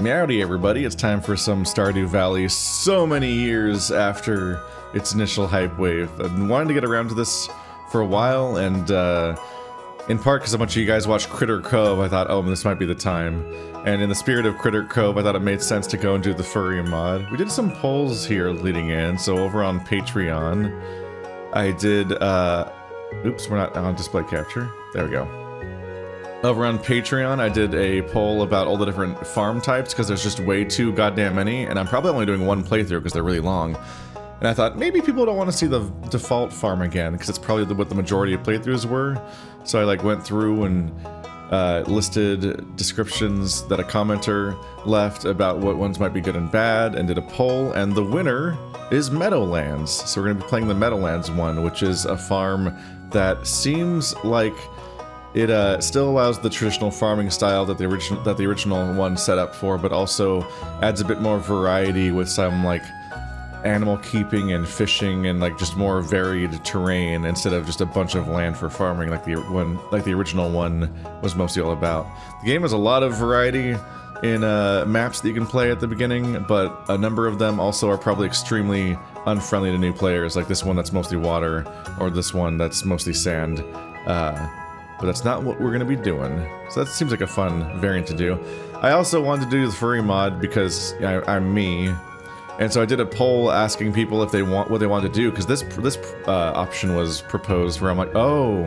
Howdy everybody, it's time for some Stardew Valley so many years after its initial hype wave. I've been wanting to get around to this for a while, and in part because a bunch of you guys watched Critter Cove, I thought, oh, this might be the time. And in the spirit of Critter Cove, I thought it made sense to go and do the Furrier mod. We did some polls here leading in, so over on Patreon, I did, oops, we're not on display capture. There we go. Over on Patreon, I did a poll about all the different farm types, because there's just way too goddamn many, and I'm probably only doing one playthrough because they're really long. And I thought, maybe people don't want to see the default farm again, because it's probably what the majority of playthroughs were. So I went through and listed descriptions that a commenter left about what ones might be good and bad, and did a poll, and the winner is Meadowlands. So we're going to be playing the Meadowlands one, which is a farm that seems like it still allows the traditional farming style that the original one set up for, but also adds a bit more variety with some animal keeping and fishing and just more varied terrain instead of just a bunch of land for farming like the original one was mostly all about. The game has a lot of variety in maps that you can play at the beginning, but a number of them also are probably extremely unfriendly to new players, like this one that's mostly water, or this one that's mostly sand. But that's not what we're going to be doing. So that seems like a fun variant to do. I also wanted to do the furry mod because I'm me. And so I did a poll asking people if what they want to do, because this option was proposed where I'm like, oh,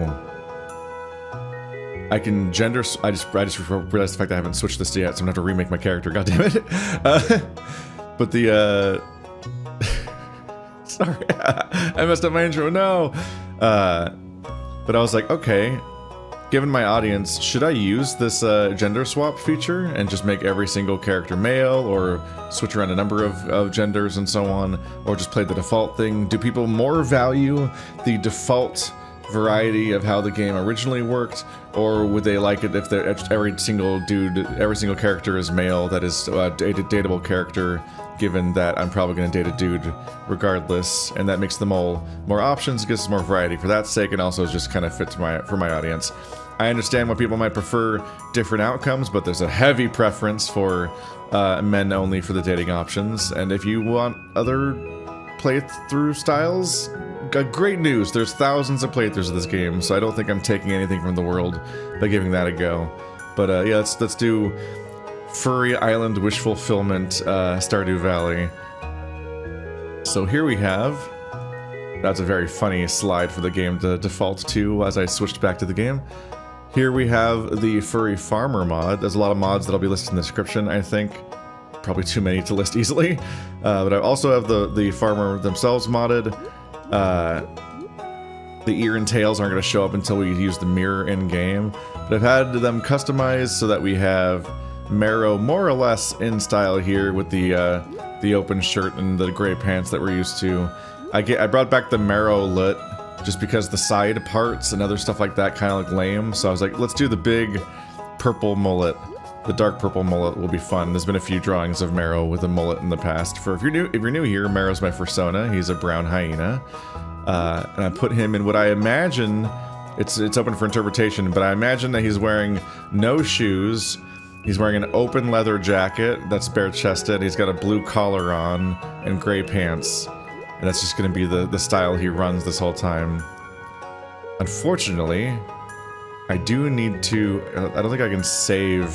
I can gender. I just realized the fact that I haven't switched this yet, so I'm gonna have to remake my character. God damn it! But the sorry, I messed up my intro. No. But I was like, okay. Given my audience, should I use this gender swap feature and just make every single character male, or switch around a number of genders and so on, or just play the default thing? Do people more value the default variety of how the game originally worked, or would they like it if every single character is male that is a dateable character, given that I'm probably going to date a dude regardless, and that makes them all more options, gives us more variety for that sake, and also just kind of fits for my audience. I understand why people might prefer different outcomes, but there's a heavy preference for men only for the dating options, and if you want other playthrough styles, great news, there's thousands of playthroughs of this game, so I don't think I'm taking anything from the world by giving that a go. But yeah, let's do Furry Island Wish Fulfillment, Stardew Valley. So here we have, that's a very funny slide for the game to default to as I switched back to the game. Here we have the Furry Farmer mod. There's a lot of mods that'll be listed in the description, I think. Probably too many to list easily. But I also have the farmer themselves modded. The ear and tails aren't going to show up until we use the mirror in-game. But I've had them customized so that we have Marrow more or less in style here with the open shirt and the gray pants that we're used to. I brought back the Marrow lit just because the side parts and other stuff like that kind of look lame. So I was like, let's do the big purple mullet. The dark purple mullet will be fun. There's been a few drawings of Marrow with a mullet in the past. If you're new here, Marrow's my persona. He's a brown hyena, and I put him in what I imagine. It's open for interpretation, but I imagine that he's wearing no shoes. He's wearing an open leather jacket that's bare-chested. He's got a blue collar on and gray pants. And that's just going to be the style he runs this whole time. Unfortunately, I do need to... I don't think I can save...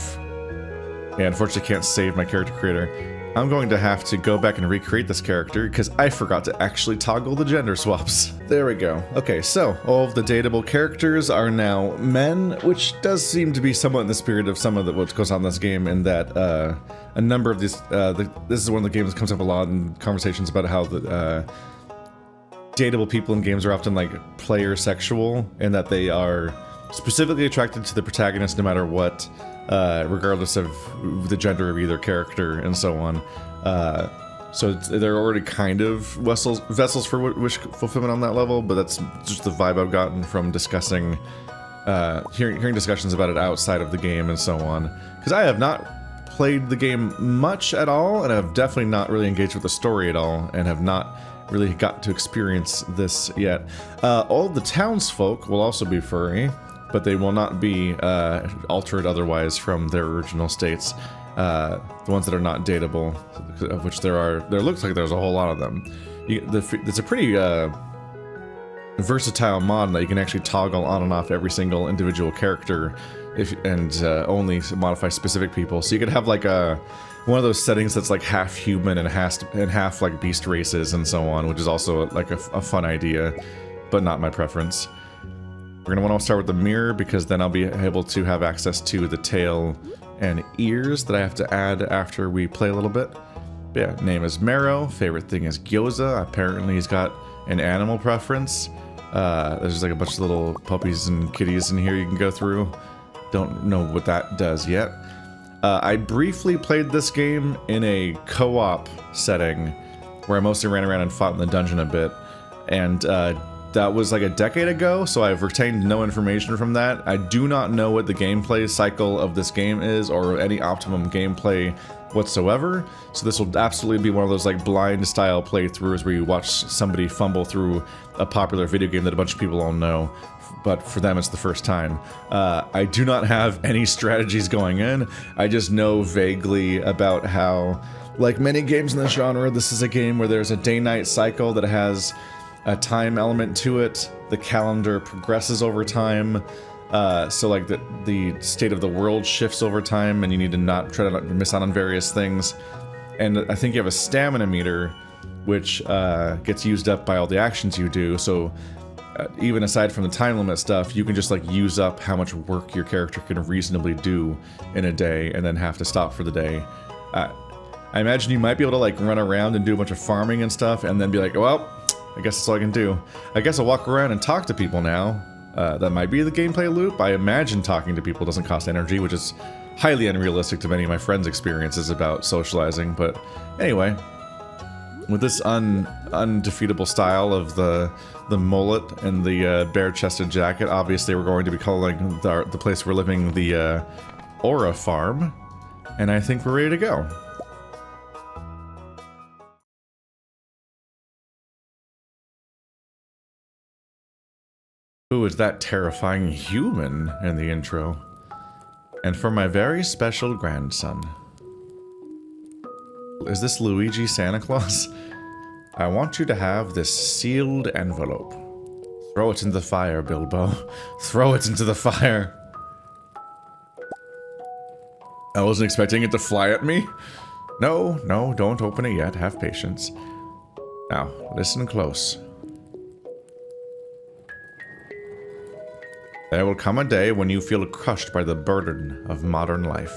Yeah, unfortunately I can't save my character creator. I'm going to have to go back and recreate this character because I forgot to actually toggle the gender swaps. There we go. Okay, so all of the dateable characters are now men, which does seem to be somewhat in the spirit of some of what goes on in this game, in that a number of these, this is one of the games that comes up a lot in conversations about how the dateable people in games are often player sexual, and that they are specifically attracted to the protagonist no matter what, regardless of the gender of either character and so on. So they're already kind of vessels for wish fulfillment on that level, but that's just the vibe I've gotten from discussing, hearing discussions about it outside of the game and so on. Because I have not played the game much at all, and I've definitely not really engaged with the story at all, and have not really got to experience this yet. All of the townsfolk will also be furry, but they will not be altered otherwise from their original states. The ones that are not dateable, of which there looks like there's a whole lot of them. It's a pretty versatile mod that you can actually toggle on and off every single individual character and only modify specific people. So you could have like one of those settings that's like half human and half like beast races and so on, which is also like a fun idea, but not my preference. We're gonna want to start with the mirror because then I'll be able to have access to the tail and ears that I have to add after we play a little bit. But yeah, name is Marrow, favorite thing is gyoza. Apparently he's got an animal preference. There's like a bunch of little puppies and kitties in here you can go through. Don't know what that does yet. I briefly played this game in a co-op setting where I mostly ran around and fought in the dungeon a bit. And that was like a decade ago, so I've retained no information from that. I do not know what the gameplay cycle of this game is or any optimum gameplay whatsoever. So this will absolutely be one of those like blind style playthroughs where you watch somebody fumble through a popular video game that a bunch of people all know, but for them it's the first time. I do not have any strategies going in. I just know vaguely about how, like many games in the genre, this is a game where there's a day-night cycle that has a time element to it. The calendar progresses over time. So like the state of the world shifts over time and you need to try to not miss out on various things. And I think you have a stamina meter which gets used up by all the actions you do. So even aside from the time limit stuff, you can just like use up how much work your character can reasonably do in a day and then have to stop for the day. I imagine you might be able to like run around and do a bunch of farming and stuff and then be like, well, I guess that's all I can do. I guess I'll walk around and talk to people now. That might be the gameplay loop. I imagine talking to people doesn't cost energy, which is highly unrealistic to many of my friends' experiences about socializing. But anyway, with this undefeatable style of the mullet and the bare-chested jacket, obviously we're going to be calling the place we're living the Aura Farm. And I think we're ready to go. Who is that terrifying human in the intro? And for my very special grandson. Is this Luigi Santa Claus? I want you to have this sealed envelope. Throw it into the fire, Bilbo. Throw it into the fire. I wasn't expecting it to fly at me. No, don't open it yet. Have patience. Now, listen close. There will come a day when you feel crushed by the burden of modern life.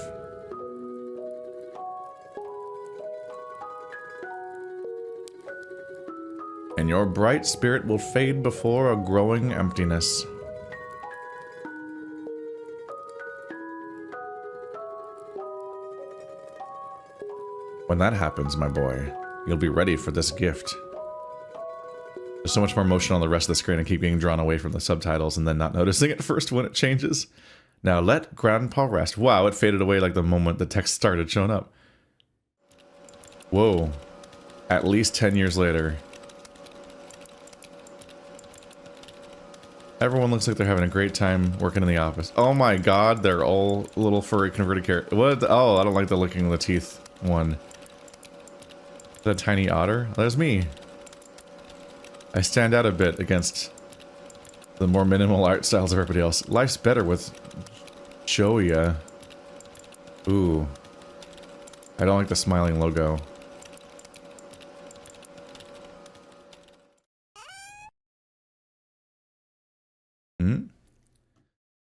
And your bright spirit will fade before a growing emptiness. When that happens, my boy, you'll be ready for this gift. There's so much more motion on the rest of the screen and keep being drawn away from the subtitles and then not noticing it first when it changes. Now let Grandpa rest. Wow, it faded away like the moment the text started showing up. Whoa. At least 10 years later. Everyone looks like they're having a great time working in the office. Oh my god, they're all little furry converted characters. What? Oh, I don't like the licking of the teeth one. Is that a tiny otter? There's me. I stand out a bit against the more minimal art styles of everybody else. Life's better with Joja. Ooh. I don't like the smiling logo.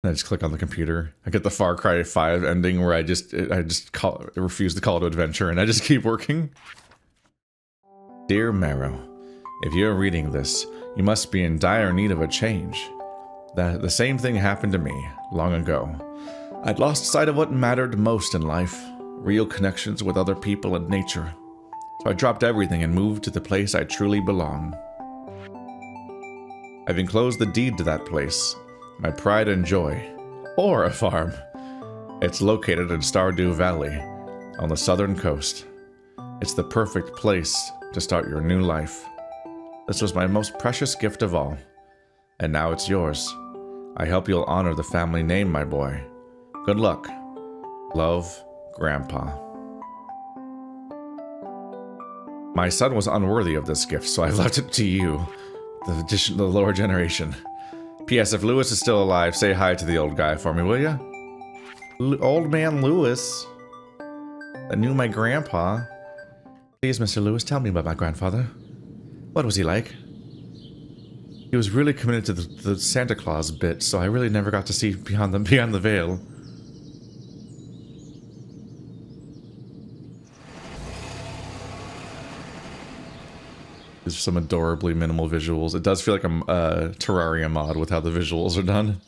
I just click on the computer. I get the Far Cry 5 ending where I refuse to call it adventure and I just keep working. Dear Marrow, if you're reading this, you must be in dire need of a change. The same thing happened to me, long ago. I'd lost sight of what mattered most in life, real connections with other people and nature. So I dropped everything and moved to the place I truly belong. I've enclosed the deed to that place, my pride and joy, or a farm. It's located in Stardew Valley, on the southern coast. It's the perfect place to start your new life. This was my most precious gift of all, and now it's yours. I hope you'll honor the family name, my boy. Good luck. Love, Grandpa. My son was unworthy of this gift, so I've left it to you, the lower generation. P.S. If Lewis is still alive, say hi to the old guy for me, will ya? Old man Lewis. I knew my grandpa. Please, Mr. Lewis, tell me about my grandfather. What was he like? He was really committed to the Santa Claus bit, so I really never got to see beyond the veil. There's some adorably minimal visuals. It does feel like a Terraria mod with how the visuals are done.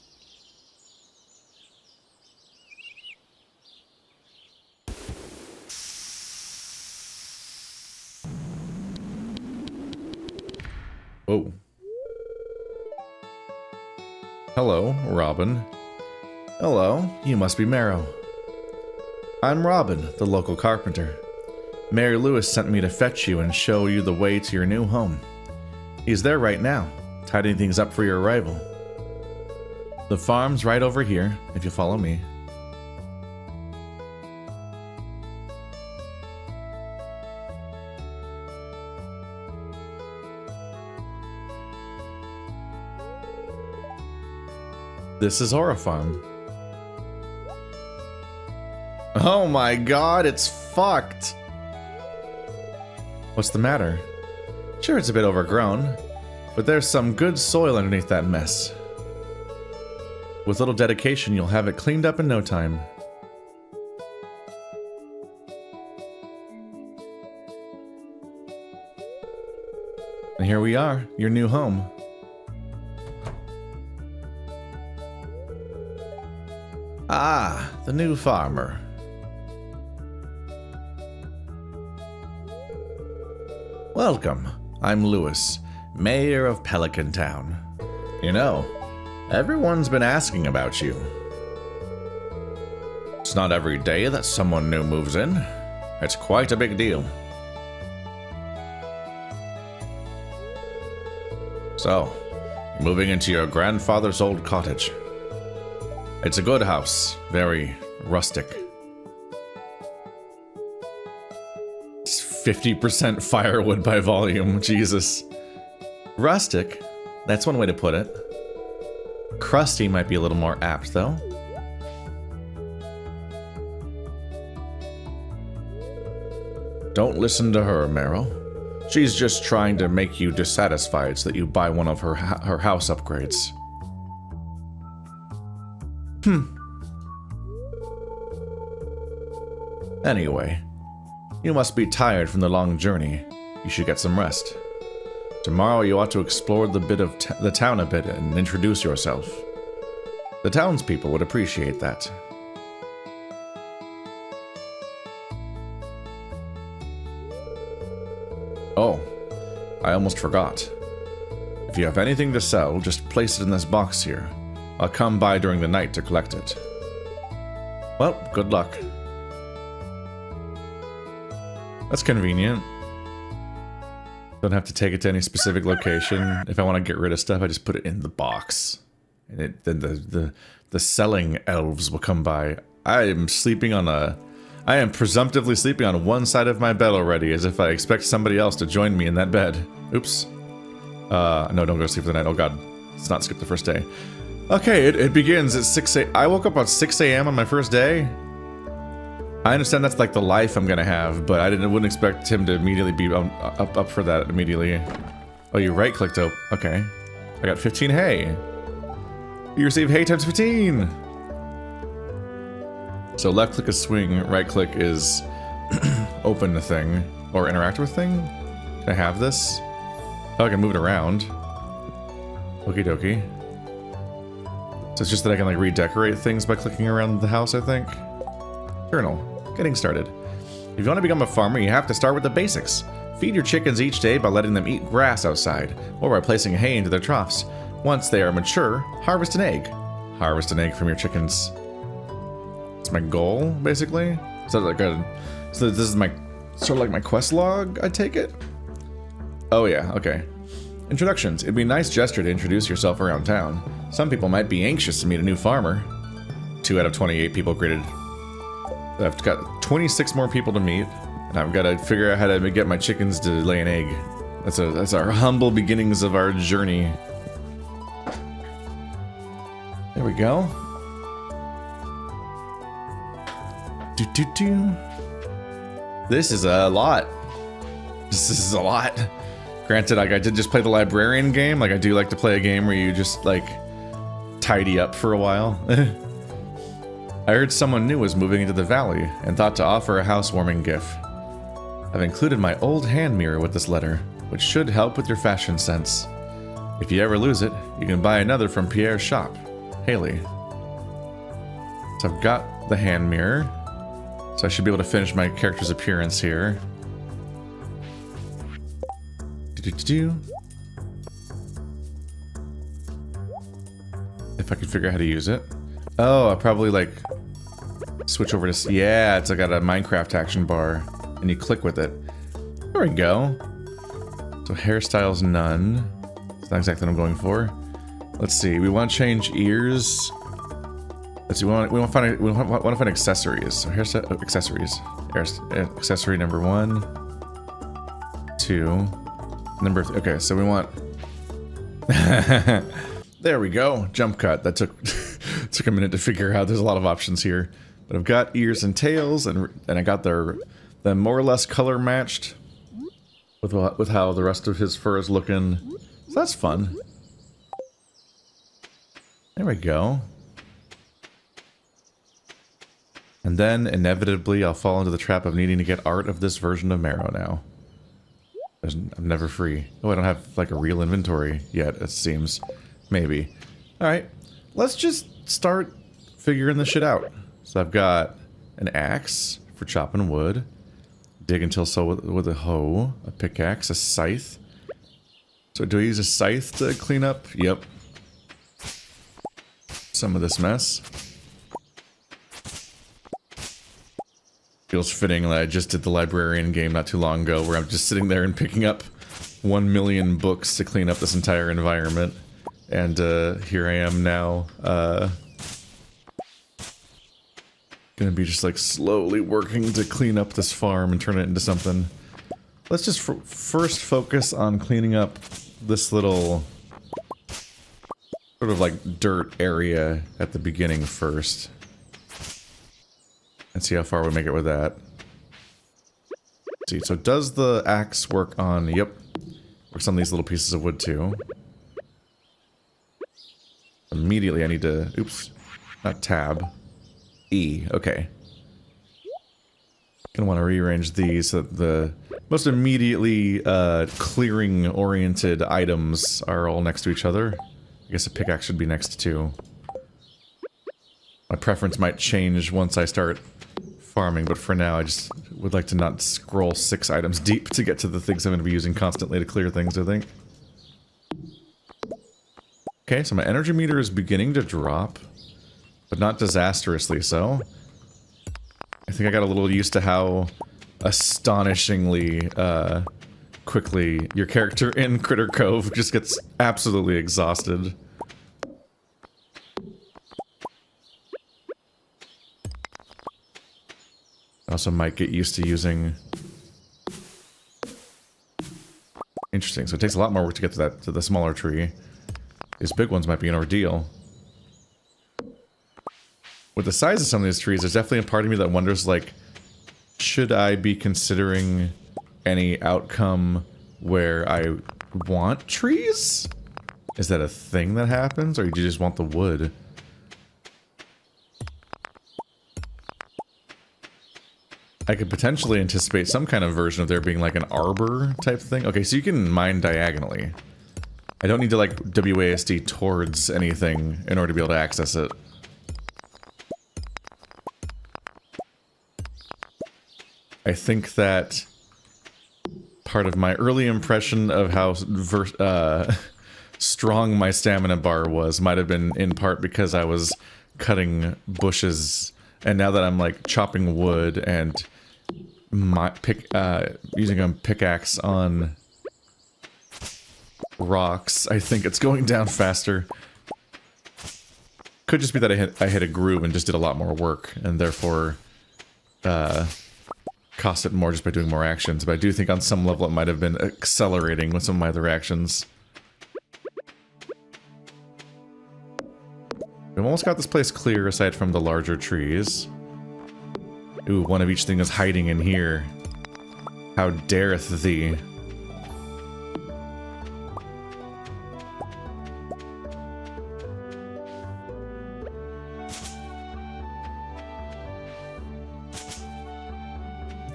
Oh. Hello, Robin. Hello, you must be Marrow. I'm Robin, the local carpenter. Mary Lewis sent me to fetch you and show you the way to your new home. He's there right now, tidying things up for your arrival. The farm's right over here, if you follow me. This is Aura Farm. Oh my god, it's fucked! What's the matter? Sure, it's a bit overgrown, but there's some good soil underneath that mess. With little dedication, you'll have it cleaned up in no time. And here we are, your new home. Ah, the new farmer. Welcome. I'm Lewis, mayor of Pelican Town. You know, everyone's been asking about you. It's not every day that someone new moves in. It's quite a big deal. So, moving into your grandfather's old cottage. It's a good house, very rustic. 50% firewood by volume, Jesus. Rustic, that's one way to put it. Crusty might be a little more apt, though. Don't listen to her, Marrow. She's just trying to make you dissatisfied so that you buy one of her house upgrades. Anyway, you must be tired from the long journey. You should get some rest. Tomorrow you ought to explore the town a bit and introduce yourself. The townspeople would appreciate that. Oh, I almost forgot. If you have anything to sell, just place it in this box here. I'll come by during the night to collect it. Well, good luck. That's convenient. Don't have to take it to any specific location. If I want to get rid of stuff, I just put it in the box. And then the selling elves will come by. I am presumptively sleeping on one side of my bed already, as if I expect somebody else to join me in that bed. Oops. No, don't go to sleep for the night. Oh god. Let's not skip the first day. Okay, it begins at 6 a.m. I woke up at 6 a.m. on my first day. I understand that's like the life I'm gonna have, but I wouldn't expect him to immediately be up for that immediately. Oh, you right-clicked up. Okay. I got 15 hay. You receive hay times 15! So left-click is swing, right-click is open the thing, or interact with thing? Can I have this? Oh, I can move it around. Okie dokie. So it's just that I can like redecorate things by clicking around the house, I think. Journal. Getting started. If you want to become a farmer, you have to start with the basics. Feed your chickens each day by letting them eat grass outside, or by placing hay into their troughs. Once they are mature, harvest an egg. Harvest an egg from your chickens. It's my goal, basically. So this is my sort of like my quest log, I take it? Oh yeah, okay. Introductions. It'd be a nice gesture to introduce yourself around town. Some people might be anxious to meet a new farmer. 2 out of 28 people greeted. I've got 26 more people to meet, and I've got to figure out how to get my chickens to lay an egg. That's our humble beginnings of our journey. There we go. This is a lot. This is a lot. Granted, like, I did just play the librarian game. Like, I do like to play a game where you just, like, tidy up for a while. I heard someone new was moving into the valley and thought to offer a housewarming gift. I've included my old hand mirror with this letter, which should help with your fashion sense. If you ever lose it, you can buy another from Pierre's shop, Haley. So I've got the hand mirror, so I should be able to finish my character's appearance here. If I could figure out how to use it. Oh, I'll probably like switch over to... Yeah, it's like got a Minecraft action bar, and you click with it. There we go. So hairstyles, none. It's not exactly what I'm going for. Let's see. We want to change ears. Let's see. We want to find accessories. So hairstyle accessories. Accessory number 1, 2, number. Okay, so we want. There we go. Jump cut. That took took a minute to figure out. There's a lot of options here, but I've got ears and tails, and I got them more or less color matched with how the rest of his fur is looking. So that's fun. There we go. And then, inevitably, I'll fall into the trap of needing to get art of this version of Marrow now. I'm never free. Oh, I don't have, like, a real inventory yet, it seems. Maybe. Alright, let's just start figuring this shit out. So I've got an axe for chopping wood. Dig until so with a hoe. A pickaxe, a scythe. So do I use a scythe to clean up? Yep. Some of this mess. Feels fitting that I just did the librarian game not too long ago, where I'm just sitting there and picking up 1 million books to clean up this entire environment. And here I am now, gonna be just like slowly working to clean up this farm and turn it into something. Let's just first focus on cleaning up this little sort of like dirt area at the beginning first. And see how far we make it with that. Let's see, so does the axe work on... Yep. Works on these little pieces of wood too. Immediately I need to... Oops. Not tab. E. Okay. Gonna want to rearrange these so that the most immediately clearing-oriented items are all next to each other. I guess a pickaxe should be next too. My preference might change once I start farming, but for now I just would like to not scroll 6 items deep to get to the things I'm going to be using constantly to clear things, I think. Okay, so my energy meter is beginning to drop, but not disastrously so. I think I got a little used to how astonishingly quickly your character in Critter Cove just gets absolutely exhausted. Also might get used to using... Interesting, so it takes a lot more work to get to the smaller tree. These big ones might be an ordeal. With the size of some of these trees, there's definitely a part of me that wonders, like, should I be considering any outcome where I want trees? Is that a thing that happens, or do you just want the wood? I could potentially anticipate some kind of version of there being like an arbor type thing. Okay, so you can mine diagonally. I don't need to like WASD towards anything in order to be able to access it. I think that part of my early impression of how strong my stamina bar was might have been in part because I was cutting bushes, and now that I'm like chopping wood and using a pickaxe on rocks, I think it's going down faster. Could just be that I hit a groove and just did a lot more work, and therefore cost it more just by doing more actions, but I do think on some level it might have been accelerating with some of my other actions. We've almost got this place clear aside from the larger trees. Ooh, one of each thing is hiding in here. How dareth thee?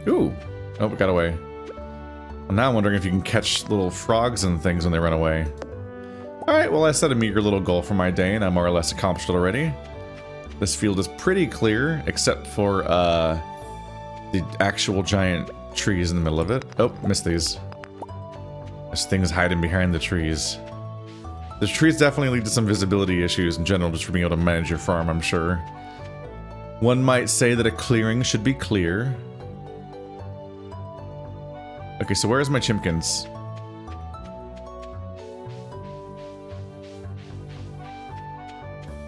Ooh. Oh, it got away. Well, now I'm wondering if you can catch little frogs and things when they run away. Alright, well I set a meager little goal for my day and I more or less accomplished it already. This field is pretty clear, except for the actual giant trees in the middle of it. Oh, missed these. There's things hiding behind the trees. The trees definitely lead to some visibility issues in general, just for being able to manage your farm, I'm sure. One might say that a clearing should be clear. Okay, so where's my chimkins?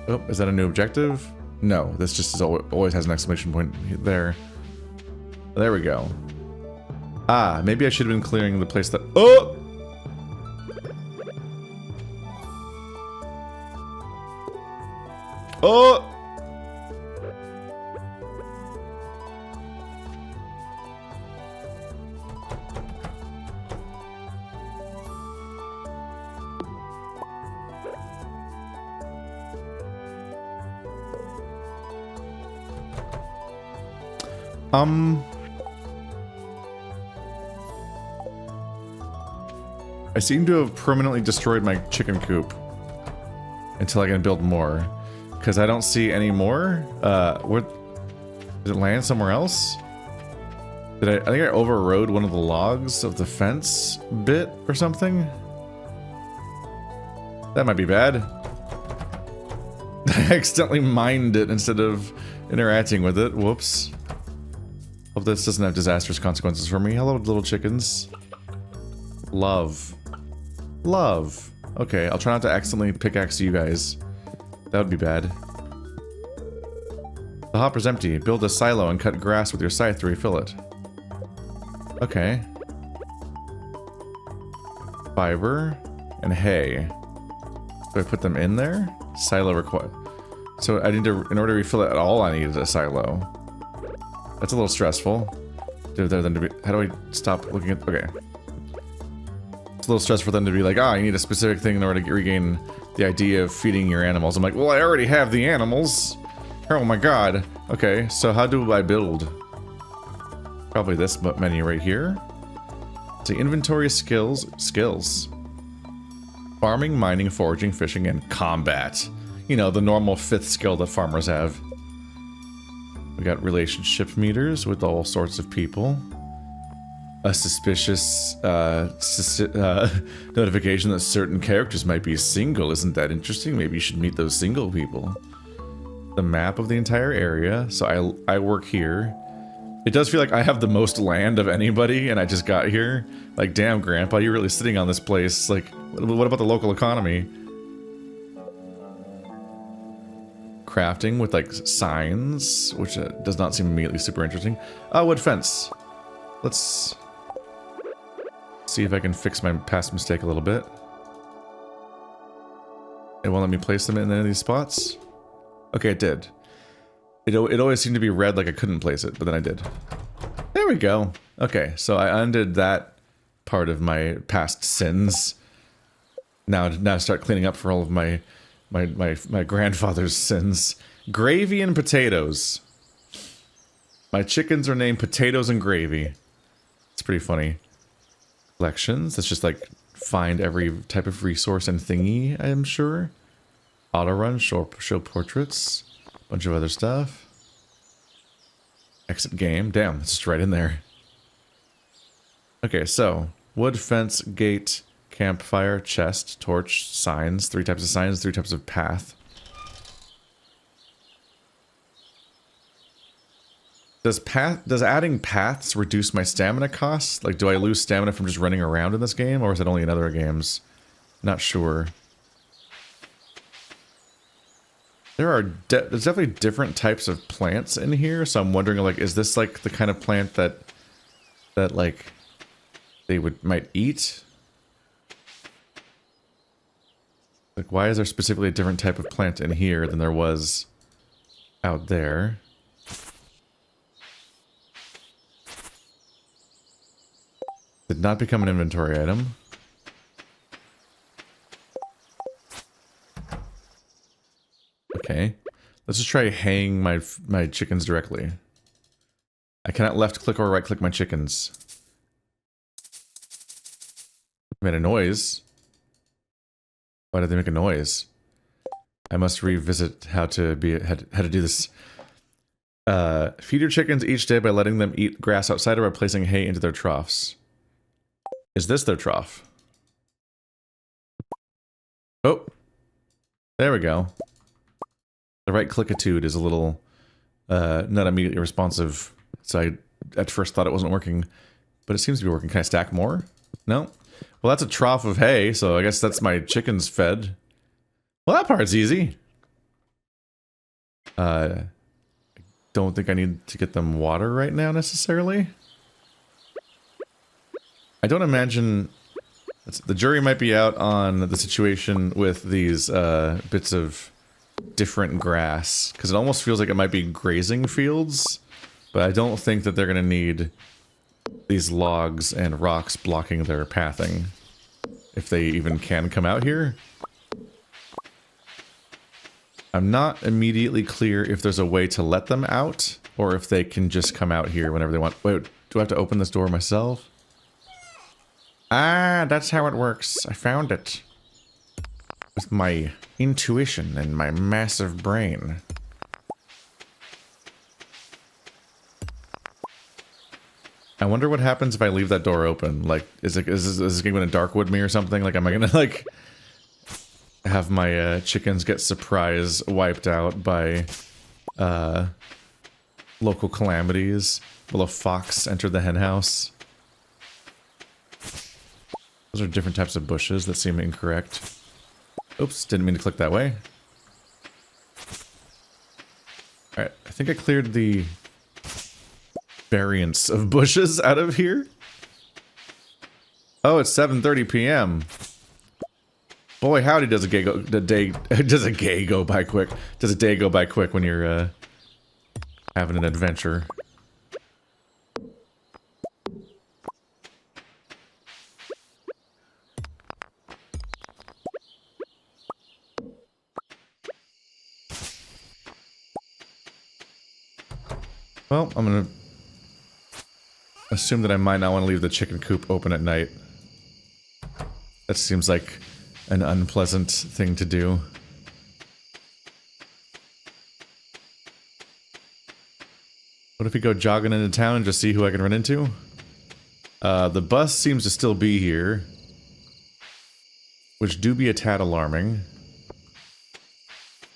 Oh, is that a new objective? No, this just is always has an exclamation point there. There we go. Ah, maybe I should have been clearing the place that... Oh! Oh! I seem to have permanently destroyed my chicken coop until I can build more, because I don't see any more. Where did it land somewhere else? I think I overrode one of the logs of the fence bit or something. That might be bad. I accidentally mined it instead of interacting with it. Whoops. Hope this doesn't have disastrous consequences for me. Hello, little chickens. Love. Love. Okay, I'll try not to accidentally pickaxe you guys. That would be bad. The hopper's empty. Build a silo and cut grass with your scythe to refill it. Okay. Fiber and hay. Do I put them in there? Silo required. So I need to, in order to refill it at all, I needed a silo. That's a little stressful. How do I stop looking at... Okay. It's a little stressful for them to be like, you need a specific thing in order to regain the idea of feeding your animals. I'm like, well, I already have the animals. Oh my god. Okay, so how do I build? Probably this menu right here. So inventory skills. Skills. Farming, mining, foraging, fishing, and combat. You know, the normal 5th skill that farmers have. We got relationship meters with all sorts of people. A suspicious notification that certain characters might be single. Isn't that interesting? Maybe you should meet those single people. The map of the entire area. So I work here. It does feel like I have the most land of anybody, and I just got here. Like, damn, Grandpa, you're really sitting on this place. Like, what about the local economy? Crafting with, like, signs, which does not seem immediately super interesting. Wood fence. Let's see if I can fix my past mistake a little bit. It won't let me place them in any of these spots. Okay, it did. It always seemed to be red like I couldn't place it, but then I did. There we go. Okay, so I undid that part of my past sins. Now start cleaning up for all of my grandfather's sins. Gravy and potatoes. My chickens are named Potatoes and Gravy. It's pretty funny. Collections. That's just like find every type of resource and thingy, I am sure. Auto run, show portraits. Bunch of other stuff. Exit game. Damn, it's just right in there. Okay, so wood, fence, gate, campfire, chest, torch, signs. 3 types of signs, 3 types of path. Does adding paths reduce my stamina costs? Like, do I lose stamina from just running around in this game, or is it only in other games? Not sure. There's definitely different types of plants in here, so I'm wondering, like, is this like the kind of plant that like they might eat? Like, why is there specifically a different type of plant in here than there was out there? Did not become an inventory item. Okay. Let's just try hanging my chickens directly. I cannot left click or right click my chickens. Made a noise. Why did they make a noise? I must revisit how to do this. Feed your chickens each day by letting them eat grass outside or by placing hay into their troughs. Is this their trough? Oh. There we go. The right clickitude is a little not immediately responsive, so I at first thought it wasn't working, but it seems to be working. Can I stack more? No? Well, that's a trough of hay, so I guess that's my chickens fed. Well, that part's easy. I don't think I need to get them water right now, necessarily. I don't imagine... The jury might be out on the situation with these bits of different grass, because it almost feels like it might be grazing fields, but I don't think that they're going to need these logs and rocks blocking their pathing, if they even can come out here. I'm not immediately clear if there's a way to let them out, or if they can just come out here whenever they want. Wait, do I have to open this door myself? Ah, that's how it works. I found it. With my intuition and my massive brain. I wonder what happens if I leave that door open. Like, is this game gonna Darkwood me or something? Like, am I gonna, like, have my chickens get surprise wiped out by local calamities? Will a fox enter the henhouse? Those are different types of bushes that seem incorrect. Oops, didn't mean to click that way. Alright, I think I cleared the variance of bushes out of here. Oh, it's 7:30 p.m. Boy, howdy, does a day go by quick? Does a day go by quick when you're having an adventure? Well, I'm gonna assume that I might not want to leave the chicken coop open at night. That seems like an unpleasant thing to do. What if we go jogging into town and just see who I can run into? The bus seems to still be here, which do be a tad alarming.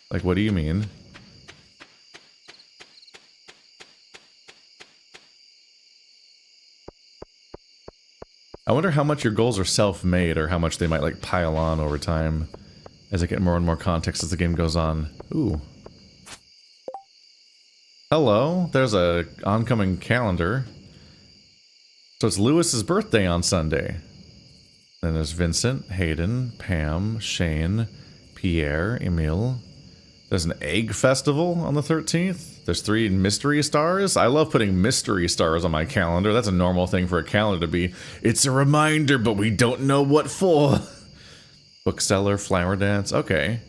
Like, what do you mean? I wonder how much your goals are self-made, or how much they might, like, pile on over time as I get more and more context as the game goes on. Ooh. Hello, there's a oncoming calendar. So it's Lewis's birthday on Sunday. Then there's Vincent, Hayden, Pam, Shane, Pierre, Emile. There's an egg festival on the 13th. There's 3 mystery stars. I love putting mystery stars on my calendar. That's a normal thing for a calendar to be. It's a reminder, but we don't know what for. Bookseller, flower dance. Okay.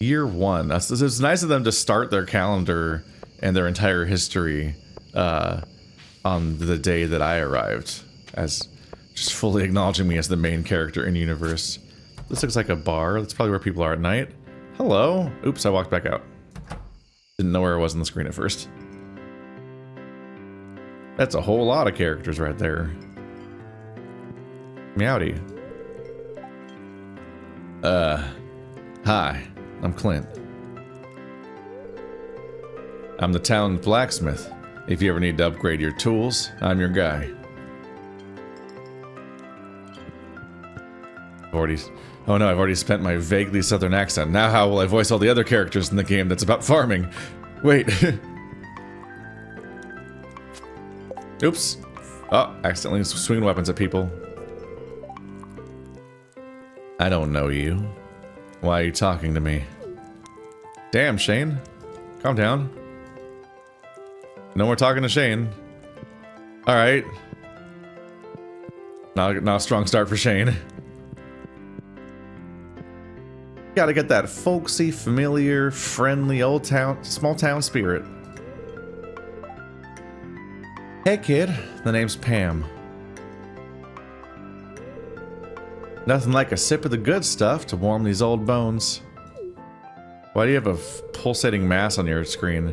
Year 1. It's nice of them to start their calendar and their entire history on the day that I arrived, as just fully acknowledging me as the main character in universe. This looks like a bar. That's probably where people are at night. Hello. Oops, I walked back out. Didn't know where I was on the screen at first. That's a whole lot of characters right there. Meowdy. Hi, I'm Clint. I'm the town blacksmith. If you ever need to upgrade your tools, I'm your guy. Already... Oh no, I've already spent my vaguely southern accent. Now how will I voice all the other characters in the game that's about farming? Wait. Oops. Oh, accidentally swinging weapons at people. I don't know you. Why are you talking to me? Damn, Shane. Calm down. No more talking to Shane. Alright. Not a strong start for Shane. Gotta get that folksy, familiar, friendly small town spirit. Hey kid, the name's Pam. Nothing like a sip of the good stuff to warm these old bones. Why do you have a pulsating mass on your screen?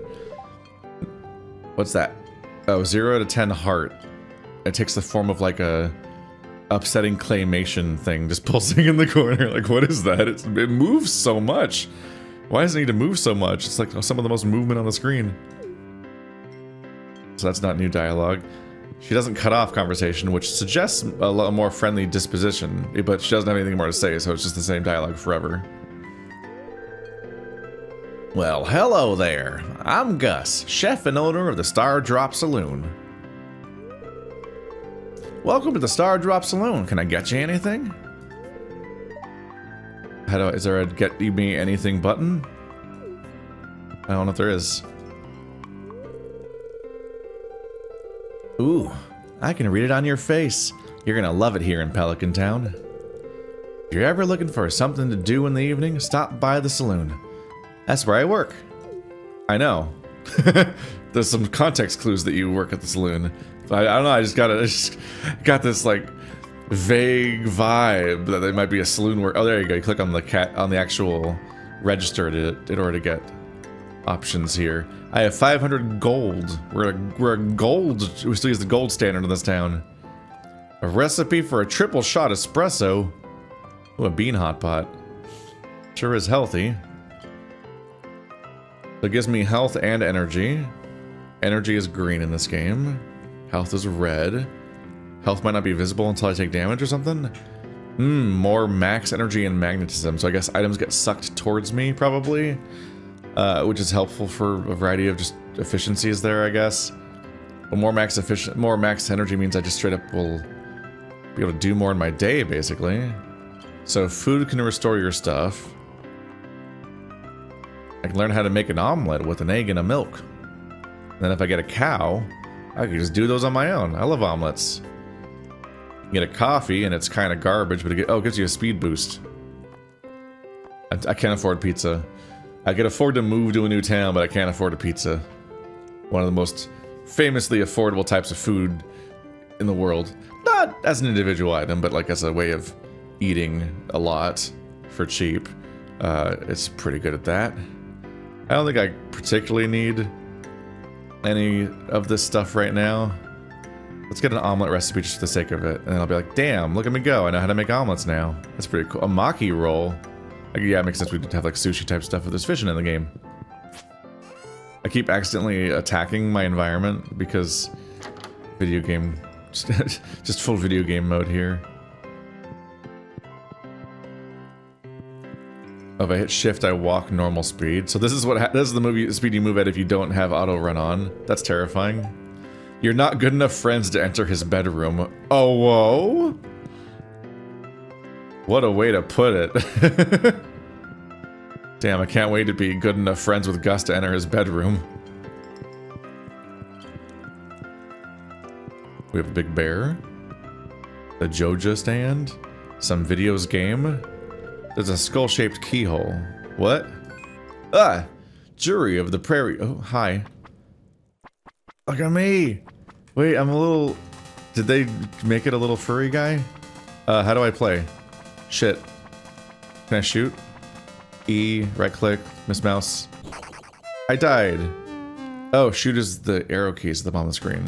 What's that? Oh, 0 to 10 heart. It takes the form of like a upsetting claymation thing just pulsing in the corner. Like, what is that? It moves so much. Why does it need to move so much? It's like some of the most movement on the screen. So that's not new dialogue. She doesn't cut off conversation, which suggests a more friendly disposition, but she doesn't have anything more to say, so it's just the same dialogue forever. Well, hello there. I'm Gus, chef and owner of the Star Drop Saloon. Welcome to the Star Drop Saloon. Can I get you anything? Is there a get me anything button? I don't know if there is. Ooh, I can read it on your face. You're gonna love it here in Pelican Town. If you're ever looking for something to do in the evening, stop by the saloon. That's where I work. I know. There's some context clues that you work at the saloon. But I don't know, I just got this like vague vibe that there might be a saloon where... Oh, there you go. You click on the actual register in order to get options here. I have 500 gold. We're a gold. We still use the gold standard in this town. A recipe for a triple shot espresso. Ooh, a bean hot pot. Sure is healthy. It gives me health and energy. Energy is green in this game. Health is red. Health might not be visible until I take damage or something. More max energy and magnetism. So I guess items get sucked towards me, probably. Which is helpful for a variety of just efficiencies there, I guess. But more max energy means I just straight up will be able to do more in my day, basically. So food can restore your stuff. I can learn how to make an omelet with an egg and a milk. And then if I get a cow, I can just do those on my own. I love omelets. You get a coffee, and it's kind of garbage, but it gives you a speed boost. I can't afford pizza. I can afford to move to a new town, but I can't afford a pizza. One of the most famously affordable types of food in the world. Not as an individual item, but like as a way of eating a lot for cheap. It's pretty good at that. I don't think I particularly need any of this stuff right now. Let's get an omelet recipe just for the sake of it. And I'll be like, damn, look at me go. I know how to make omelets now. That's pretty cool. A maki roll. Yeah, it makes sense we'd have like sushi type stuff if there's fishing in the game. I keep accidentally attacking my environment because video game, just full video game mode here. Oh, if I hit shift, I walk normal speed. So this is the speed you move at if you don't have auto run on. That's terrifying. You're not good enough friends to enter his bedroom. Oh, whoa. What a way to put it. Damn, I can't wait to be good enough friends with Gus to enter his bedroom. We have a big bear. The Joja stand. Some videos game. There's a skull-shaped keyhole. What? Ah! Jury of the Prairie. Oh, hi. Look at me! Wait, I'm a little... Did they make it a little furry guy? How do I play? Shit. Can I shoot? E, right click, miss mouse. I died. Oh, shoot is the arrow keys at the bottom of the screen.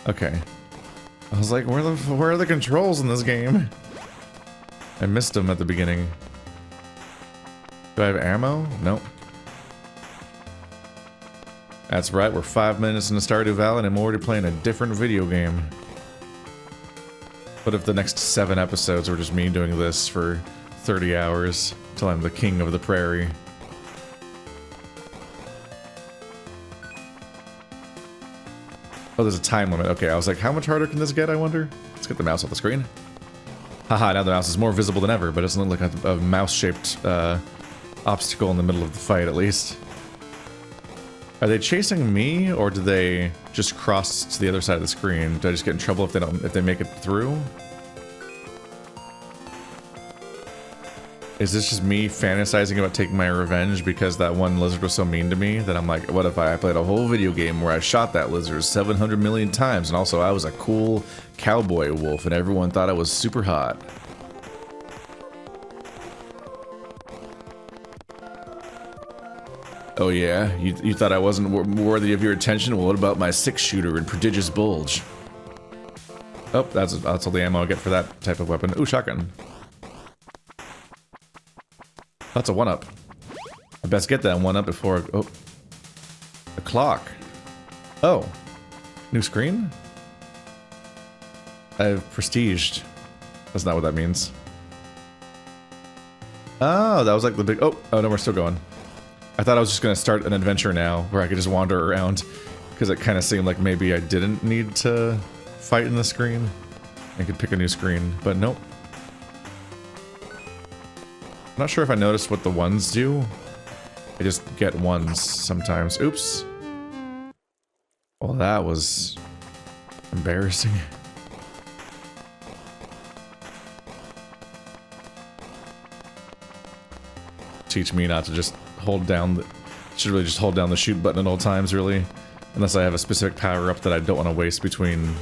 Okay. I was like, where are the controls in this game? I missed them at the beginning. Do I have ammo? Nope. That's right, we're 5 minutes into Stardew Valley and I'm already playing a different video game. What if the next 7 episodes were just me doing this for 30 hours till I'm the king of the prairie? Oh, there's a time limit. Okay, I was like, how much harder can this get, I wonder? Let's get the mouse off the screen. Haha, now the mouse is more visible than ever, but it doesn't look like a mouse-shaped obstacle in the middle of the fight, at least. Are they chasing me, or do they just cross to the other side of the screen? Do I just get in trouble if they make it through? Is this just me fantasizing about taking my revenge because that one lizard was so mean to me that I'm like, what if I played a whole video game where I shot that lizard 700 million times and also I was a cool cowboy wolf and everyone thought I was super hot? Oh yeah? You thought I wasn't worthy of your attention? Well, what about my 6-shooter and prodigious bulge? Oh, that's all the ammo I get for that type of weapon. Ooh, shotgun. That's a 1-up. I best get that 1-up before... Oh. A clock. Oh. New screen? I've prestiged. That's not what that means. Oh, that was like the big... Oh, no, we're still going. I thought I was just going to start an adventure now where I could just wander around. Because it kind of seemed like maybe I didn't need to fight in the screen. I could pick a new screen, but nope. I'm not sure if I noticed what the ones do. I just get ones sometimes. Oops. Well, that was embarrassing. Teach me not to just hold down the... Should really just hold down the shoot button at all times, really. Unless I have a specific power-up that I don't want to waste between...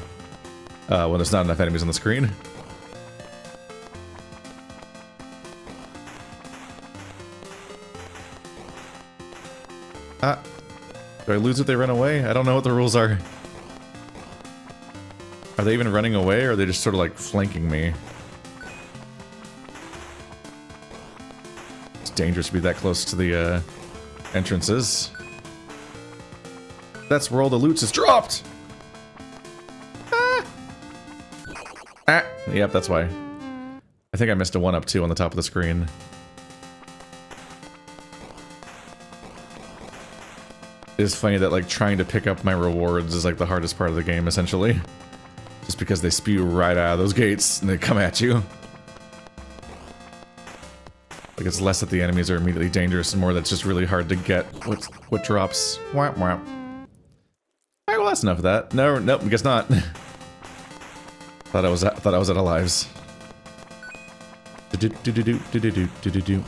when there's not enough enemies on the screen. Ah. Do I lose if they run away? I don't know what the rules are. Are they even running away, or are they just sort of like flanking me? It's dangerous to be that close to the entrances. That's where all the loot is dropped! Ah! Ah! Yep, that's why. I think I missed a 1-up too on the top of the screen. It's funny that, like, trying to pick up my rewards is, like, the hardest part of the game, essentially. Just because they spew right out of those gates and they come at you. Like, it's less that the enemies are immediately dangerous and more that's just really hard to get what drops. Whap whap. Alright, well, that's enough of that. No, nope, I guess not. thought I was out of lives. Do-do-do-do-do-do-do-do-do-do.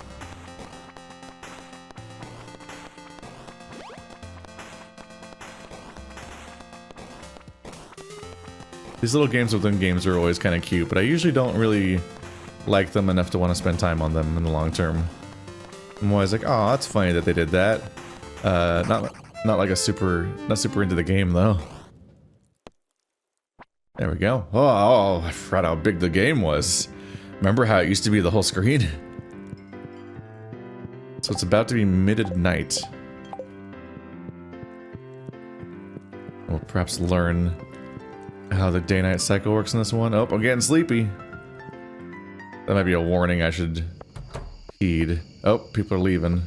These little games within games are always kind of cute, but I usually don't really like them enough to want to spend time on them in the long term. I'm always like, oh, that's funny that they did that. Not like not super into the game though. There we go. Oh, I forgot how big the game was. Remember how it used to be the whole screen? So it's about to be midnight. We'll perhaps learn how the day-night cycle works in this one. Oh, I'm getting sleepy. That might be a warning I should heed. Oh, people are leaving.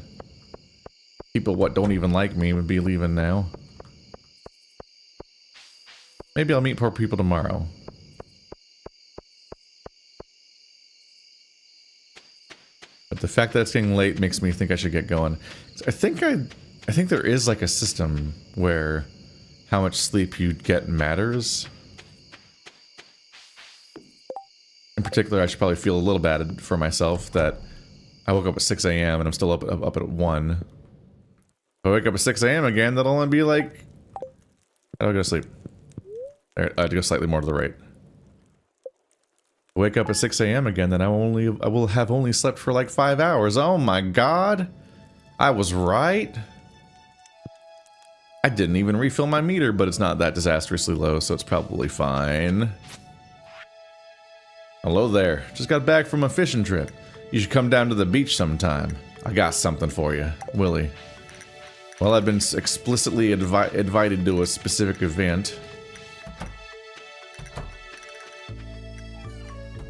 People what don't even like me would be leaving now. Maybe I'll meet more people tomorrow. But the fact that it's getting late makes me think I should get going. I think there is like a system where how much sleep you get matters. In particular, I should probably feel a little bad for myself that I woke up at 6 a.m. and I'm still up at 1. If I wake up at 6 a.m. again, that'll only be like... I'll go to sleep. Alright, I have to go slightly more to the right. Wake up at 6 a.m. again, then I will have only slept for like 5 hours. Oh my god! I was right. I didn't even refill my meter, but it's not that disastrously low, so it's probably fine. Hello there. Just got back from a fishing trip. You should come down to the beach sometime. I got something for you, Willie. Well, I've been explicitly invited to a specific event.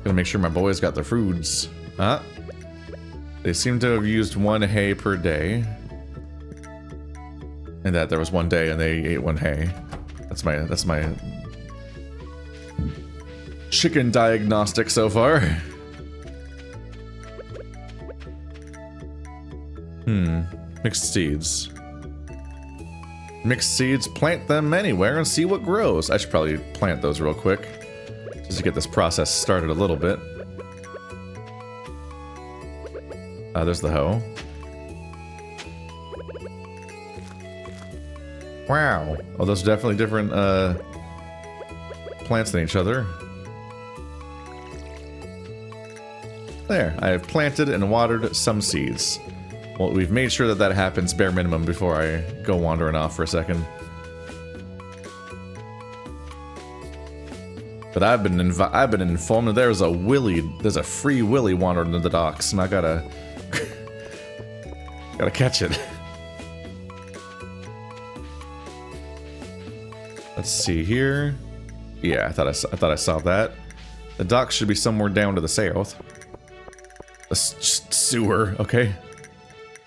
Gotta make sure my boys got their foods. Huh? They seem to have used 1 hay per day. And that there was 1 day and they ate 1 hay. That's my chicken diagnostic so far. Mixed seeds. Mixed seeds, plant them anywhere and see what grows. I should probably plant those real quick. Just to get this process started a little bit. There's the hoe. Wow. Oh, those are definitely different plants than each other. There, I have planted and watered some seeds. Well, we've made sure that that happens bare minimum before I go wandering off for a second. But I've been informed that there's a free willy wandering into the docks, and I gotta catch it. Let's see here. Yeah, I thought I saw that. The docks should be somewhere down to the south. A sewer, okay.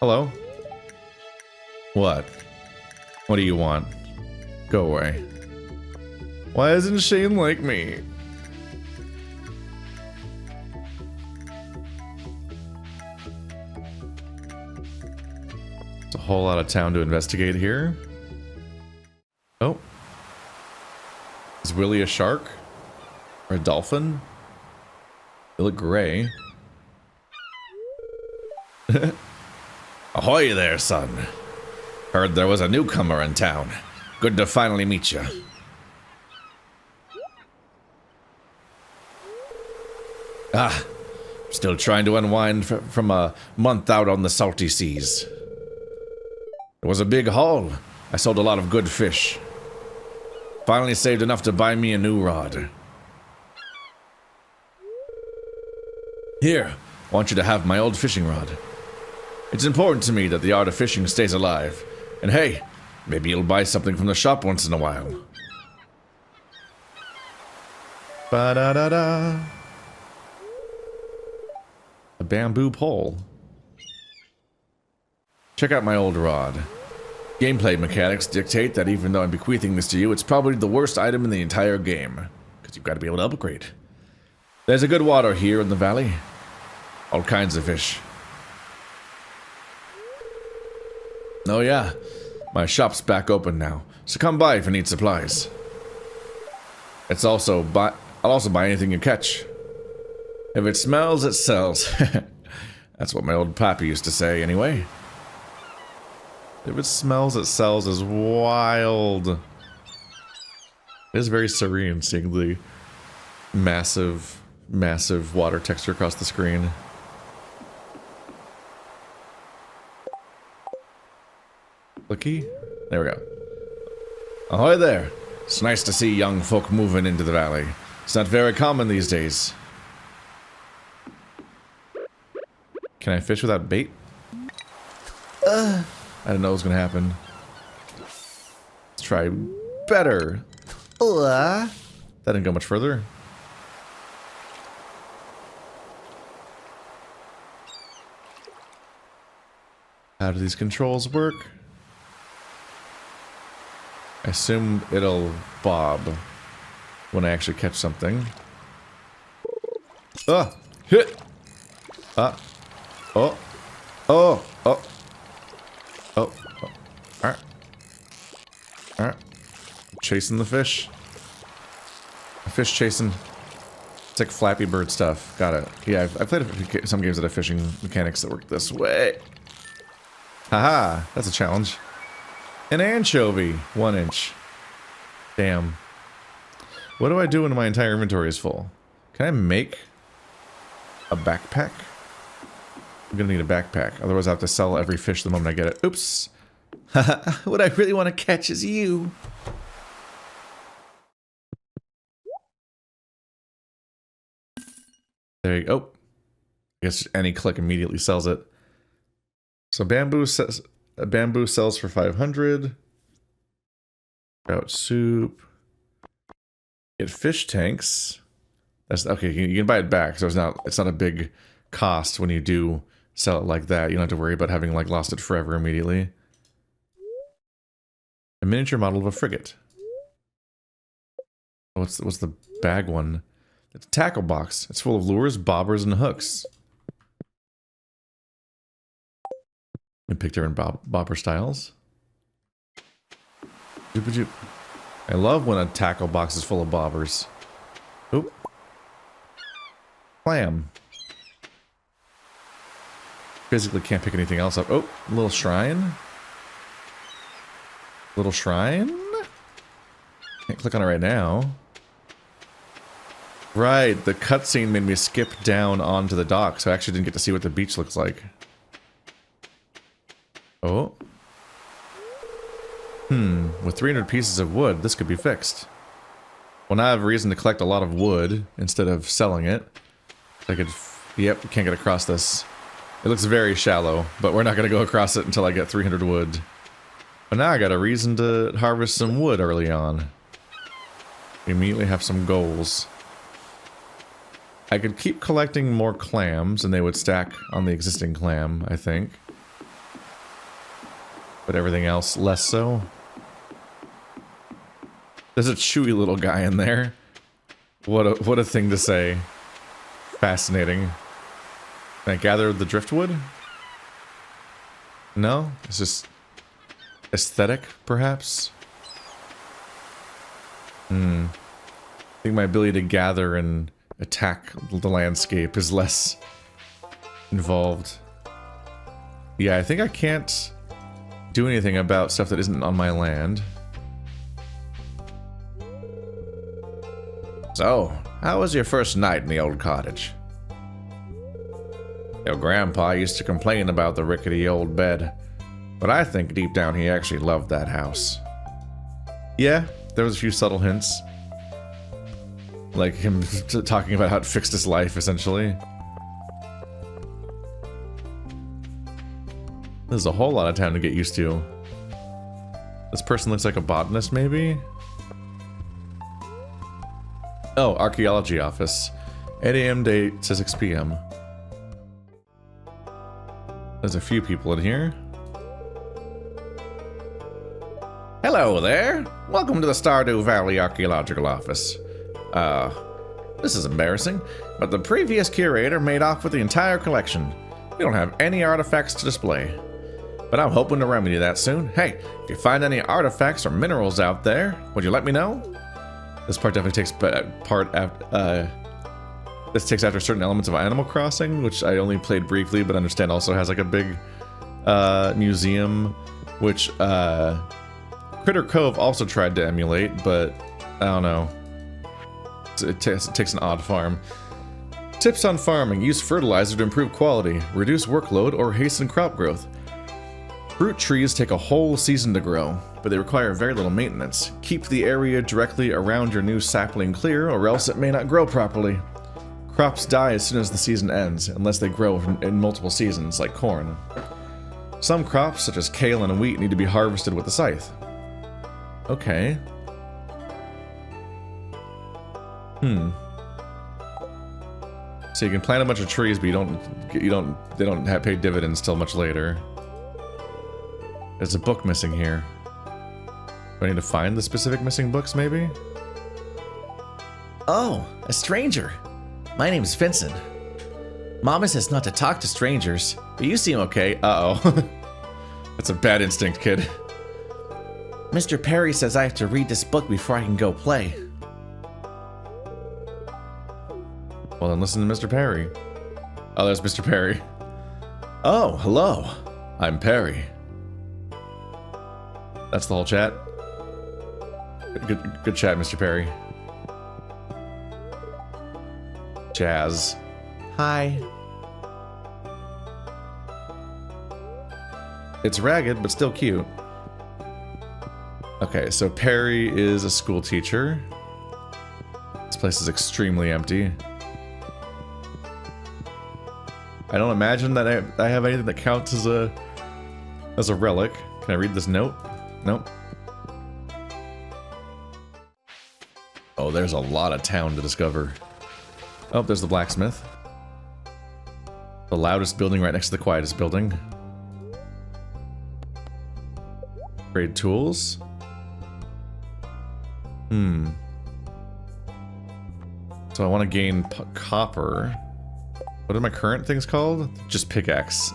Hello? What? What do you want? Go away. Why isn't Shane like me? It's a whole lot of town to investigate here. Oh. Is Willy a shark? Or a dolphin? They look gray. Ahoy there, son. Heard there was a newcomer in town. Good to finally meet you. Ah, still trying to unwind from a month out on the salty seas. It was a big haul. I sold a lot of good fish. Finally saved enough to buy me a new rod. Here, I want you to have my old fishing rod. It's important to me that the art of fishing stays alive. And hey, maybe you'll buy something from the shop once in a while. Ba-da-da-da. A bamboo pole. Check out my old rod. Gameplay mechanics dictate that even though I'm bequeathing this to you, it's probably the worst item in the entire game. Because you've got to be able to upgrade. There's a good water here in the valley. All kinds of fish. Oh yeah, my shop's back open now, so come by if you need supplies. I'll also buy anything you catch. If it smells, it sells. That's what my old pappy used to say, anyway. If it smells, it sells is wild. It is very serene seeing the massive, massive water texture across the screen. Clicky? There we go. Ahoy there. It's nice to see young folk moving into the valley. It's not very common these days. Can I fish without bait? I didn't know it was gonna happen. Let's try better. That didn't go much further. How do these controls work? I assume it'll bob when I actually catch something. Hit! Oh. Oh. Oh. Oh. Alright. Alright. Chasing the fish. Fish chasing. It's like Flappy Bird stuff. Got it. Yeah, I've played some games that have fishing mechanics that work this way. Haha, that's a challenge. An anchovy, 1 inch. Damn. What do I do when my entire inventory is full? Can I make a backpack? I'm gonna need a backpack, otherwise I have to sell every fish the moment I get it. Oops. What I really want to catch is you. There you go. Oh. I guess any click immediately sells it. So bamboo sells for 500. Trout soup. Get fish tanks. That's okay. You can buy it back, so it's not a big cost when you do sell it like that. You don't have to worry about having like lost it forever immediately. A miniature model of a frigate. What's the bag one? It's a tackle box. It's full of lures, bobbers, and hooks. And pick different bobber styles. I love when a tackle box is full of bobbers. Oop. Clam. Physically can't pick anything else up. Oh, little shrine. Little shrine? Can't click on it right now. Right, the cutscene made me skip down onto the dock, so I actually didn't get to see what the beach looks like. Oh. With 300 pieces of wood, this could be fixed. Well, now I have a reason to collect a lot of wood instead of selling it. I could... Yep, can't get across this. It looks very shallow, but we're not going to go across it until I get 300 wood. But now I got a reason to harvest some wood early on. We immediately have some goals. I could keep collecting more clams, and they would stack on the existing clam, I think. But everything else, less so. There's a chewy little guy in there. What a thing to say. Fascinating. Can I gather the driftwood? No? It's just... aesthetic, perhaps? I think my ability to gather and attack the landscape is less involved. Yeah, I think I can't do anything about stuff that isn't on my land. So, how was your first night in the old cottage? Your grandpa used to complain about the rickety old bed, but I think deep down he actually loved that house. Yeah, there was a few subtle hints. Like him talking about how it fixed his life, essentially. There's a whole lot of town to get used to. This person looks like a botanist, maybe? Oh, archaeology office. 8 AM to 6 PM. There's a few people in here. Hello there. Welcome to the Stardew Valley Archaeological Office. This is embarrassing, but the previous curator made off with the entire collection. We don't have any artifacts to display. But I'm hoping to remedy that soon. Hey, if you find any artifacts or minerals out there, would you let me know? This part definitely takes this takes after certain elements of Animal Crossing, which I only played briefly, but understand also has like a big museum, which Critter Cove also tried to emulate, but I don't know. It takes an odd farm. Tips on farming. Use fertilizer to improve quality, reduce workload, or hasten crop growth. Fruit trees take a whole season to grow, but they require very little maintenance. Keep the area directly around your new sapling clear, or else it may not grow properly. Crops die as soon as the season ends, unless they grow in multiple seasons, like corn. Some crops, such as kale and wheat, need to be harvested with a scythe. Okay. So you can plant a bunch of trees, but they don't pay dividends till much later. There's a book missing here. Do I need to find the specific missing books, maybe? Oh, a stranger. My name's Vincent. Mama says not to talk to strangers, but you seem okay. Uh-oh. That's a bad instinct, kid. Mr. Perry says I have to read this book before I can go play. Well, then listen to Mr. Perry. Oh, there's Mr. Perry. Oh, hello. I'm Perry. That's the whole chat. Good chat, Mr. Perry. Jazz. Hi. It's ragged, but still cute. Okay, so Perry is a school teacher. This place is extremely empty. I don't imagine that I have anything that counts as a relic. Can I read this note? Nope. Oh, there's a lot of town to discover. Oh, there's the blacksmith. The loudest building right next to the quietest building. Trade tools. So I want to gain copper. What are my current things called? Just pickaxe.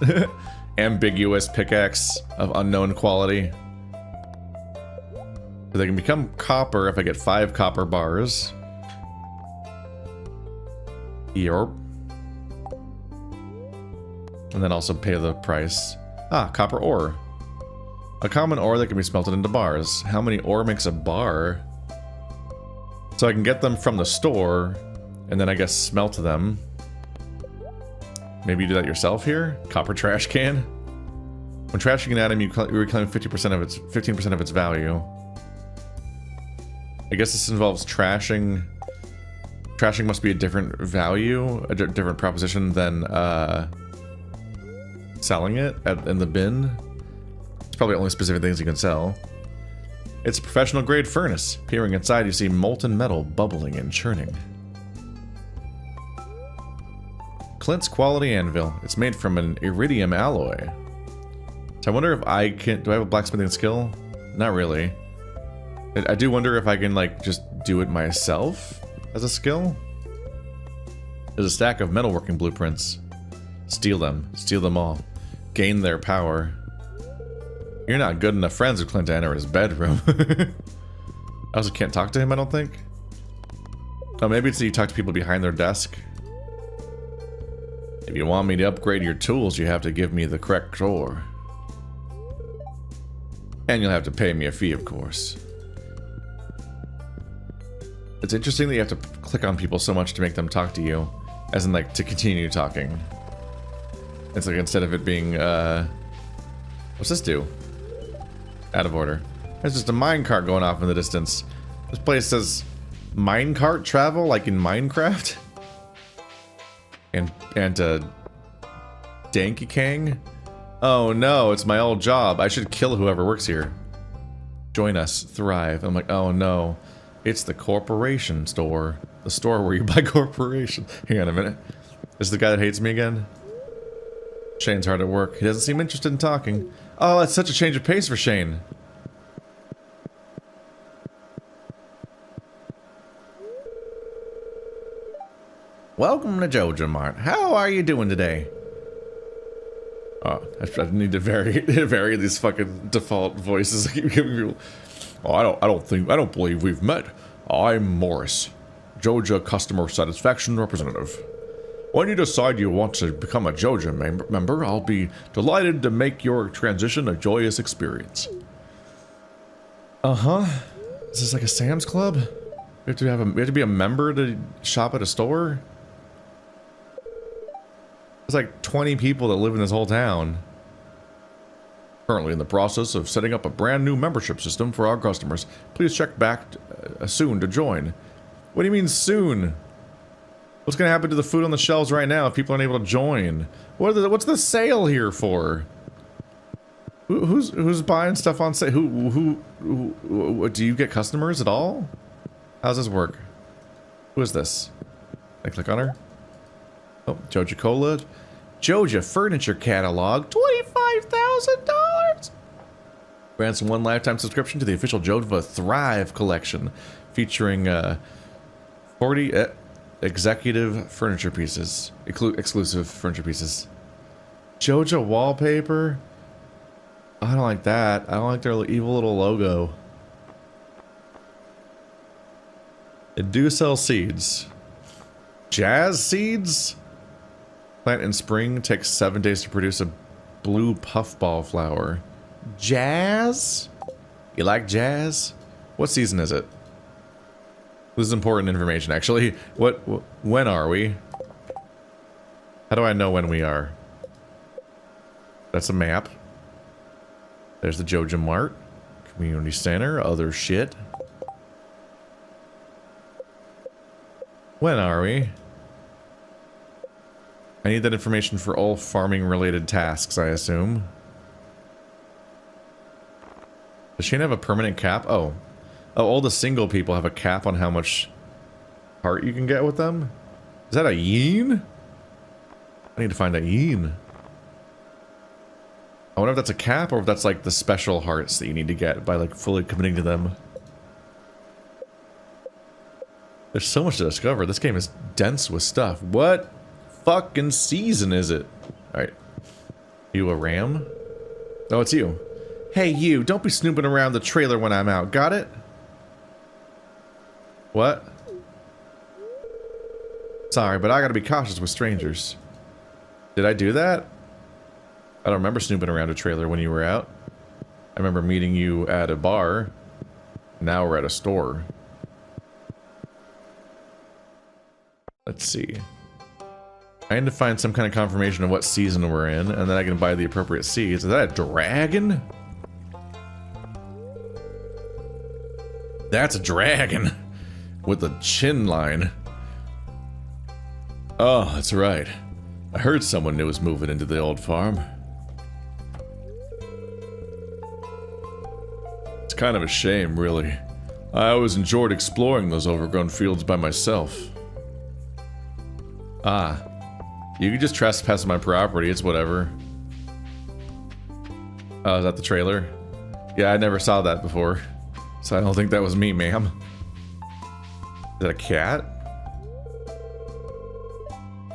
Ambiguous pickaxe of unknown quality. So they can become copper if I get 5 copper bars. Yorp. And then also pay the price. Ah, copper ore. A common ore that can be smelted into bars. How many ore makes a bar? So I can get them from the store, and then I guess smelt them. Maybe you do that yourself here? Copper trash can? When trashing an item, you reclaim 15% of its value. I guess this involves trashing. Trashing must be a different value, a different proposition than selling it in the bin. It's probably only specific things you can sell. It's a professional grade furnace. Peering inside, you see molten metal bubbling and churning. Clint's quality anvil. It's made from an iridium alloy. So I wonder if I can... Do I have a blacksmithing skill? Not really. I do wonder if I can, like, just do it myself as a skill. There's a stack of metalworking blueprints. Steal them. Steal them all. Gain their power. You're not good enough friends with Clint to enter his bedroom. I also can't talk to him, I don't think. Oh, maybe it's that you talk to people behind their desk. If you want me to upgrade your tools, you have to give me the correct drawer. And you'll have to pay me a fee, of course. It's interesting that you have to click on people so much to make them talk to you. As in, like, to continue talking. It's like, instead of it being, what's this do? Out of order. There's just a minecart going off in the distance. This place says minecart travel, like in Minecraft. And Danky Kang. Oh no, it's my old job. I should kill whoever works here. Join us, thrive. I'm like, oh no. It's the corporation store. The store where you buy corporation. Hang on a minute. This is the guy that hates me again? Shane's hard at work. He doesn't seem interested in talking. Oh, that's such a change of pace for Shane. Welcome to Joja Mart. How are you doing today? Oh, I need to vary these fucking default voices I keep giving people. Oh, I don't believe we've met. I'm Morris, Joja Customer Satisfaction Representative. When you decide you want to become a Joja member, I'll be delighted to make your transition a joyous experience. Uh-huh. Is this like a Sam's Club? We have to be a member to shop at a store? There's like 20 people that live in this whole town. Currently in the process of setting up a brand new membership system for our customers. Please check back soon to join. What do you mean soon? What's gonna happen to the food on the shelves right now if people aren't able to join? What's the sale here for? Who's buying stuff on sale? Who do you get customers at all? How's this work? Who is this? I click on her. Oh, Joja Cola. Joja Furniture Catalog. $25,000. Grants 1 lifetime subscription to the official Joja Thrive collection, featuring 40 executive furniture pieces, exclusive furniture pieces. Joja wallpaper. I don't like that. I don't like their evil little logo. They do sell seeds. Jazz seeds? Plant in spring, takes 7 days to produce a blue puffball flower. Jazz? You like jazz? What season is it? This is important information, actually. When are we? How do I know when we are? That's a map. There's the Joja Mart. Community Center, other shit. When are we? I need that information for all farming related tasks, I assume. Does Shane have a permanent cap? Oh. Oh, all the single people have a cap on how much heart you can get with them? Is that a yin? I need to find a yin. I wonder if that's a cap or if that's like the special hearts that you need to get by like fully committing to them. There's so much to discover. This game is dense with stuff. What fucking season is it? Alright. You a ram? Oh, it's you. Hey, you. Don't be snooping around the trailer when I'm out. Got it? What? Sorry, but I gotta be cautious with strangers. Did I do that? I don't remember snooping around a trailer when you were out. I remember meeting you at a bar. Now we're at a store. Let's see. I need to find some kind of confirmation of what season we're in, and then I can buy the appropriate seeds. Is that a dragon? That's a dragon with a chin line. Oh, that's right. I heard someone new was moving into the old farm. It's kind of a shame, really. I always enjoyed exploring those overgrown fields by myself. Ah, you can just trespass my property, it's whatever. Oh, is that the trailer? Yeah, I never saw that before. So I don't think that was me, ma'am. Is that a cat?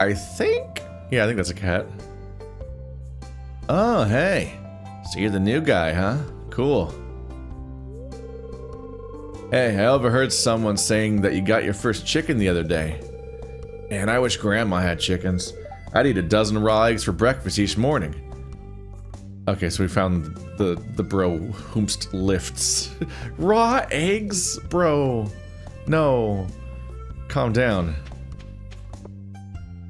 I think? Yeah, I think that's a cat. Oh, hey. So you're the new guy, huh? Cool. Hey, I overheard someone saying that you got your first chicken the other day. Man, I wish Grandma had chickens. I'd eat a dozen raw eggs for breakfast each morning. Okay, so we found the bro whomst lifts. Raw eggs? Bro. No. Calm down.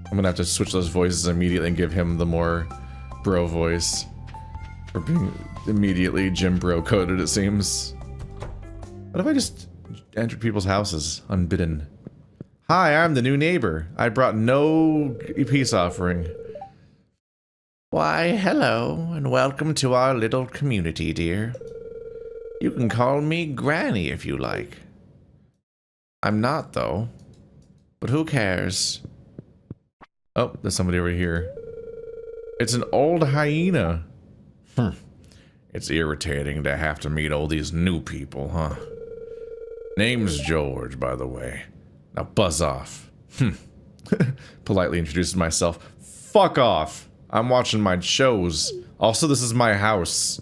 I'm gonna have to switch those voices immediately and give him the more bro voice. For being immediately Jim Bro coded, it seems. What if I just entered people's houses unbidden? Hi, I'm the new neighbor. I brought no peace offering. Why, hello, and welcome to our little community, dear. You can call me Granny if you like. I'm not, though. But who cares? Oh, there's somebody over here. It's an old hyena. It's irritating to have to meet all these new people, huh? Name's George, by the way. Now buzz off. Politely introduces myself. Fuck off. I'm watching my shows. Also, this is my house.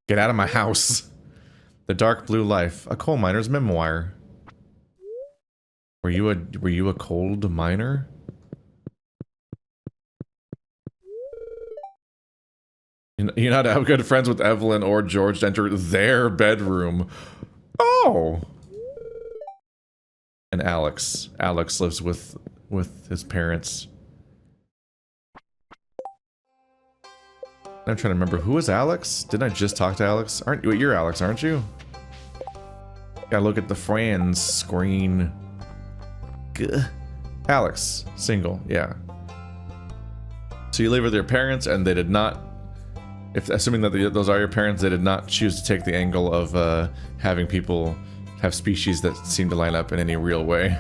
Get out of my house. The Dark Blue Life. A coal miner's memoir. Were you a cold miner? You're not have good friends with Evelyn or George to enter their bedroom. Oh. And Alex. Alex lives with his parents. I'm trying to remember, who is Alex? Didn't I just talk to Alex? Aren't you? You're Alex, aren't you? Gotta look at the friends screen. Gah. Alex, single, yeah. So you live with your parents, and they did not. Assuming that those are your parents, they did not choose to take the angle of having people have species that seem to line up in any real way.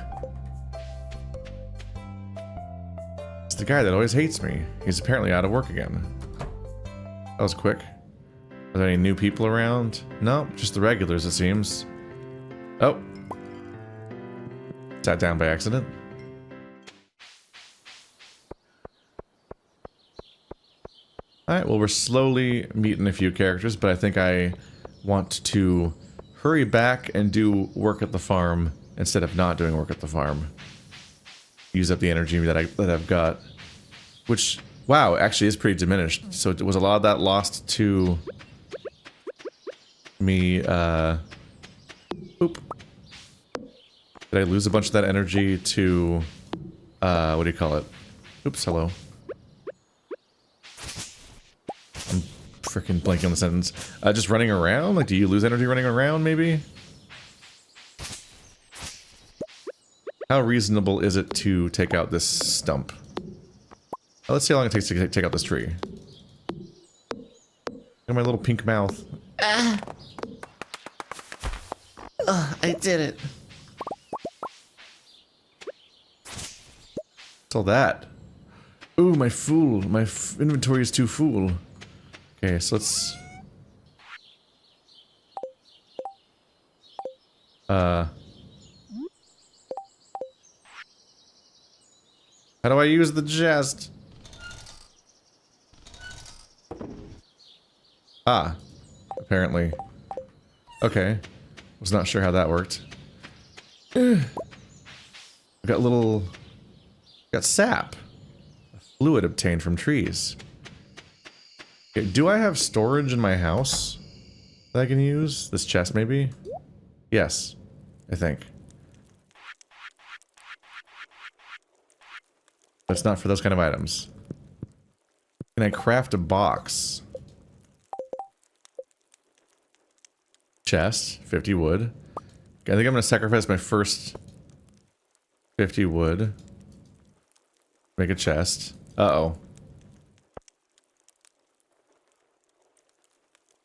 It's the guy that always hates me. He's apparently out of work again. That was quick. Are there any new people around? No, just the regulars, it seems. Oh. Sat down by accident. Alright, well, we're slowly meeting a few characters, but I think I want to hurry back and do work at the farm instead of not doing work at the farm. Use up the energy that I've got. Which, wow, actually is pretty diminished. So it was a lot of that lost to me, oop. Did I lose a bunch of that energy to, what do you call it? Oops, hello. I'm freaking blanking on the sentence. Just running around? Like, do you lose energy running around, maybe? How reasonable is it to take out this stump? Let's see how long it takes to take out this tree. Look at my little pink mouth. I did it. What's all that? Ooh, my fool. My inventory is too full. Okay, so let's... How do I use the chest? Ah. Apparently. Okay. Was not sure how that worked. I got little... Got sap. Fluid obtained from trees. Okay, do I have storage in my house that I can use? This chest, maybe? Yes. I think. But it's not for those kind of items. Can I craft a box? Chest, 50 wood. Okay, I think I'm gonna sacrifice my first 50 wood. Make a chest. Uh-oh.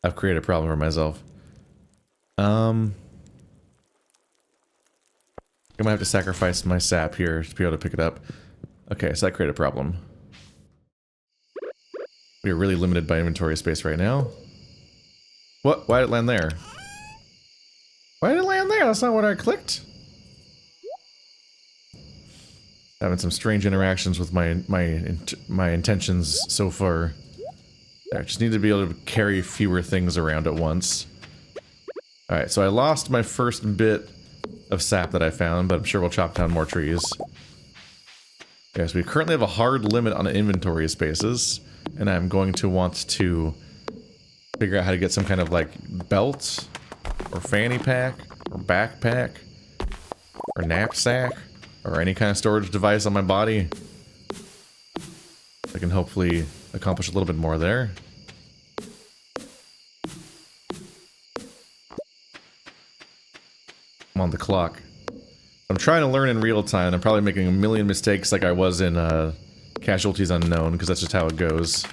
I've created a problem for myself. I'm gonna have to sacrifice my sap here to be able to pick it up. Okay, so that created a problem. We are really limited by inventory space right now. What? Why did it land there? Why did it land there? That's not what I clicked. Having some strange interactions with my intentions so far. I just need to be able to carry fewer things around at once. Alright, so I lost my first bit of sap that I found, but I'm sure we'll chop down more trees. Yes, we currently have a hard limit on inventory spaces, and I'm going to want to figure out how to get some kind of, like, belt, or fanny pack, or backpack, or knapsack, or any kind of storage device on my body. I can hopefully accomplish a little bit more there. I'm on the clock. I'm trying to learn in real time. I'm probably making a million mistakes like I was in Casualties Unknown, because that's just how it goes.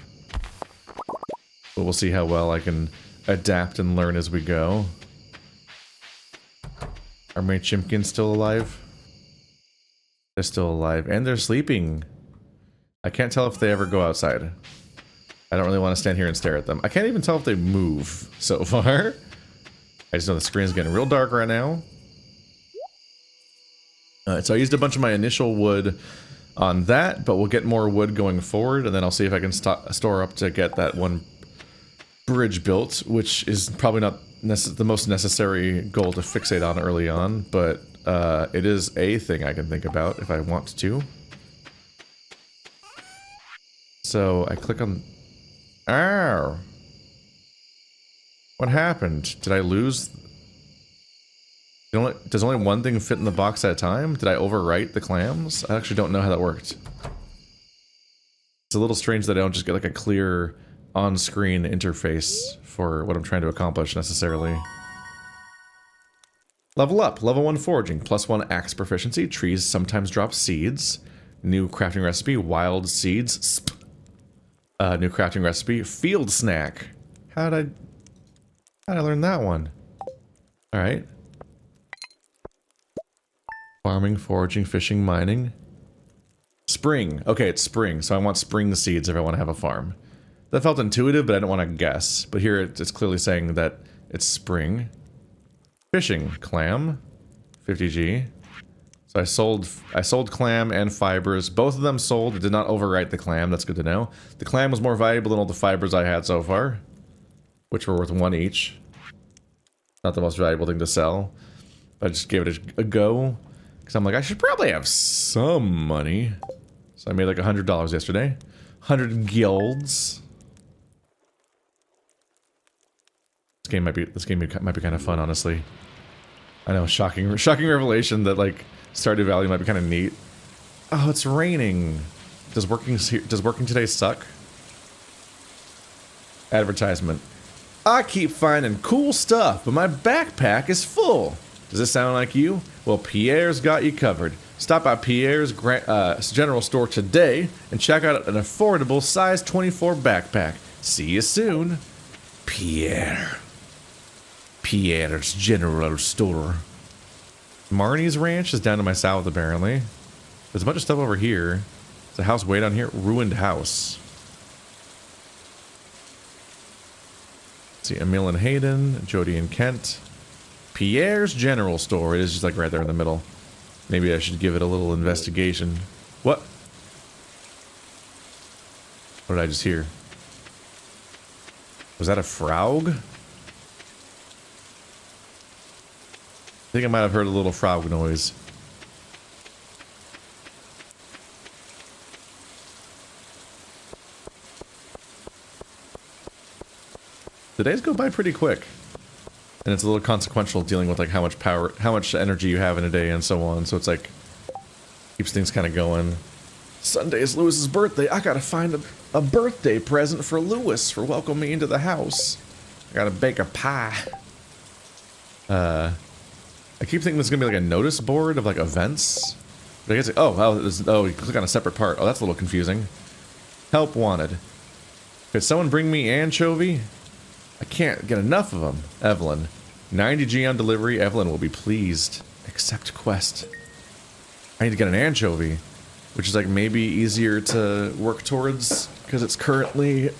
But we'll see how well I can adapt and learn as we go. Are my chimkins still alive? They're still alive, and they're sleeping. I can't tell if they ever go outside. I don't really want to stand here and stare at them. I can't even tell if they move so far. I just know the screen's getting real dark right now. So I used a bunch of my initial wood on that, but we'll get more wood going forward, and then I'll see if I can store up to get that one bridge built, which is probably not the most necessary goal to fixate on early on, but it is a thing I can think about if I want to. So I click on... Ow! What happened? Did I lose... Does only one thing fit in the box at a time? Did I overwrite the clams? I actually don't know how that worked. It's a little strange that I don't just get like a clear on-screen interface for what I'm trying to accomplish necessarily. Level up. Level 1 foraging. +1 axe proficiency. Trees sometimes drop seeds. New crafting recipe. Wild seeds. New crafting recipe. Field snack. How'd I learn that one? Alright. Farming, foraging, fishing, mining. Spring. Okay, it's spring, so I want spring seeds if I want to have a farm. That felt intuitive, but I don't want to guess. But here it's clearly saying that it's spring. Fishing. Clam. 50G. So I sold clam and fibers. Both of them sold. It did not overwrite the clam. That's good to know. The clam was more valuable than all the fibers I had so far, which were worth 1 each. Not the most valuable thing to sell. I just gave it a go. Because I'm like, I should probably have some money. So I made like $100 yesterday. 100 guilds. This game might be kind of fun, honestly. I know, shocking revelation that like Stardew Valley might be kind of neat. Oh, it's raining. Does working today suck? Advertisement. I keep finding cool stuff, but my backpack is full. Does this sound like you? Well, Pierre's got you covered. Stop by Pierre's general store today and check out an affordable size 24 backpack. See you soon. Pierre's general store. Marnie's ranch is down to my south, apparently. There's a bunch of stuff over here. Is the house way down here? Ruined house. Let's see, Emil and Hayden, Jody and Kent. Pierre's General Store. It is just like right there in the middle. Maybe I should give it a little investigation. What? What did I just hear? Was that a frog? I think I might have heard a little frog noise. The days go by pretty quick. And it's a little consequential dealing with like how much power, how much energy you have in a day and so on. So it's like, keeps things kind of going. Sunday is Lewis's birthday. I gotta find a birthday present for Lewis for welcoming me into the house. I gotta bake a pie. I keep thinking there's gonna be like a notice board of like events. But I guess, oh, you click on a separate part. Oh, that's a little confusing. Help wanted. Could someone bring me anchovy? I can't get enough of them. Evelyn. 90G on delivery. Evelyn will be pleased. Accept quest. I need to get an anchovy. Which is like maybe easier to work towards because it's currently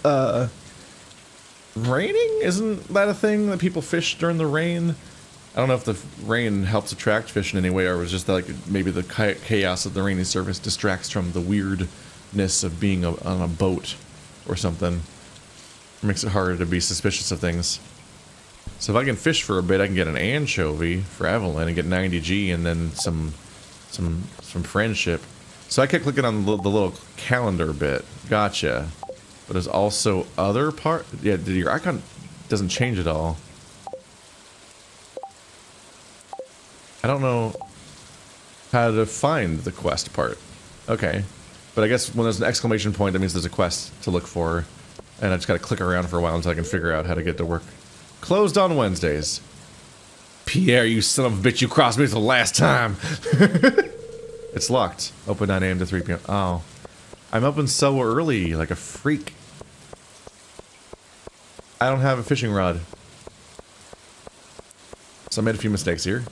raining? Isn't that a thing that people fish during the rain? I don't know if the rain helps attract fish in any way or it was just like maybe the chaos of the rainy surface distracts from the weirdness of being on a boat or something. It makes it harder to be suspicious of things. So if I can fish for a bit, I can get an anchovy for Evelyn and get 90G and then some friendship. So I kept clicking on the little calendar bit. Gotcha. But there's also other part. Yeah, your icon doesn't change at all. I don't know how to find the quest part. Okay. But I guess when there's an exclamation point, that means there's a quest to look for. And I just gotta click around for a while until I can figure out how to get to work. Closed on Wednesdays. Pierre, you son of a bitch, you crossed me for the last time. It's locked. Open 9 a.m. to 3 p.m. Oh. I'm open so early, like a freak. I don't have a fishing rod. So I made a few mistakes here.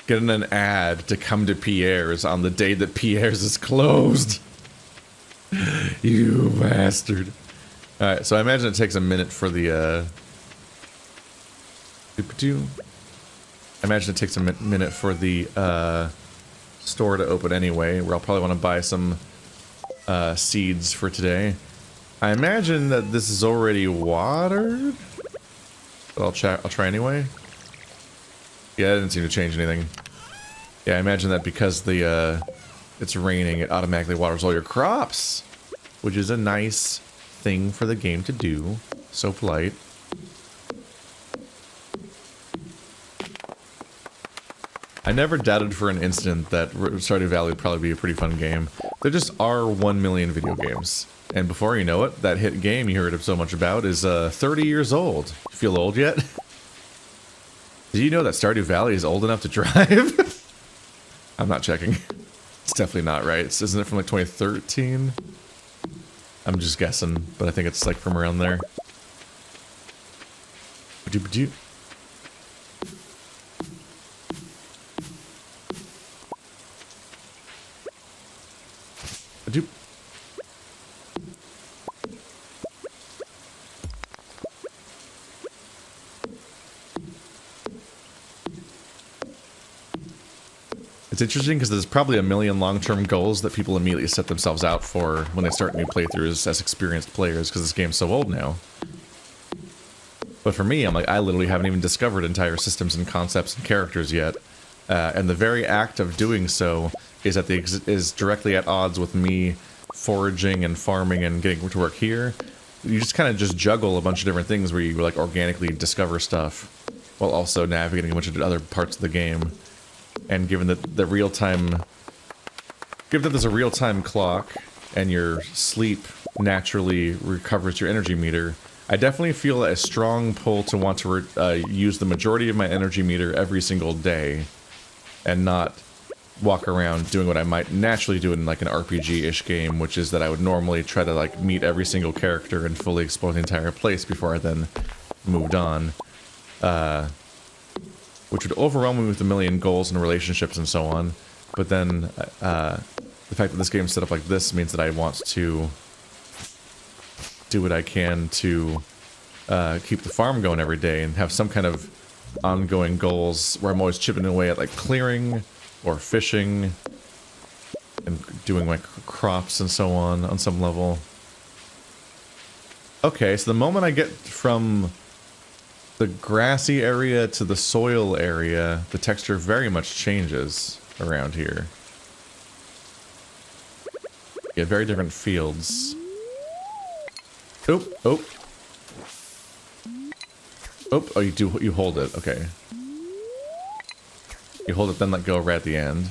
Getting an ad to come to Pierre's on the day that Pierre's is closed. You bastard. Alright, so I imagine it takes a minute for the, I imagine it takes a minute for the store to open anyway, where I'll probably want to buy some seeds for today. I imagine that this is already watered, but I'll try anyway. Yeah, it didn't seem to change anything. Yeah, I imagine that because the it's raining, it automatically waters all your crops, which is a nice thing for the game to do. So polite. I never doubted for an instant that Stardew Valley would probably be a pretty fun game. There just are 1 million video games. And before you know it, that hit game you heard so much about is 30 years old. You feel old yet? Did you know that Stardew Valley is old enough to drive? I'm not checking. It's definitely not right. Isn't it from like 2013? I'm just guessing, but I think it's like from around there. Ba-doo-ba-doo. Ba-doo. It's interesting because there's probably a million long-term goals that people immediately set themselves out for when they start new playthroughs as experienced players because this game's so old now. But for me, I'm like, I literally haven't even discovered entire systems and concepts and characters yet. And the very act of doing so is is directly at odds with me foraging and farming and getting to work here. You just kind of just juggle a bunch of different things where you like organically discover stuff while also navigating a bunch of other parts of the game. And given that there's a real-time clock and your sleep naturally recovers your energy meter, I definitely feel a strong pull to want to use the majority of my energy meter every single day and not walk around doing what I might naturally do in like an RPG-ish game, which is that I would normally try to like meet every single character and fully explore the entire place before I then moved on. Which would overwhelm me with a million goals and relationships and so on. But then, the fact that this game's set up like this means that I want to do what I can to keep the farm going every day and have some kind of ongoing goals where I'm always chipping away at like clearing or fishing and doing my crops and so on some level. Okay, so the moment I get from the grassy area to the soil area, the texture very much changes around here. You get very different fields. Oop, oh. Oh, oh, you hold it, okay. You hold it, then let go right at the end.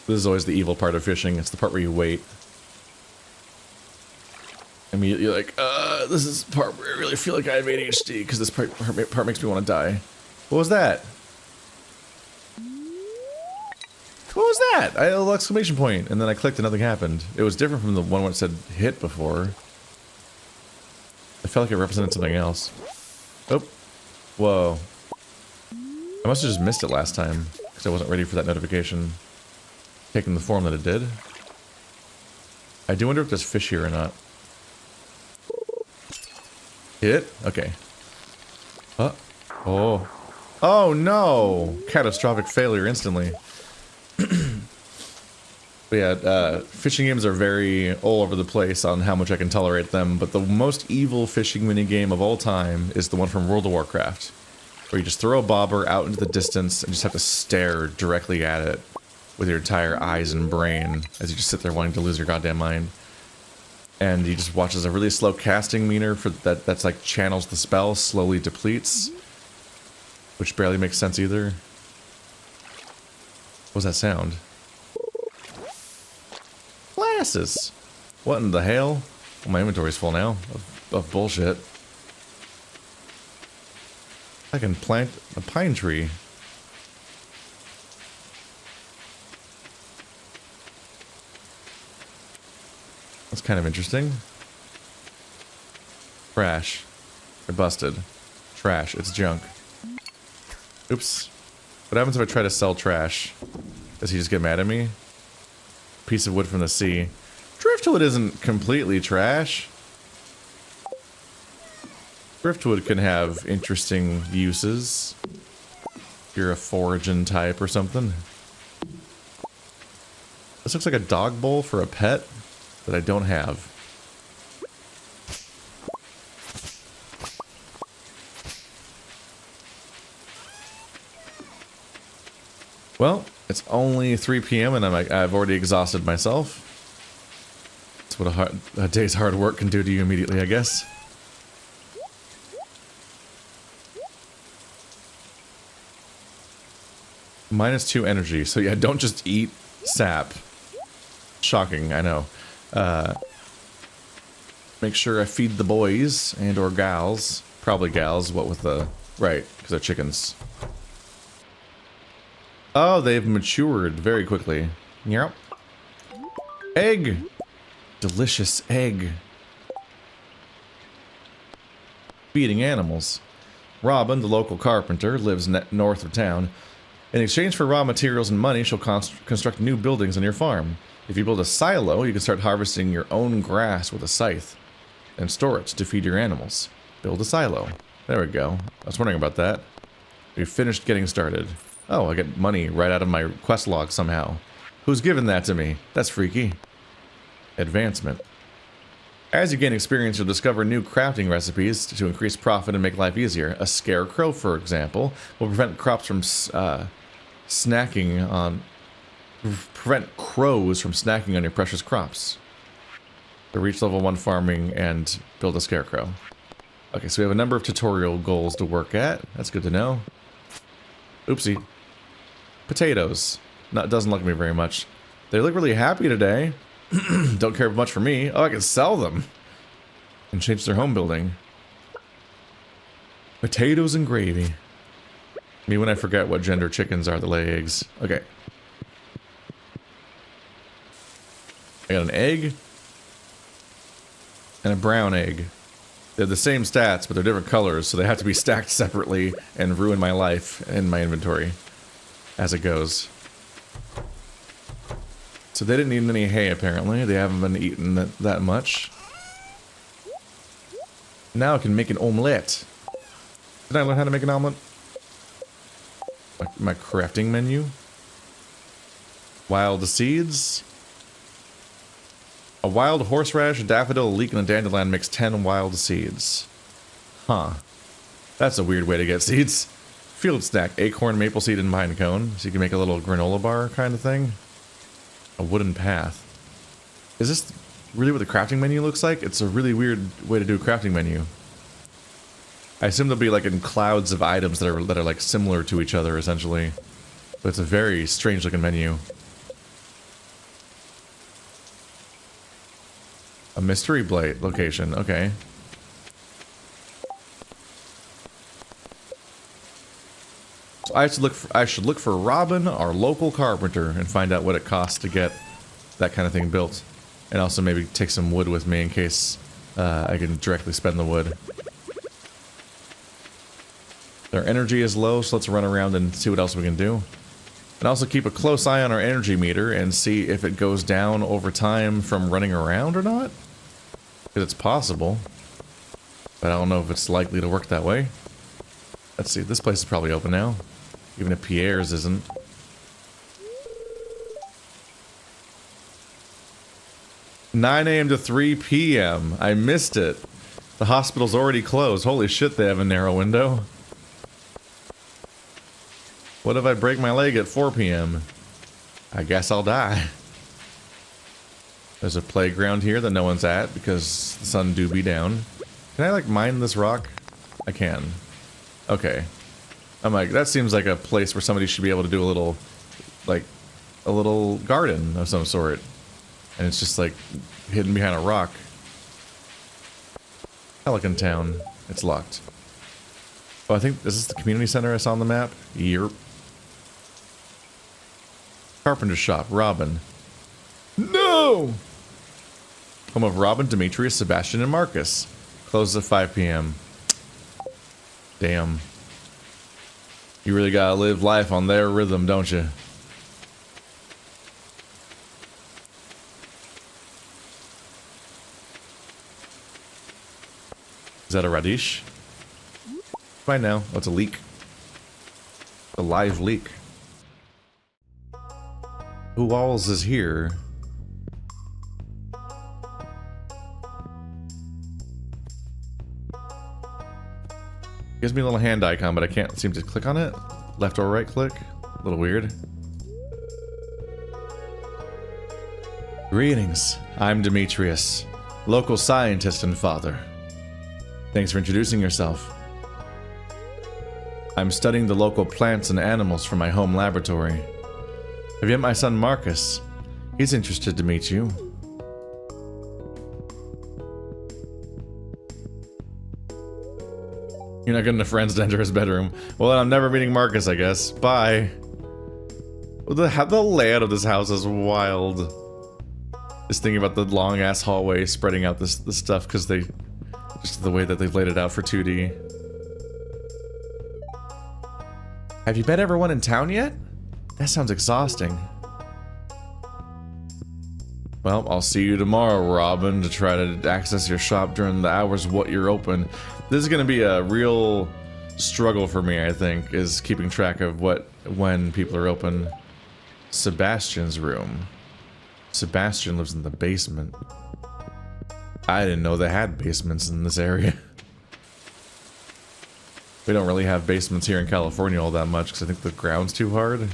This is always the evil part of fishing. It's the part where you wait. Immediately you're like, this is the part where I really feel like I have ADHD because this part makes me want to die. What was that? What was that? I had a little exclamation point, and then I clicked and nothing happened. It was different from the one where it said hit before. I felt like it represented something else. Oh. Whoa. I must have just missed it last time, because I wasn't ready for that notification taking the form that it did. I do wonder if there's fish here or not. Hit? Okay. Oh. Oh no! Catastrophic failure instantly. But yeah, fishing games are very all over the place on how much I can tolerate them, but the most evil fishing minigame of all time is the one from World of Warcraft, where you just throw a bobber out into the distance and just have to stare directly at it with your entire eyes and brain as you just sit there wanting to lose your goddamn mind. And you just watch as a really slow casting meter for that's like channels the spell, slowly depletes, which barely makes sense either. What was that sound? Glasses! What in the hell? Well, my inventory's full now of bullshit. I can plant a pine tree. That's kind of interesting. Trash. I busted. Trash. It's junk. Oops. What happens if I try to sell trash? Does he just get mad at me? Piece of wood from the sea. Driftwood isn't completely trash. Driftwood can have interesting uses. If you're a foraging type or something. This looks like a dog bowl for a pet that I don't have. Well, it's only 3 p.m. and I've already exhausted myself. That's what a day's hard work can do to you immediately, I guess. -2 energy, so yeah, don't just eat sap. Shocking, I know. Make sure I feed the boys and or gals. Probably gals, what with the... Right, because they're chickens. Oh, they've matured very quickly. Yep. Egg! Delicious egg. Feeding animals. Robin, the local carpenter, lives north of town. In exchange for raw materials and money, she'll construct new buildings on your farm. If you build a silo, you can start harvesting your own grass with a scythe and store it to feed your animals. Build a silo. There we go. I was wondering about that. We finished getting started. Oh, I get money right out of my quest log somehow. Who's given that to me? That's freaky. Advancement. As you gain experience, you'll discover new crafting recipes to increase profit and make life easier. A scarecrow, for example, will prevent crops from prevent crows from snacking on your precious crops. To reach level 1 farming and build a scarecrow. Okay, so we have a number of tutorial goals to work at. That's good to know. Oopsie. Potatoes. Doesn't look at me very much. They look really happy today. Don't care much for me. Oh, I can sell them. And change their home building. Potatoes and gravy. Me when I forget what gender chickens are that lay eggs. Okay. I got an egg. And a brown egg. They're the same stats, but they're different colors, so they have to be stacked separately and ruin my life and my inventory as it goes. So they didn't need any hay, apparently. They haven't been eating that much. Now I can make an omelette. Did I learn how to make an omelet? My crafting menu. Wild seeds. A wild horseradish, a daffodil, a leek, and a dandelion makes 10 wild seeds. Huh. That's a weird way to get seeds. Field snack, acorn, maple seed, and pine cone. So you can make a little granola bar kind of thing. A wooden path. Is this really what the crafting menu looks like? It's a really weird way to do a crafting menu. I assume they'll be like in clouds of items that are like similar to each other essentially. But it's a very strange looking menu. A mystery blade location, okay. So I should look for Robin, our local carpenter, and find out what it costs to get that kind of thing built. And also maybe take some wood with me in case I can directly spend the wood. Their energy is low, so let's run around and see what else we can do. And also keep a close eye on our energy meter and see if it goes down over time from running around or not. Because it's possible. But I don't know if it's likely to work that way. Let's see, this place is probably open now. Even if Pierre's isn't. "9 a.m. to 3 p.m. I missed it. The hospital's already closed. Holy shit, they have a narrow window. What if I break my leg at 4 p.m.? I guess I'll die. There's a playground here that no one's at because the sun do be down. Can I like mine this rock? I can. Okay. I'm like, that seems like a place where somebody should be able to do a little, like, a little garden of some sort. And it's just like hidden behind a rock. Pelican Town. It's locked. Oh, I think, is this the community center I saw on the map? Yep. Carpenter shop, Robin. No! Home of Robin, Demetrius, Sebastian, and Marcus. Closes at 5 p.m. Damn. You really gotta live life on their rhythm, don't you? Is that a radish? Fine now. Oh, it's a leak. A live leak. Who alls is here? Gives me a little hand icon, but I can't seem to click on it. Left or right click. A little weird. Greetings. I'm Demetrius, local scientist and father. Thanks for introducing yourself. I'm studying the local plants and animals from my home laboratory. Have you met my son Marcus? He's interested to meet you. You're not good enough friends to enter his bedroom. Well, I'm never meeting Marcus, I guess. Bye. The layout of this house is wild. Just thinking about the long-ass hallway spreading out this stuff because they... just the way that they've laid it out for 2D. Have you met everyone in town yet? That sounds exhausting. Well, I'll see you tomorrow, Robin, to try to access your shop during the hours what you're open. This is going to be a real struggle for me, I think, is keeping track of when people are open. Sebastian's room. Sebastian lives in the basement. I didn't know they had basements in this area. We don't really have basements here in California all that much because I think the ground's too hard.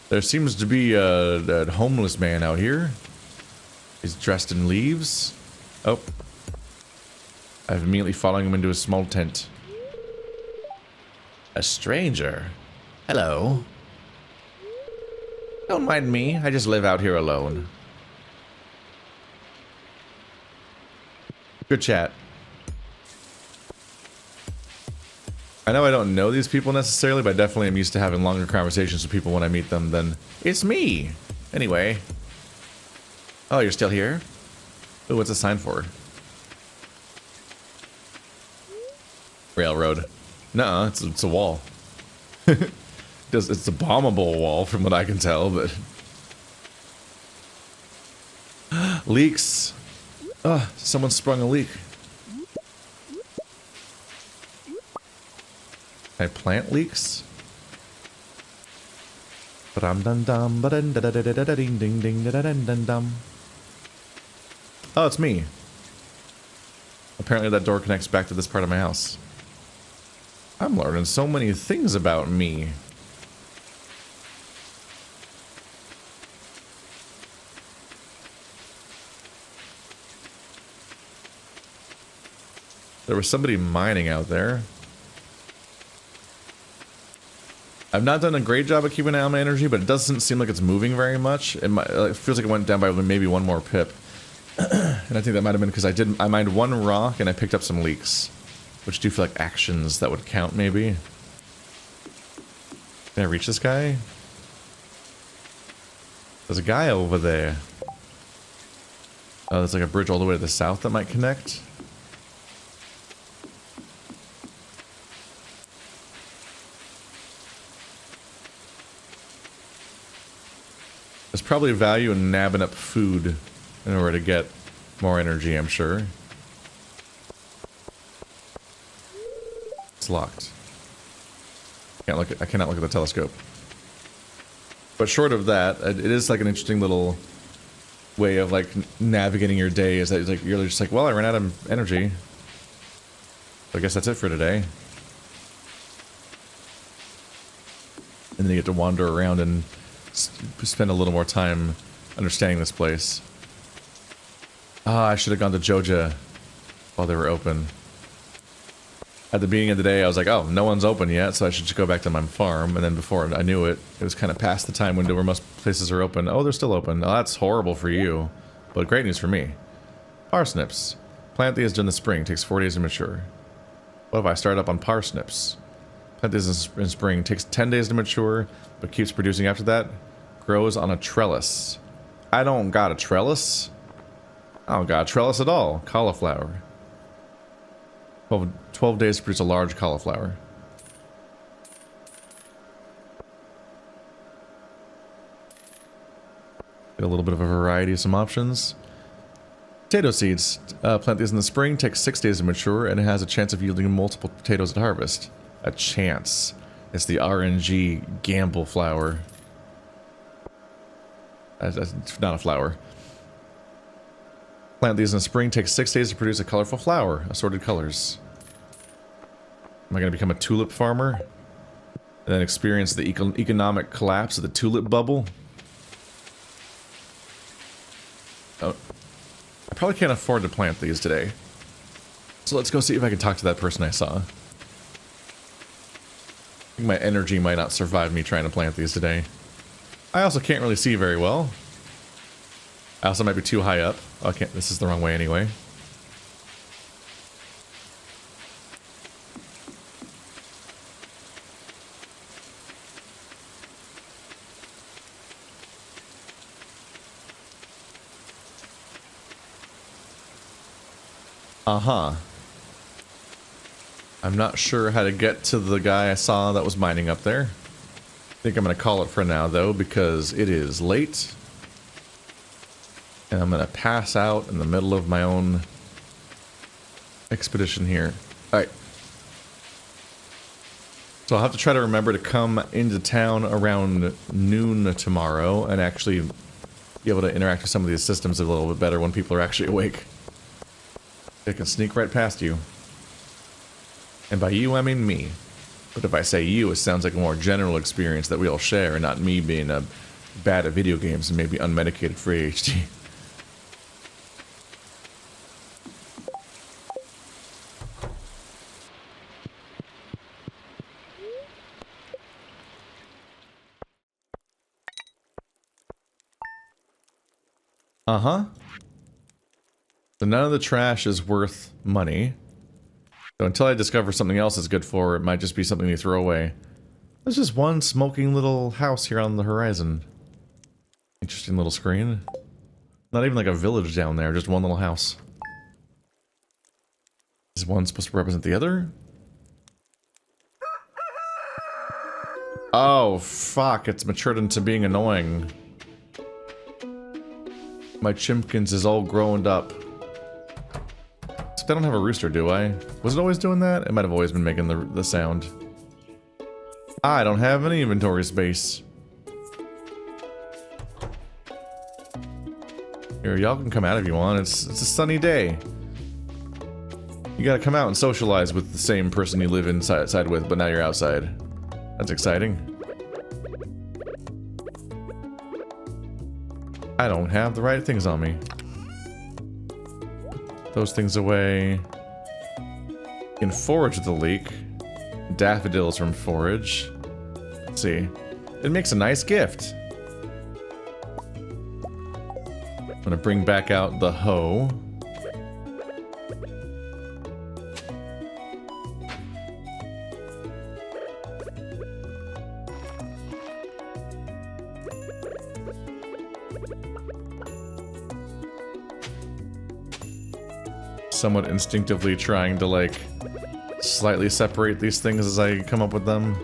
There seems to be a homeless man out here. He's dressed in leaves. Oh. I'm immediately following him into a small tent. A stranger? Hello. Don't mind me, I just live out here alone. Good chat. I know I don't know these people necessarily, but I definitely am used to having longer conversations with people when I meet them than, it's me! Anyway. Oh, you're still here? Oh, what's a sign for? Railroad. No, it's a wall. It's a bombable wall from what I can tell, but... Leaks! Ugh, someone sprung a leak. Can I plant leaks? Oh, it's me. Apparently that door connects back to this part of my house. I'm learning so many things about me. There was somebody mining out there. I've not done a great job of keeping an eye on my energy, but it doesn't seem like it's moving very much. It feels like it went down by maybe one more pip. And I think that might have been because I mined one rock and I picked up some leaks. Which do feel like actions that would count, maybe. Can I reach this guy? There's a guy over there. Oh, there's like a bridge all the way to the south that might connect. There's probably value in nabbing up food in order to get more energy, I'm sure. It's locked. I cannot look at the telescope. But short of that, it is like an interesting little way of like navigating your day. Is that like you're just like, well, I ran out of energy. So I guess that's it for today. And then you get to wander around and spend a little more time understanding this place. Ah, I should have gone to Joja while they were open. At the beginning of the day, I was like, oh, no one's open yet, so I should just go back to my farm. And then before I knew it, it was kind of past the time window where most places are open. Oh, they're still open. Oh, that's horrible for you. But great news for me. Parsnips. Plant these during the spring. Takes 4 days to mature. What if I start up on parsnips? Plant these in spring. Takes 10 days to mature, but keeps producing after that. Grows on a trellis. I don't got a trellis. I don't got a trellis at all. Cauliflower. 12 days to produce a large cauliflower. Get a little bit of a variety of some options. Potato seeds. Plant these in the spring. Takes 6 days to mature, and it has a chance of yielding multiple potatoes at harvest. A chance. It's the RNG gamble flower. It's not a flower. Plant these in the spring. Takes 6 days to produce a colorful flower. Assorted colors. Am I going to become a tulip farmer? And then experience the economic collapse of the tulip bubble? Oh. I probably can't afford to plant these today. So let's go see if I can talk to that person I saw. I think my energy might not survive me trying to plant these today. I also can't really see very well. I also might be too high up. Oh, I can't. This is the wrong way anyway. Uh-huh. I'm not sure how to get to the guy I saw that was mining up there. I think I'm going to call it for now, though, because it is late. And I'm going to pass out in the middle of my own expedition here. Alright. So I'll have to try to remember to come into town around noon tomorrow and actually be able to interact with some of these systems a little bit better when people are actually awake. They can sneak right past you. And by you, I mean me. But if I say you, it sounds like a more general experience that we all share, and not me being bad at video games and maybe unmedicated for ADHD. Uh-huh. So none of the trash is worth money. So until I discover something else that's good for, it might just be something you throw away. There's just one smoking little house here on the horizon. Interesting little screen. Not even like a village down there, just one little house. Is one supposed to represent the other? Oh, fuck. It's matured into being annoying. My Chimkins is all grown up. Except I don't have a rooster, do I? Was it always doing that? It might have always been making the sound. I don't have any inventory space. Here, y'all can come out if you want. It's a sunny day. You gotta come out and socialize with the same person you live inside with, but now you're outside. That's exciting. I don't have the right things on me. Put those things away. You can forage the leek. Daffodils from forage. Let's see. It makes a nice gift. I'm gonna bring back out the hoe. Somewhat instinctively trying to, like, slightly separate these things as I come up with them.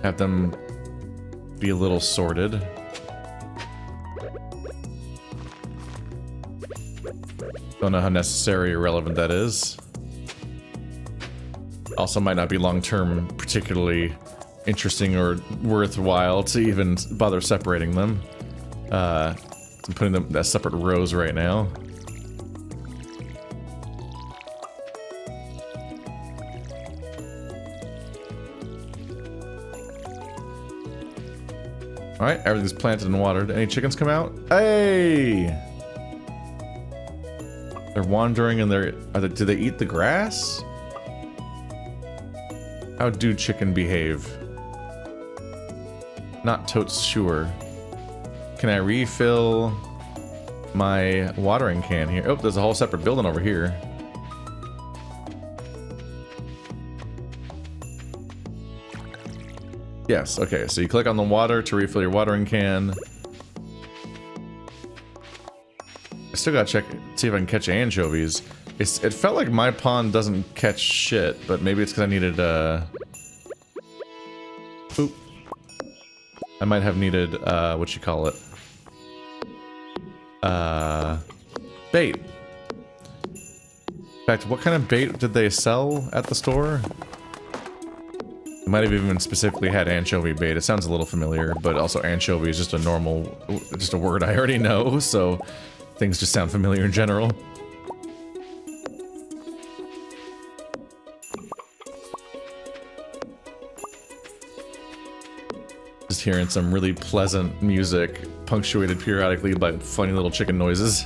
Have them be a little sorted. Don't know how necessary or relevant that is. Also might not be long-term particularly interesting or worthwhile to even bother separating them. I'm putting them as separate rows right now. Alright, everything's planted and watered. Any chickens come out? Hey! They're wandering and do they eat the grass? How do chicken behave? Not totes sure. Can I refill my watering can here? Oh, there's a whole separate building over here. Yes, okay, so you click on the water to refill your watering can. I still gotta check, see if I can catch anchovies. It felt like my pond doesn't catch shit, but maybe it's because I needed, Oop. I might have needed, what you call it? Bait. In fact, what kind of bait did they sell at the store? It might have even specifically had anchovy bait. It sounds a little familiar, but also anchovy is just a normal, just a word I already know, so things just sound familiar in general. Just hearing some really pleasant music, punctuated periodically by funny little chicken noises.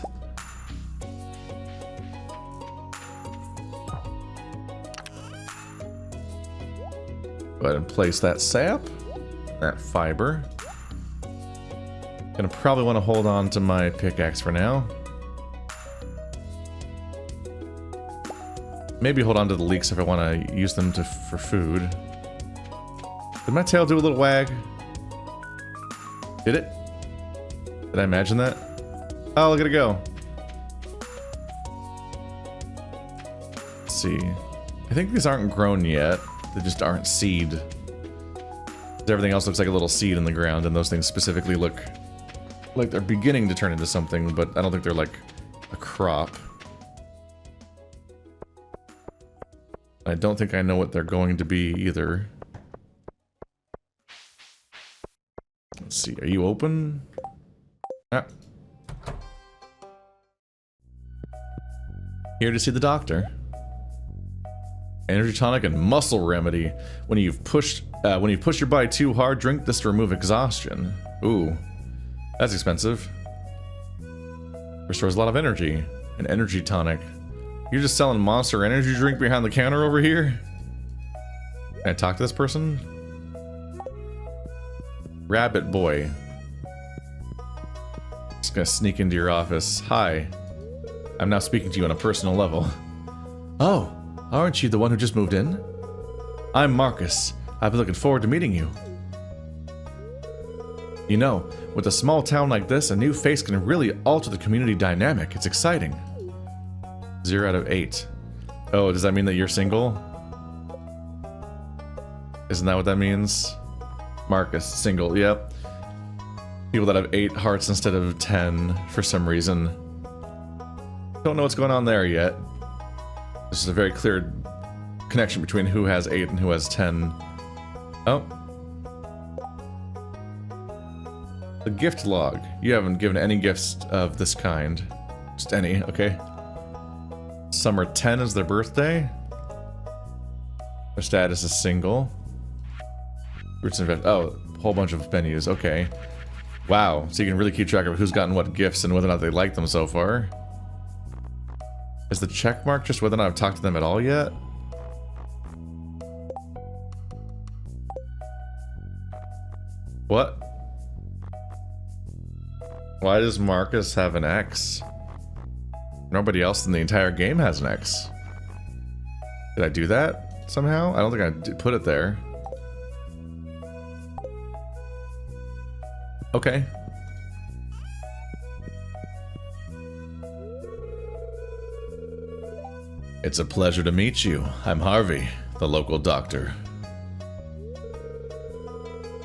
Go ahead and place that sap, that fiber. Gonna probably want to hold on to my pickaxe for now. Maybe hold on to the leeks if I want to use them for food. Did my tail do a little wag? Did it? Did I imagine that? Oh, look at it go. Let's see. I think these aren't grown yet. They just aren't seed. Everything else looks like a little seed in the ground, and those things specifically look like they're beginning to turn into something, but I don't think they're like a crop. I don't think I know what they're going to be either. Let's see, are you open? Ah. Here to see the doctor. Energy tonic and muscle remedy. When you push your body too hard, drink this to remove exhaustion. Ooh, that's expensive. Restores a lot of energy. An energy tonic. You're just selling Monster Energy drink behind the counter over here? Can I talk to this person? Rabbit boy. Just gonna sneak into your office. Hi. I'm now speaking to you on a personal level. Oh. Aren't you the one who just moved in? I'm Marcus. I've been looking forward to meeting you. You know, with a small town like this, a new face can really alter the community dynamic. It's exciting. 0 out of 8. Oh, does that mean that you're single? Isn't that what that means? Marcus, single, yep. People that have 8 hearts instead of 10 for some reason. Don't know what's going on there yet. This is a very clear connection between who has 8 and who has 10. Oh. The gift log. You haven't given any gifts of this kind. Just any, okay. Summer 10 is their birthday. Their status is single. Roots and oh, a whole bunch of menus, okay. Wow, so you can really keep track of who's gotten what gifts and whether or not they like them so far. Is the check mark just whether or not I've talked to them at all yet? What? Why does Marcus have an X? Nobody else in the entire game has an X. Did I do that somehow? I don't think I did put it there. Okay. It's a pleasure to meet you. I'm Harvey, the local doctor.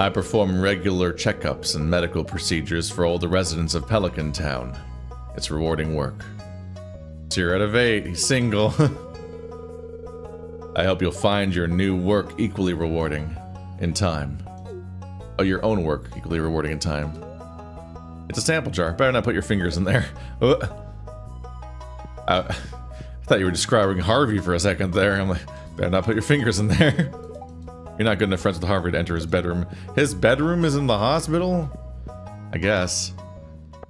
I perform regular checkups and medical procedures for all the residents of Pelican Town. It's rewarding work. 0 out of 8, he's single. I hope you'll find your new work equally rewarding in time. Oh, your own work equally rewarding in time. It's a sample jar. Better not put your fingers in there. I thought you were describing Harvey for a second there. I'm like, better not put your fingers in there. You're not good enough friends with Harvey to enter his bedroom. His bedroom is in the hospital? I guess.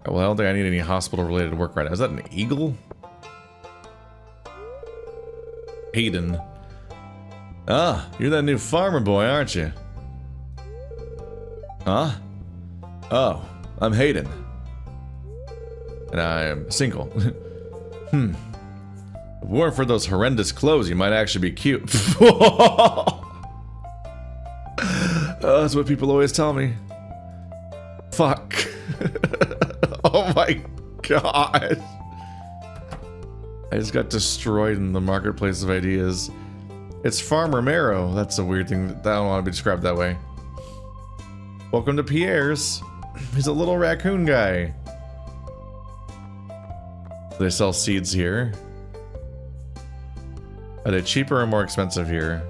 Well, I don't think I need any hospital-related work right now. Is that an eagle? Hayden. Ah, you're that new farmer boy, aren't you? Huh? Oh, I'm Hayden. And I'm single. If it weren't for those horrendous clothes, you might actually be cute. That's what people always tell me. Fuck. Oh my god. I just got destroyed in the marketplace of ideas. It's Farmer Marrow. That's a weird thing. I don't want to be described that way. Welcome to Pierre's. He's a little raccoon guy. They sell seeds here. Are they cheaper or more expensive here?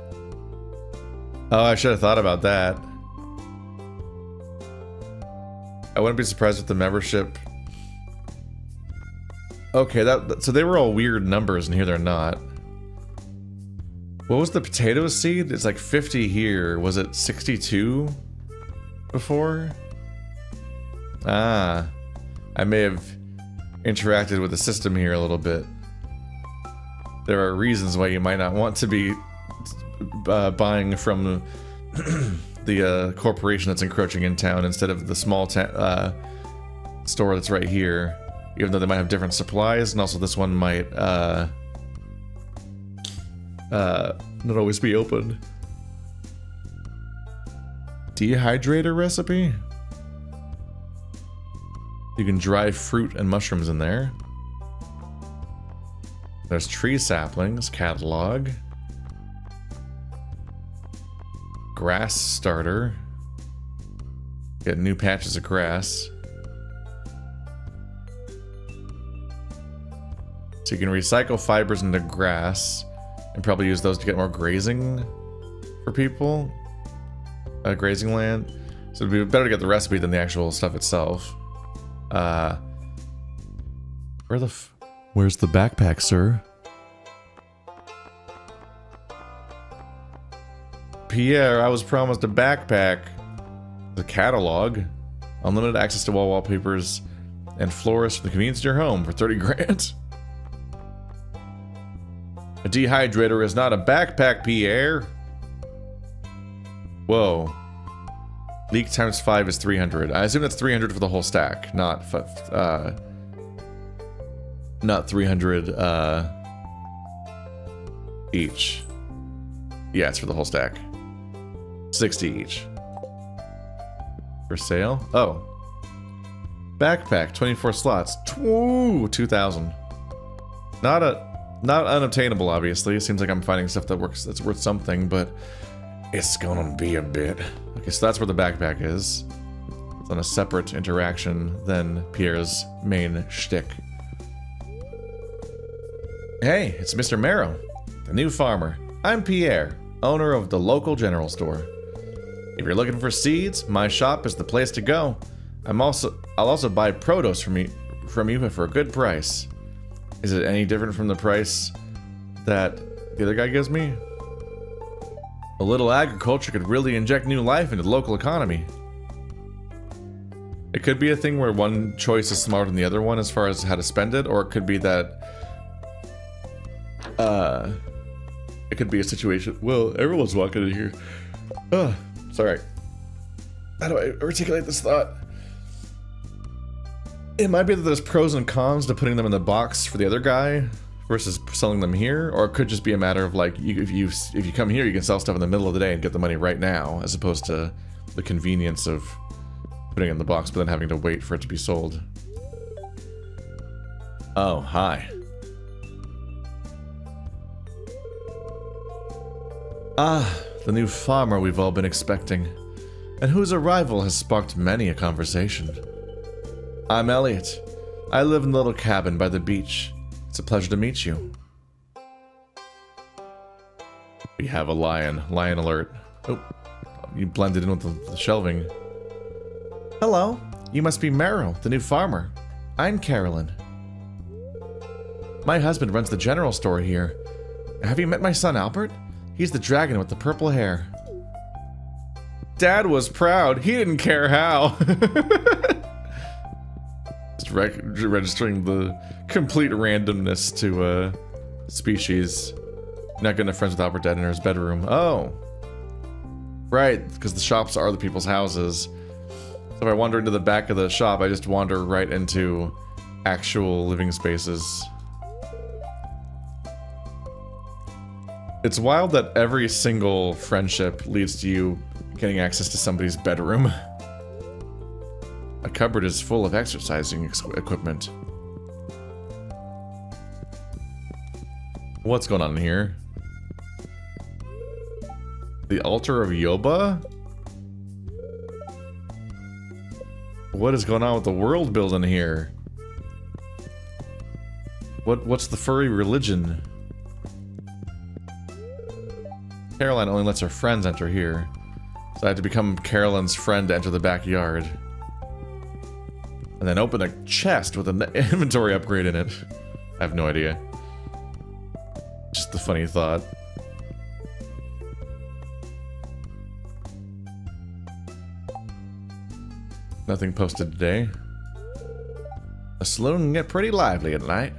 Oh, I should have thought about that. I wouldn't be surprised if the membership... Okay, so they were all weird numbers, and here they're not. What was the potato seed? It's like 50 here. Was it 62 before? Ah. I may have interacted with the system here a little bit. There are reasons why you might not want to be buying from the corporation that's encroaching in town instead of the small store that's right here. Even though they might have different supplies, and also this one might not always be open. Dehydrator recipe? You can dry fruit and mushrooms in there. There's tree saplings, catalog. Grass starter. Get new patches of grass. So you can recycle fibers into grass and probably use those to get more grazing for people. Grazing land. So it'd be better to get the recipe than the actual stuff itself. Where's the backpack, sir? Pierre, I was promised a backpack. The catalog. Unlimited access to wall wallpapers and florists from the convenience of your home for 30 grand. A dehydrator is not a backpack, Pierre. Whoa. Leak times 5 is 300. I assume that's 300 for the whole stack, not 300 each. Yeah, it's for the whole stack. 60 each. For sale? Oh. Backpack, 24 slots. 2,000. Not unobtainable, obviously. It seems like I'm finding stuff that works, that's worth something, but It's gonna be a bit. Okay, so that's where the backpack is. It's on a separate interaction than Pierre's main shtick. Hey, it's Mr. Marrow, the new farmer. I'm Pierre, owner of the local general store. If you're looking for seeds, my shop is the place to go. I'll also buy produce from you for a good price. Is it any different from the price that the other guy gives me? A little agriculture could really inject new life into the local economy. It could be a thing where one choice is smarter than the other one as far as how to spend it, or it could be that it could be a situation. Well, everyone's walking in here. Sorry. How do I articulate this thought? It might be that there's pros and cons to putting them in the box for the other guy versus selling them here, or it could just be a matter of like, if you come here, you can sell stuff in the middle of the day and get the money right now, as opposed to the convenience of putting it in the box but then having to wait for it to be sold. Oh, hi. Ah, the new farmer we've all been expecting, and whose arrival has sparked many a conversation. I'm Elliot. I live in the little cabin by the beach. It's a pleasure to meet you. We have a lion. Lion alert. Oh, you blended in with the shelving. Hello, you must be Marrow, the new farmer. I'm Carolyn. My husband runs the general store here. Have you met my son Albert? He's the dragon with the purple hair. Dad was proud. He didn't care how. Just registering the complete randomness to species. Not getting friends with Albert Dad in his bedroom. Oh. Right, because the shops are the people's houses. So if I wander into the back of the shop, I just wander right into actual living spaces. It's wild that every single friendship leads to you getting access to somebody's bedroom. A cupboard is full of exercising equipment. What's going on in here? The altar of Yoba? What is going on with the world building here? What's the furry religion? Caroline only lets her friends enter here. So I have to become Carolyn's friend to enter the backyard. And then open a chest with an inventory upgrade in it. I have no idea. Just a funny thought. Nothing posted today. The saloon can get pretty lively at night.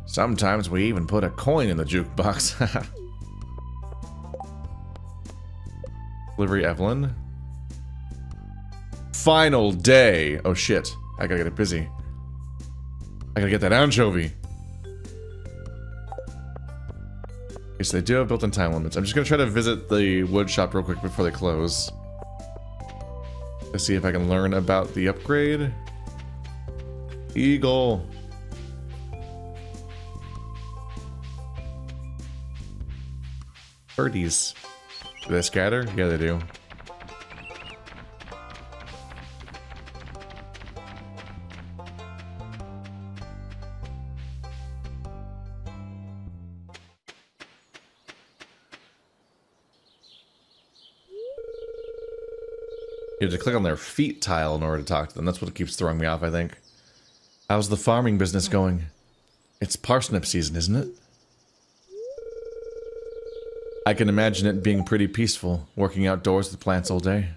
Sometimes we even put a coin in the jukebox. Delivery Evelyn. Final day. Oh shit. I gotta get it busy. I gotta get that anchovy. Okay, so they do have built-in time limits. I'm just gonna try to visit the wood shop real quick before they close. Let's see if I can learn about the upgrade. Eagle. Birdies. Do they scatter? Yeah, they do. You have to click on their feet tile in order to talk to them. That's what keeps throwing me off, I think. How's the farming business going? It's parsnip season, isn't it? I can imagine it being pretty peaceful, working outdoors with plants all day.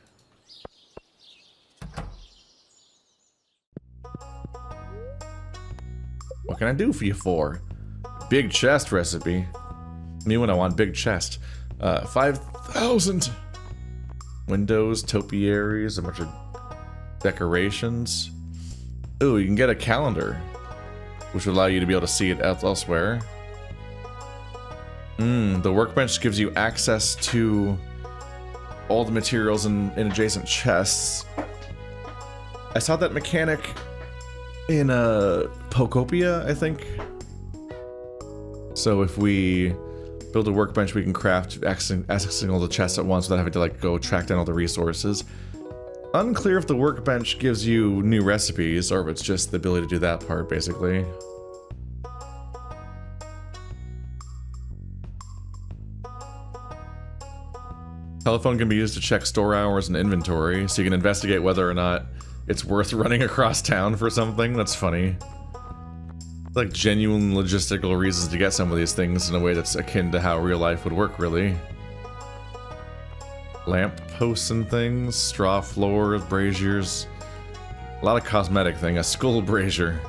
What can I do for you for? Big chest recipe. Me when I want big chest. 5,000. Windows, topiaries, a bunch of decorations. Ooh, you can get a calendar, which will allow you to be able to see it elsewhere. The workbench gives you access to all the materials in adjacent chests. I saw that mechanic in Pokopia, I think. So if we Build a workbench we can craft, accessing all the chests at once without having to like go track down all the resources. Unclear if the workbench gives you new recipes or if it's just the ability to do that part, basically. Telephone can be used to check store hours and inventory, so you can investigate whether or not it's worth running across town for something. That's funny. Like genuine logistical reasons to get some of these things in a way that's akin to how real life would work, really. Lamp posts and things, straw floors, braziers. A lot of cosmetic thing, a skull brazier.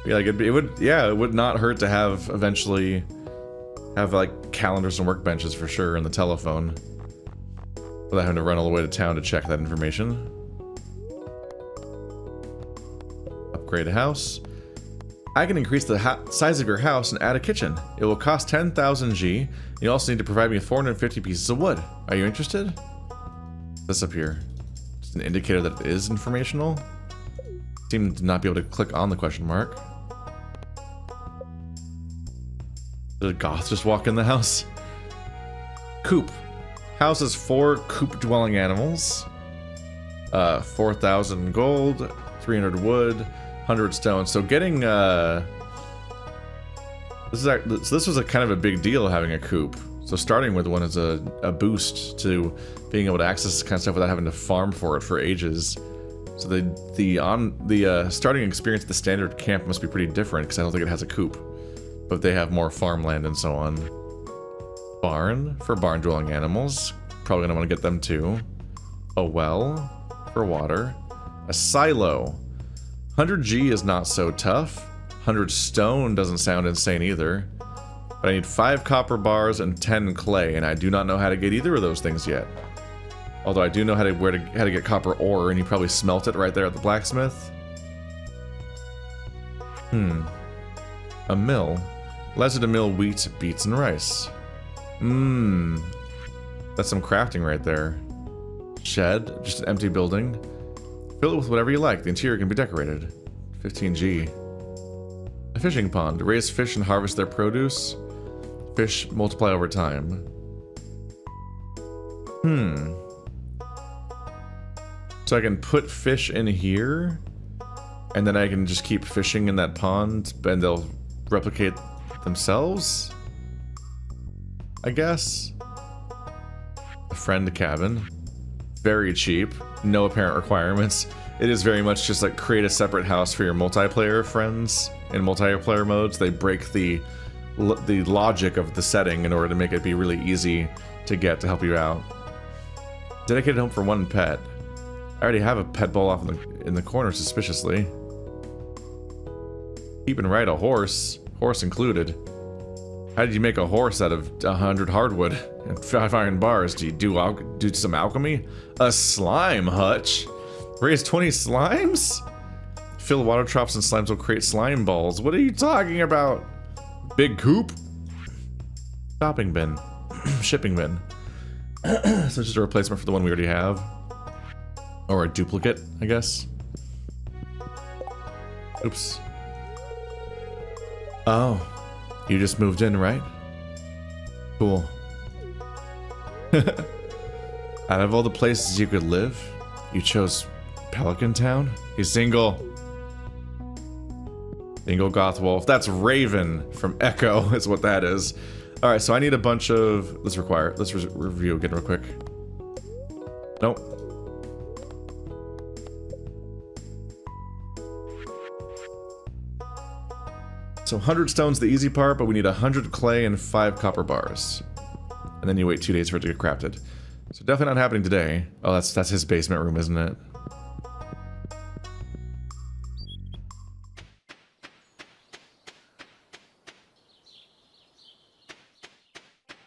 Yeah, like it would not hurt to have eventually have like calendars and workbenches for sure in the telephone. Without having to run all the way to town to check that information. Upgrade a house. I can increase the size of your house and add a kitchen. It will cost 10,000 G. You also need to provide me with 450 pieces of wood. Are you interested? This up here. Just an indicator that it is informational. Seem to not be able to click on the question mark. Did a goth just walk in the house? Coop. House has 4 coop dwelling animals. 4,000 gold, 300 wood, 100 stone. So getting this was a kind of a big deal having a coop. So starting with one is a boost to being able to access this kind of stuff without having to farm for it for ages. So the starting experience at the standard camp must be pretty different because I don't think it has a coop, but they have more farmland and so on. Barn for barn dwelling animals. Probably gonna want to get them too. A well for water. A silo. 100 G is not so tough. 100 stone doesn't sound insane either. But I need 5 copper bars and 10 clay, and I do not know how to get either of those things yet. Although I do know how to get copper ore, and you probably smelt it right there at the blacksmith. A mill. Allows you to mill wheat, beets, and rice. That's some crafting right there. Shed, just an empty building. Fill it with whatever you like. The interior can be decorated. 15 G. A fishing pond. Raise fish and harvest their produce. Fish multiply over time. So I can put fish in here, and then I can just keep fishing in that pond, and they'll replicate themselves? I guess. A friend cabin. Very cheap. No apparent requirements. It is very much just like create a separate house for your multiplayer friends in multiplayer modes. They break the logic of the setting in order to make it be really easy to get to help you out. Dedicated home for 1 pet. I already have a pet ball off in the corner suspiciously. Keep and ride a horse. Horse included. How did you make a horse out of 100 hardwood and 5 iron bars? Do you do some alchemy? A slime hutch? Raise 20 slimes? Fill water drops and slimes will create slime balls. What are you talking about? Big coop? Shopping bin. Shipping bin. So it's just a replacement for the one we already have. Or a duplicate, I guess. Oops. Oh. You just moved in, right? Cool. Out of all the places you could live, you chose Pelican Town? He's single. Single goth wolf. That's Raven from Echo is what that is. Alright, so I need a bunch of... Let's review again real quick. Nope. So 100 stone's the easy part, but we need 100 clay and 5 copper bars. And then you wait 2 days for it to get crafted. So definitely not happening today. Oh, that's his basement room, isn't it?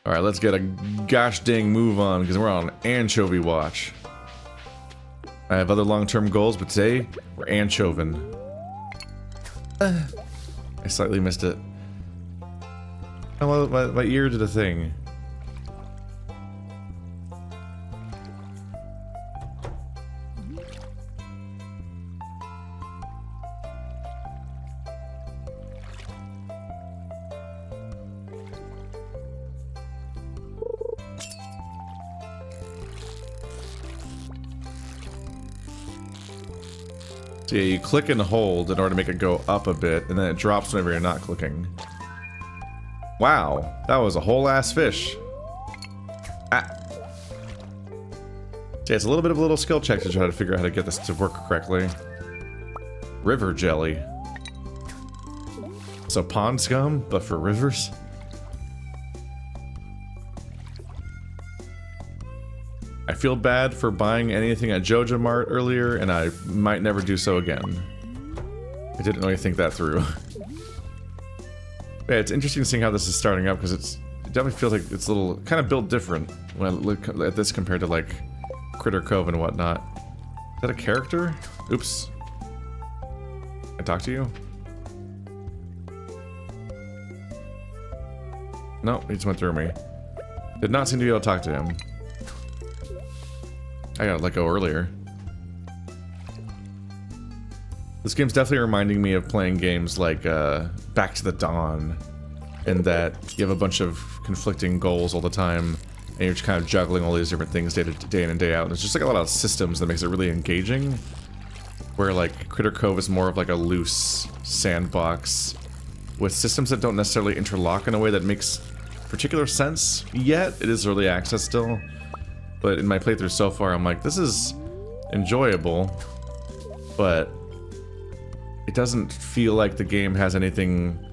Alright, let's get a gosh dang move on, because we're on anchovy watch. I have other long-term goals, but today, we're anchovin'. I slightly missed it. Oh, well, my ear did a thing. So yeah, you click and hold in order to make it go up a bit, and then it drops whenever you're not clicking. Wow, that was a whole ass fish. Ah. So yeah, it's a little bit of a little skill check to try to figure out how to get this to work correctly. River jelly. So pond scum, but for rivers? I feel bad for buying anything at Joja Mart earlier, and I might never do so again. I didn't really think that through. Yeah, it's interesting seeing how this is starting up, because it definitely feels like it's a little kind of built different when I look at this compared to like Critter Cove and whatnot. Is that a character? Oops. Can I talk to you? No, he just went through me. Did not seem to be able to talk to him. I gotta let go earlier. This game's definitely reminding me of playing games like Back to the Dawn, in that you have a bunch of conflicting goals all the time, and you're just kind of juggling all these different things day in and day out. And it's just like a lot of systems that makes it really engaging, where like Critter Cove is more of like a loose sandbox with systems that don't necessarily interlock in a way that makes particular sense yet. It is early access still. But in my playthrough so far, I'm like, this is enjoyable, but it doesn't feel like the game has anything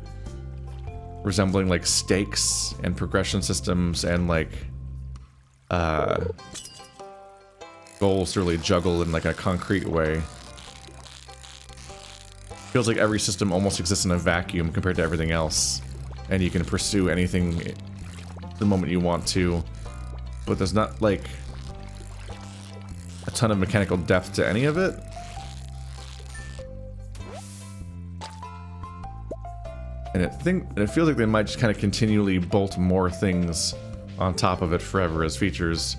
resembling like stakes and progression systems and like goals to really juggle in like a concrete way. Feels like every system almost exists in a vacuum compared to everything else, and you can pursue anything the moment you want to. But there's not, like, a ton of mechanical depth to any of it. And it feels like they might just kind of continually bolt more things on top of it forever as features,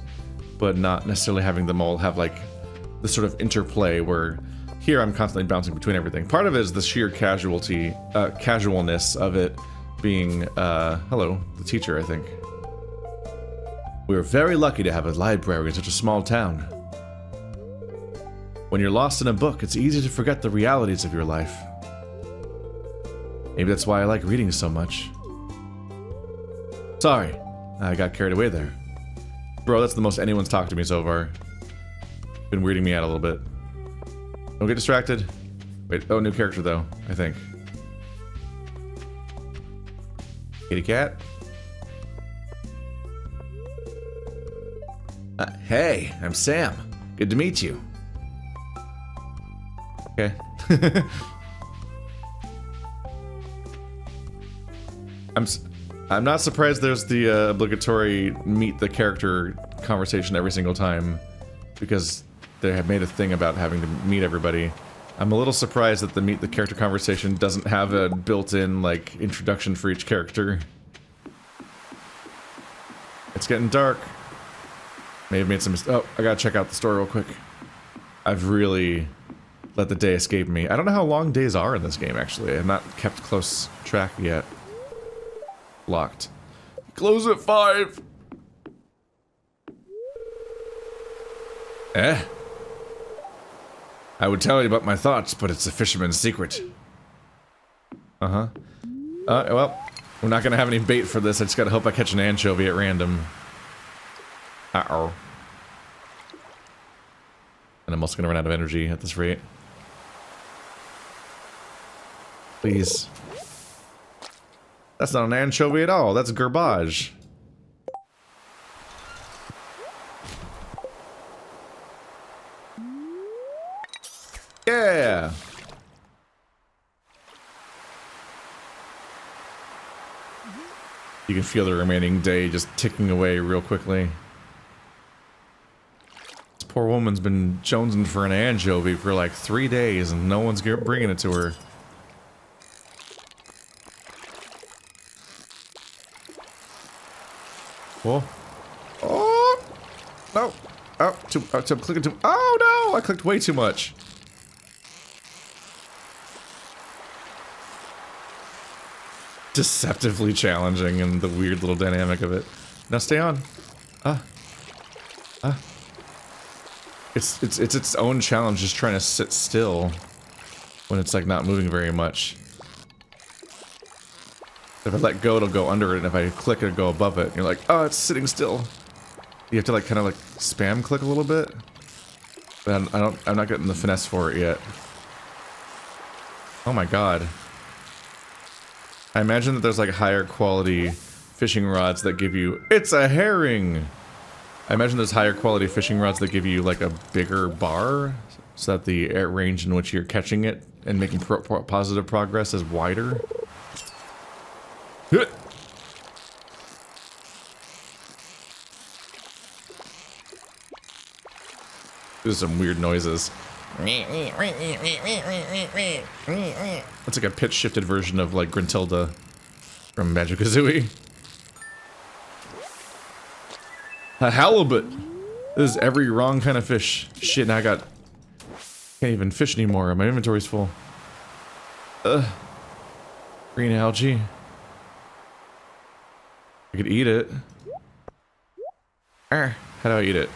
but not necessarily having them all have, like, this sort of interplay where here I'm constantly bouncing between everything. Part of it is the sheer casualness of it being, hello, the teacher, I think. We're very lucky to have a library in such a small town. When you're lost in a book, it's easy to forget the realities of your life. Maybe that's why I like reading so much. Sorry, I got carried away there. Bro, that's the most anyone's talked to me so far. Been weirding me out a little bit. Don't get distracted. Wait, oh, new character though, I think. Kitty cat? Hey, I'm Sam. Good to meet you. Okay. I'm not surprised there's the obligatory meet the character conversation every single time, because they have made a thing about having to meet everybody. I'm a little surprised that the meet the character conversation doesn't have a built-in, like, introduction for each character. It's getting dark. May have made some oh, I gotta check out the store real quick. I've really let the day escape me. I don't know how long days are in this game, actually. I've not kept close track yet. Locked. Close at 5! Eh? I would tell you about my thoughts, but it's a fisherman's secret. Uh-huh. Well, we're not gonna have any bait for this. I just gotta hope I catch an anchovy at random. Uh-oh. And I'm also gonna run out of energy at this rate. Please. That's not an anchovy at all. That's garbage. Yeah! You can feel the remaining day just ticking away real quickly. This poor woman's been jonesing for an anchovy for like 3 days and no one's bringing it to her. Whoa. Oh! No! Oh, I'm clicking too. Oh no! I clicked way too much. Deceptively challenging and the weird little dynamic of it. Now stay on. It's its own challenge, just trying to sit still. when it's like not moving very much. If I let go, it'll go under it, and if I click, it'll go above it. And you're like, oh, it's sitting still. You have to like kind of like spam click a little bit. But I'm not getting the finesse for it yet. Oh my god. I imagine that there's like higher quality fishing rods that give you... It's a herring! I imagine there's higher quality fishing rods that give you like a bigger bar, so that the air range in which you're catching it and making positive progress is wider. This is some weird noises. It's like a pitch shifted version of like Gruntilda from Banjo-Kazooie. A halibut! This is every wrong kind of fish. Shit, now I can't even fish anymore. My inventory's full. Green algae. I could eat it. How do I eat it?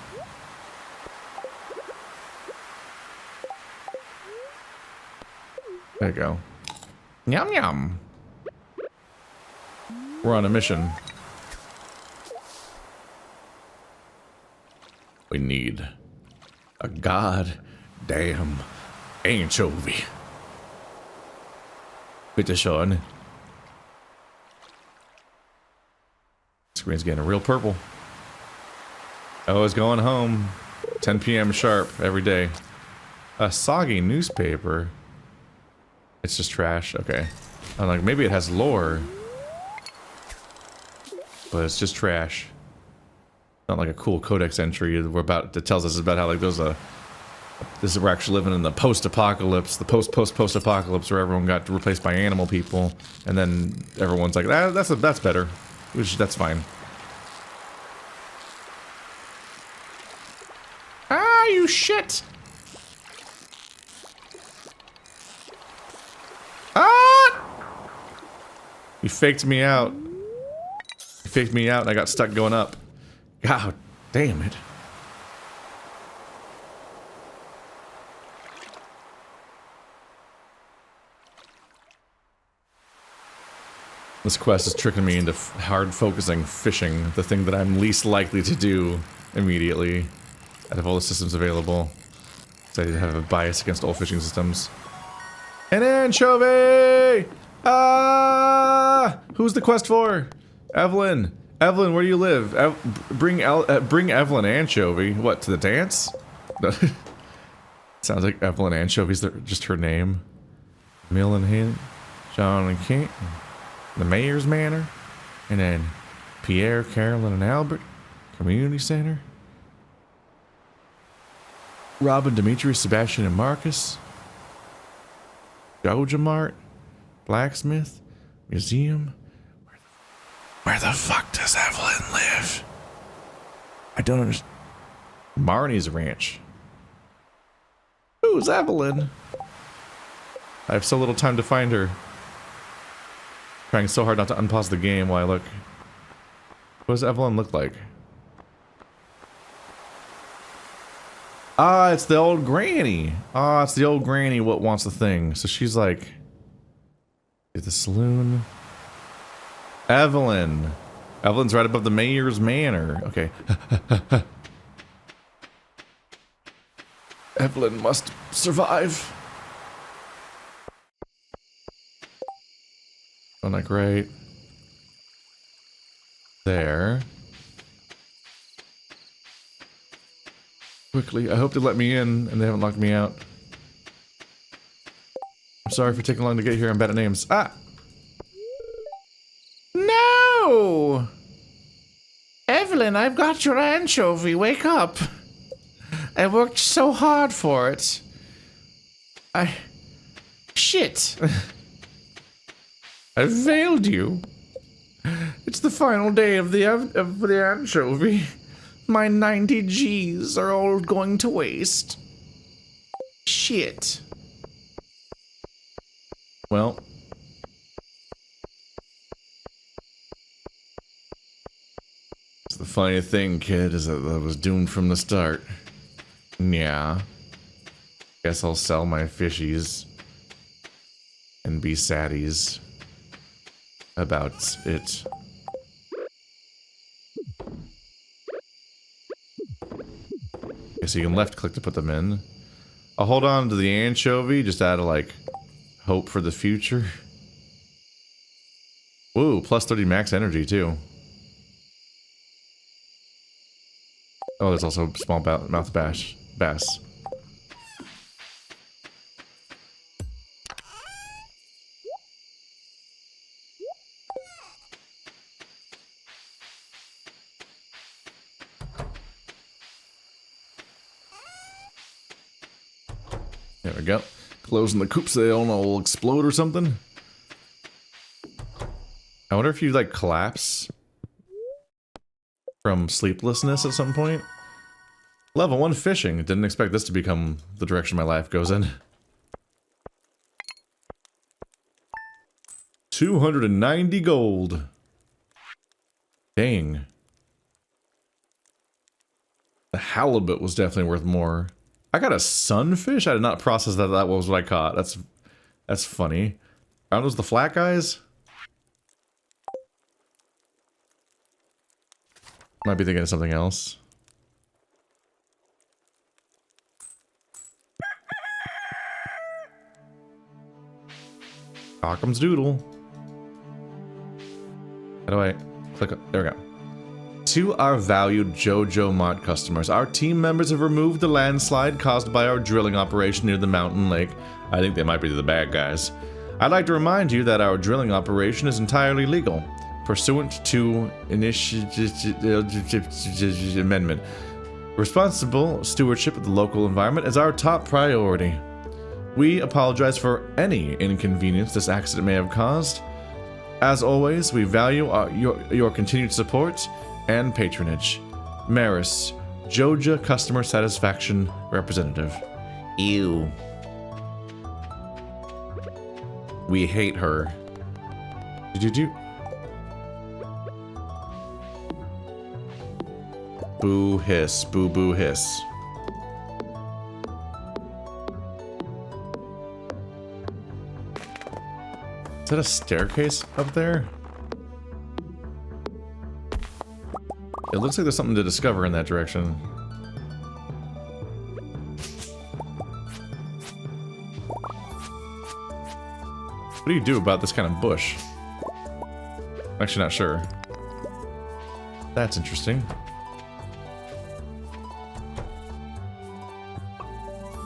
There you go. Yum yum. We're on a mission. We need a goddamn anchovy. Bitte schön. Screen's getting real purple. Always going home. 10 p.m. sharp every day. A soggy newspaper. It's just trash. Okay. I'm like, maybe it has lore. But it's just trash. Not like a cool codex entry that tells us about how like we're actually living in the post-apocalypse, the post-apocalypse where everyone got replaced by animal people, and then everyone's like, that's better. That's fine. Ah, you shit! Ah! You faked me out. You faked me out and I got stuck going up. God damn it. This quest is tricking me into hard focusing fishing, the thing that I'm least likely to do immediately out of all the systems available. So I have a bias against all fishing systems. An anchovy! Ah! Who's the quest for? Evelyn. Evelyn, where do you live? Bring Evelyn Anchovy. What, to the dance? Sounds like Evelyn Anchovy's just her name. Mill and Haley, John and Kate, the Mayor's Manor, and then Pierre, Carolyn, and Albert, Community Center. Robin, Dimitri, Sebastian, and Marcus. Joja Mart, Blacksmith, Museum. Where the fuck does Evelyn live? I don't understand. Marnie's ranch. Who's Evelyn? I have so little time to find her. Trying so hard not to unpause the game while I look. What does Evelyn look like? Ah, it's the old granny. Ah, it's the old granny what wants the thing. So she's like... At the saloon... Evelyn. Evelyn's right above the Mayor's Manor. Okay. Evelyn must survive. Oh, like right there. Quickly. I hope they let me in and they haven't locked me out. I'm sorry for taking long to get here. I'm bad at names. Ah! No! Evelyn, I've got your anchovy. Wake up. I worked so hard for it. Shit. I failed you. It's the final day of the anchovy. My 90 G's are all going to waste. Shit. Well. The funny thing, kid, is that I was doomed from the start. Yeah. Guess I'll sell my fishies. and be saddies about it. Okay, so you can left click to put them in. I'll hold on to the anchovy just out of like hope for the future. Woo, plus 30 max energy too. Oh, there's also small mouth bass. There we go. Closing the coop so they don't all explode or something. I wonder if you like collapse from sleeplessness at some point. Level 1 fishing. Didn't expect this to become the direction my life goes in. 290 gold. Dang. The halibut was definitely worth more. I got a sunfish? I did not process that was what I caught. That's funny. Are those the flat guys? Might be thinking of something else. Occam's doodle. How do I click? There we go. To our valued Joja Mart customers, our team members have removed the landslide caused by our drilling operation near the mountain lake. I think they might be the bad guys. I'd like to remind you that our drilling operation is entirely legal, pursuant to amendment. Responsible stewardship of the local environment is our top priority. We apologize for any inconvenience this accident may have caused. As always, we value your continued support and patronage. Maris, Joja Customer Satisfaction Representative. Ew. We hate her. Boo hiss, boo boo hiss. Is that a staircase up there? It looks like there's something to discover in that direction. What do you do about this kind of bush? I'm actually not sure. That's interesting.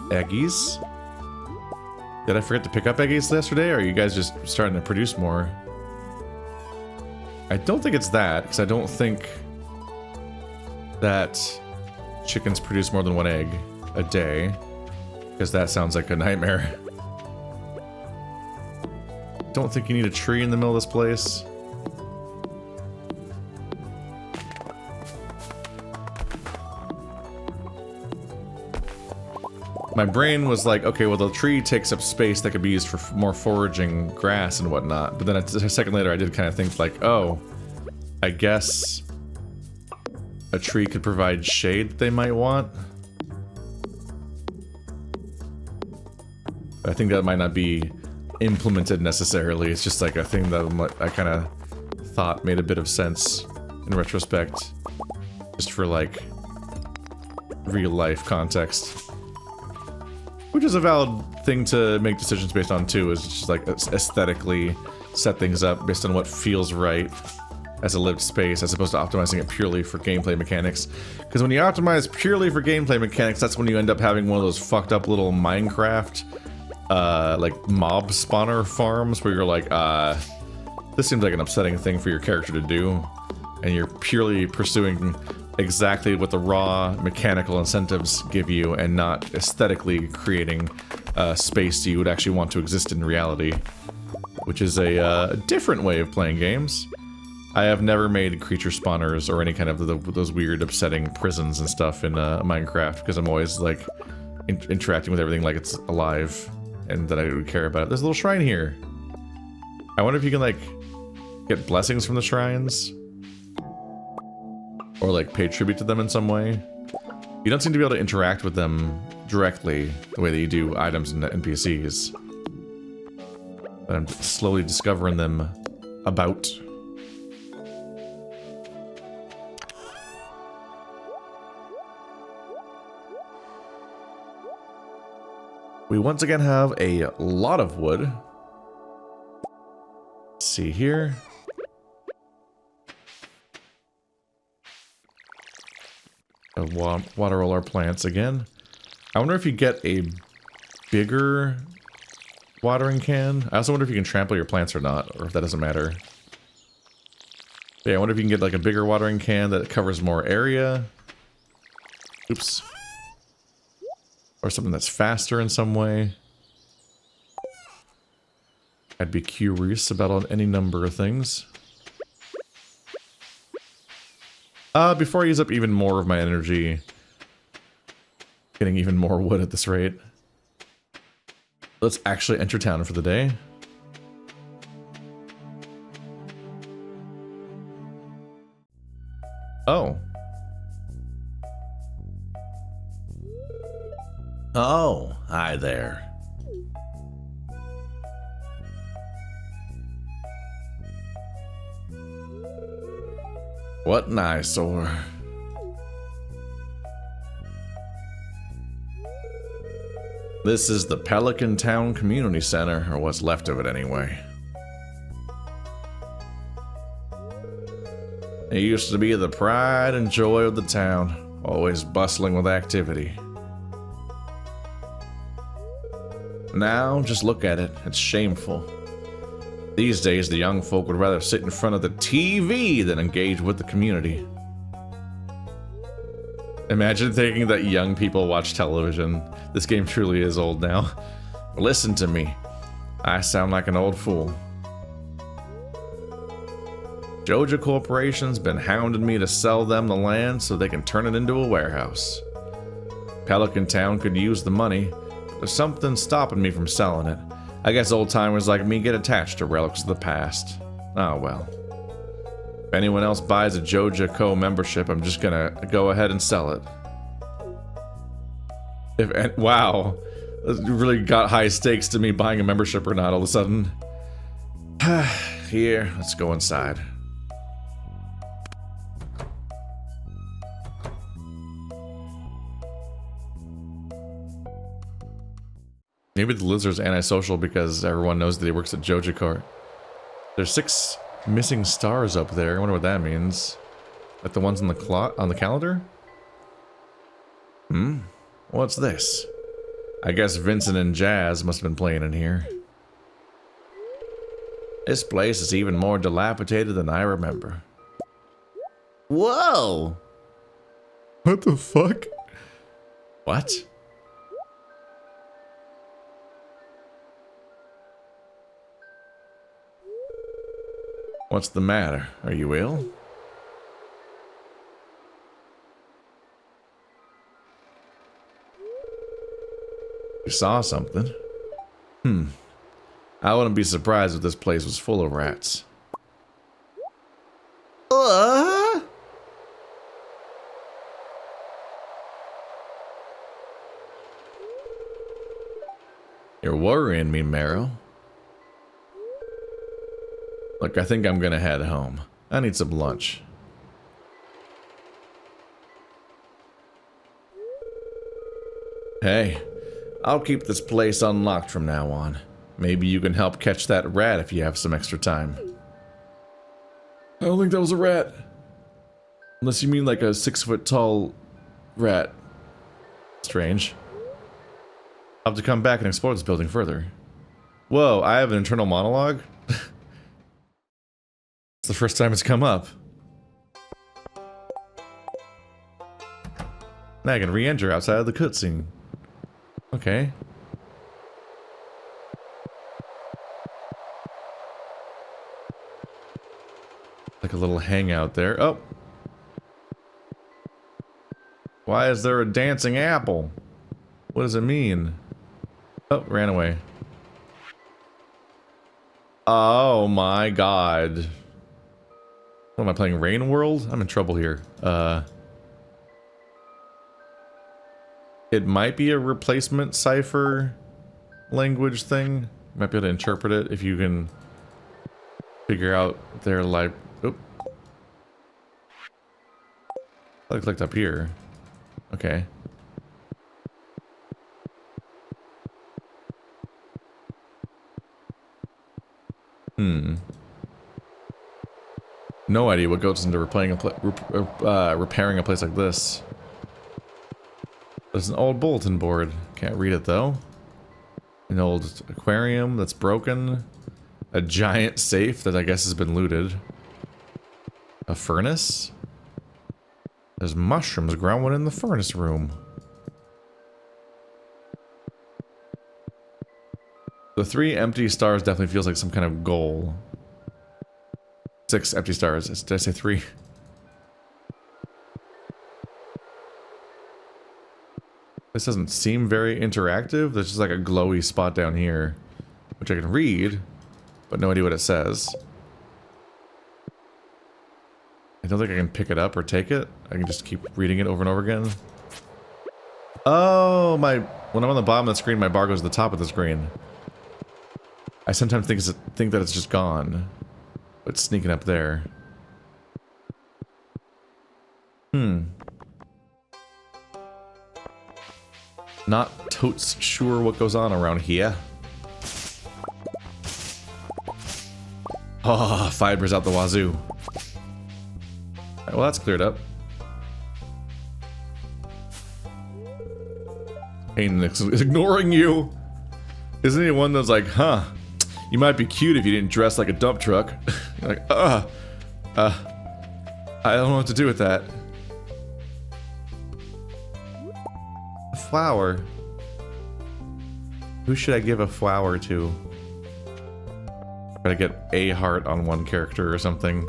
Eggies? Did I forget to pick up eggies yesterday, or are you guys just starting to produce more? I don't think it's that, because I don't think that chickens produce more than one egg a day, because that sounds like a nightmare. Don't think you need a tree in the middle of this place. My brain was like, okay, well the tree takes up space that could be used for more foraging grass and whatnot. But then a second later I did kind of think like, oh, I guess a tree could provide shade that they might want. I think that might not be implemented necessarily. It's just like a thing that I kind of thought made a bit of sense in retrospect. Just for like real life context. Which is a valid thing to make decisions based on too, is just like aesthetically set things up based on what feels right as a lived space, as opposed to optimizing it purely for gameplay mechanics. Because when you optimize purely for gameplay mechanics, that's when you end up having one of those fucked up little Minecraft like mob spawner farms where you're like, this seems like an upsetting thing for your character to do, and you're purely pursuing exactly what the raw mechanical incentives give you and not aesthetically creating a space you would actually want to exist in reality, which is a different way of playing games. I have never made creature spawners or any kind of those weird upsetting prisons and stuff in Minecraft, because I'm always like interacting with everything like it's alive and that I would care about it. There's a little shrine here. I wonder if you can like get blessings from the shrines or like pay tribute to them in some way. You don't seem to be able to interact with them directly the way that you do items and NPCs. But I'm slowly discovering them about. We once again have a lot of wood. Let's see here. Water all our plants again. I wonder if you get a bigger watering can. I also wonder if you can trample your plants or not, or if that doesn't matter. Yeah, I wonder if you can get like a bigger watering can that covers more area. Oops. Or something that's faster in some way. I'd be curious about any number of things. Before I use up even more of my energy, getting even more wood at this rate, let's actually enter town for the day. Oh. Oh, hi there. What an eyesore. This is the Pelican Town Community Center, or what's left of it anyway. It used to be the pride and joy of the town, always bustling with activity. Now, just look at it. It's shameful. These days, the young folk would rather sit in front of the TV than engage with the community. Imagine thinking that young people watch television. This game truly is old now. Listen to me. I sound like an old fool. Joja Corporation's been hounding me to sell them the land so they can turn it into a warehouse. Pelican Town could use the money. There's something stopping me from selling it. I guess old-timers like me get attached to relics of the past. Oh well. If anyone else buys a Joja Co membership, I'm just gonna go ahead and sell it. Wow. It really got high stakes to me buying a membership or not all of a sudden. Here, let's go inside. Maybe the lizard's antisocial because everyone knows that he works at Joja Corp. There's 6 missing stars up there. I wonder what that means. Like the ones on the calendar? What's this? I guess Vincent and Jazz must have been playing in here. This place is even more dilapidated than I remember. Whoa! What the fuck? What? What's the matter? Are you ill? You saw something? I wouldn't be surprised if this place was full of rats. You're worrying me, Marrow. Look, I think I'm gonna head home. I need some lunch. Hey, I'll keep this place unlocked from now on. Maybe you can help catch that rat if you have some extra time. I don't think that was a rat. Unless you mean like a 6-foot-tall rat. Strange. I'll have to come back and explore this building further. Whoa, I have an internal monologue? It's the first time it's come up. Now I can re-enter outside of the cutscene. Okay. Like a little hangout there. Oh! Why is there a dancing apple? What does it mean? Oh, ran away. Oh my god. What am I playing? Rain World? I'm in trouble here. It might be a replacement cipher language thing. might be able to interpret it if you can figure out their life. Oop. I clicked up here. Okay. No idea what goes into repairing a place like this. There's an old bulletin board. Can't read it though. An old aquarium that's broken. A giant safe that I guess has been looted. A furnace? There's mushrooms growing in the furnace room. The 3 empty stars definitely feels like some kind of goal. 6 empty stars. Did I say 3? This doesn't seem very interactive. There's just like a glowy spot down here, which I can read, but no idea what it says. I don't think I can pick it up or take it. I can just keep reading it over and over again. Oh, when I'm on the bottom of the screen, my bar goes to the top of the screen. I sometimes think that it's just gone. But it's sneaking up there. Not totes sure what goes on around here. Oh, fibers out the wazoo. Alright, well, that's cleared up. Hayden is ignoring you. Isn't he one that's like, huh? You might be cute if you didn't dress like a dump truck. You're like, I don't know what to do with that. A flower. Who should I give a flower to? Gotta get a heart on one character or something.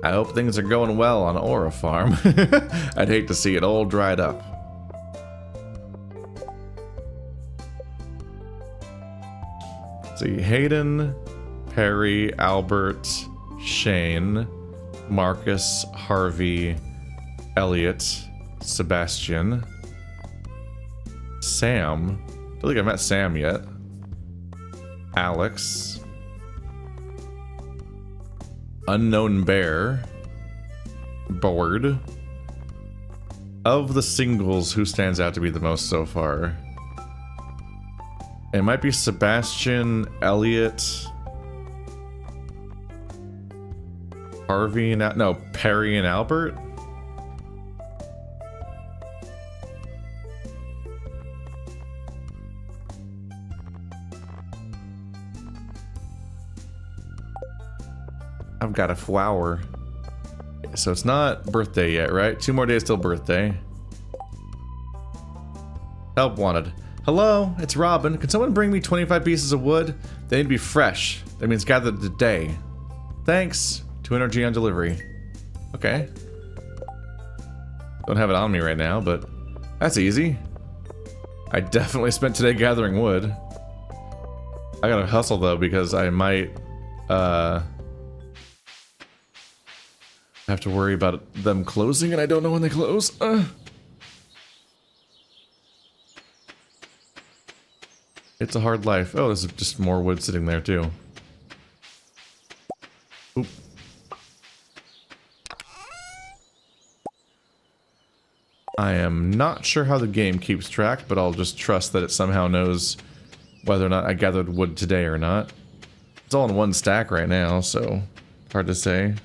I hope things are going well on Aura Farm. I'd hate to see it all dried up. Let's see, Hayden, Perry, Albert, Shane, Marcus, Harvey, Elliot, Sebastian, Sam. I don't think I've met Sam yet. Alex, Unknown Bear, Board. Of the singles, who stands out to be the most so far? It might be Sebastian, Elliot, Harvey, and no, Perry and Albert. I've got a flower. So it's not birthday yet, right? 2 more days till birthday. Help wanted. Hello, it's Robin. Can someone bring me 25 pieces of wood? They need to be fresh. That means gathered today. Thanks. 200G on delivery. Okay. Don't have it on me right now, but that's easy. I definitely spent today gathering wood. I gotta hustle though, because I might have to worry about them closing, and I don't know when they close. It's a hard life. Oh, there's just more wood sitting there too. Oop. I am not sure how the game keeps track, but I'll just trust that it somehow knows whether or not I gathered wood today or not. It's all in one stack right now, so hard to say.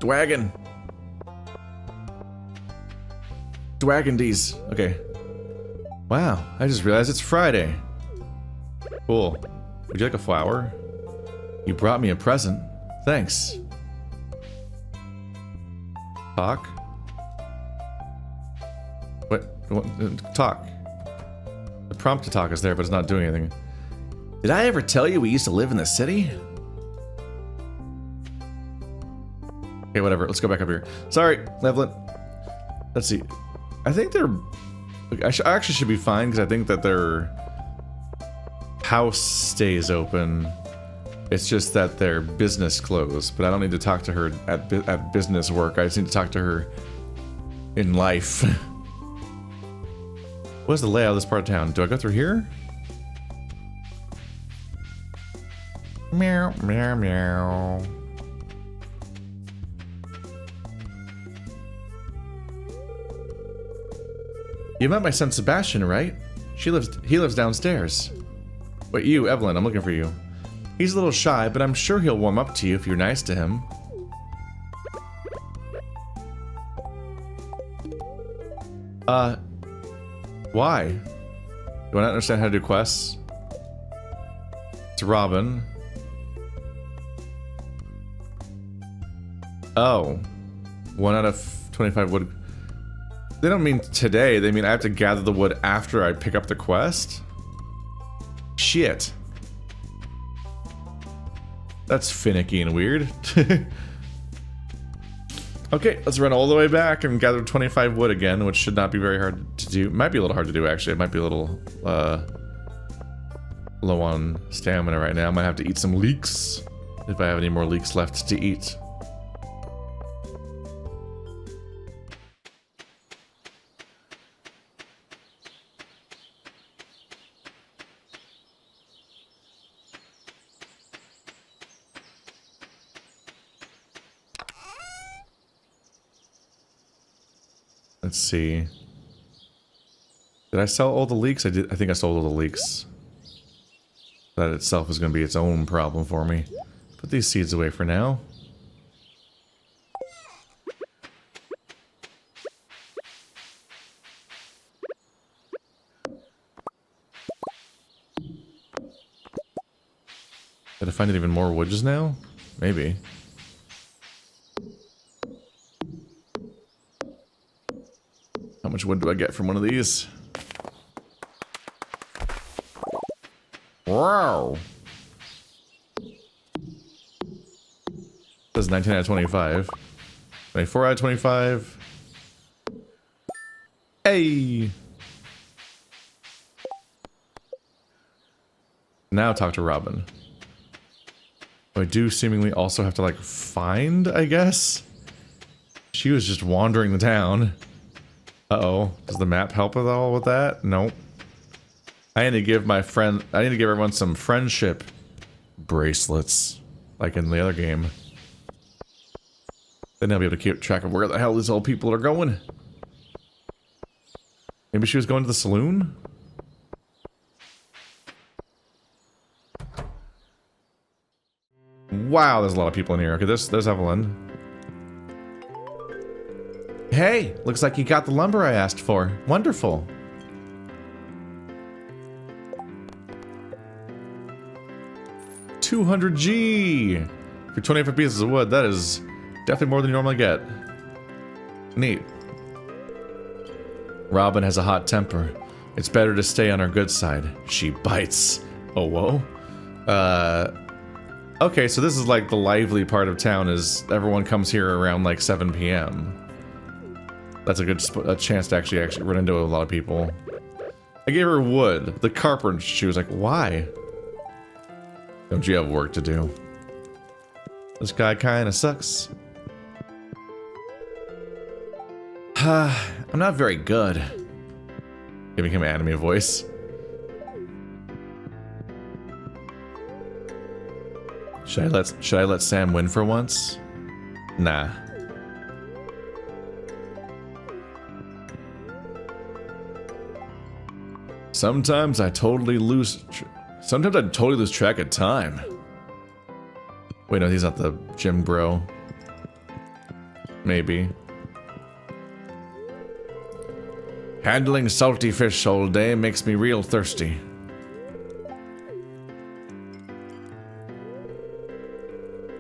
Dwagon. Dwagondies. Okay. Wow, I just realized it's Friday. Cool. Would you like a flower? You brought me a present. Thanks. Talk? What? Talk. The prompt to talk is there, but it's not doing anything. Did I ever tell you we used to live in the city? Okay, whatever. Let's go back up here. Sorry, Levlin. Let's see. I think they're... I actually should be fine, because I think that their house stays open. It's just that their business closed, but I don't need to talk to her at business work. I just need to talk to her in life. What's the layout of this part of town? Do I go through here? Meow, meow, meow. You met my son Sebastian, right? He lives downstairs. Wait, you, Evelyn, I'm looking for you. He's a little shy, but I'm sure he'll warm up to you if you're nice to him. Why? Do I not understand how to do quests? It's Robin. Oh. 1 out of 25 wood. They don't mean today, they mean I have to gather the wood after I pick up the quest? Shit. That's finicky and weird. Okay, let's run all the way back and gather 25 wood again, which should not be very hard to do. Might be a little hard to do, actually. It might be a little, low on stamina right now. I might have to eat some leeks, if I have any more leeks left to eat. Let's see. Did I sell all the leeks? I did. I think I sold all the leeks. That itself is going to be its own problem for me. Put these seeds away for now. Did I find even more wood just now? Maybe. How much wood do I get from one of these? Wow. Says 19 out of 25. 24 out of 25. Hey! Now talk to Robin. I do seemingly also have to, like, find, I guess? She was just wandering the town. Uh-oh. Does the map help at all with that? Nope. I need to give everyone some friendship bracelets, like in the other game. Then I'll be able to keep track of where the hell these old people are going. Maybe she was going to the saloon? Wow, there's a lot of people in here. Okay, there's Evelyn. Hey, looks like you got the lumber I asked for. Wonderful. $200G for 25 pieces of wood. That is definitely more than you normally get. Neat. Robin has a hot temper. It's better to stay on her good side. She bites. Oh, whoa. Okay, so this is like the lively part of town is everyone comes here around like 7 p.m. That's a good chance to actually run into a lot of people. I gave her wood. The carpenter, she was like, why? Don't you have work to do? This guy kinda sucks. I'm not very good. Giving him anime voice. Should I let Sam win for once? Nah. Sometimes I totally lose track of time. Wait, no, he's not the gym bro. Maybe. Handling salty fish all day makes me real thirsty.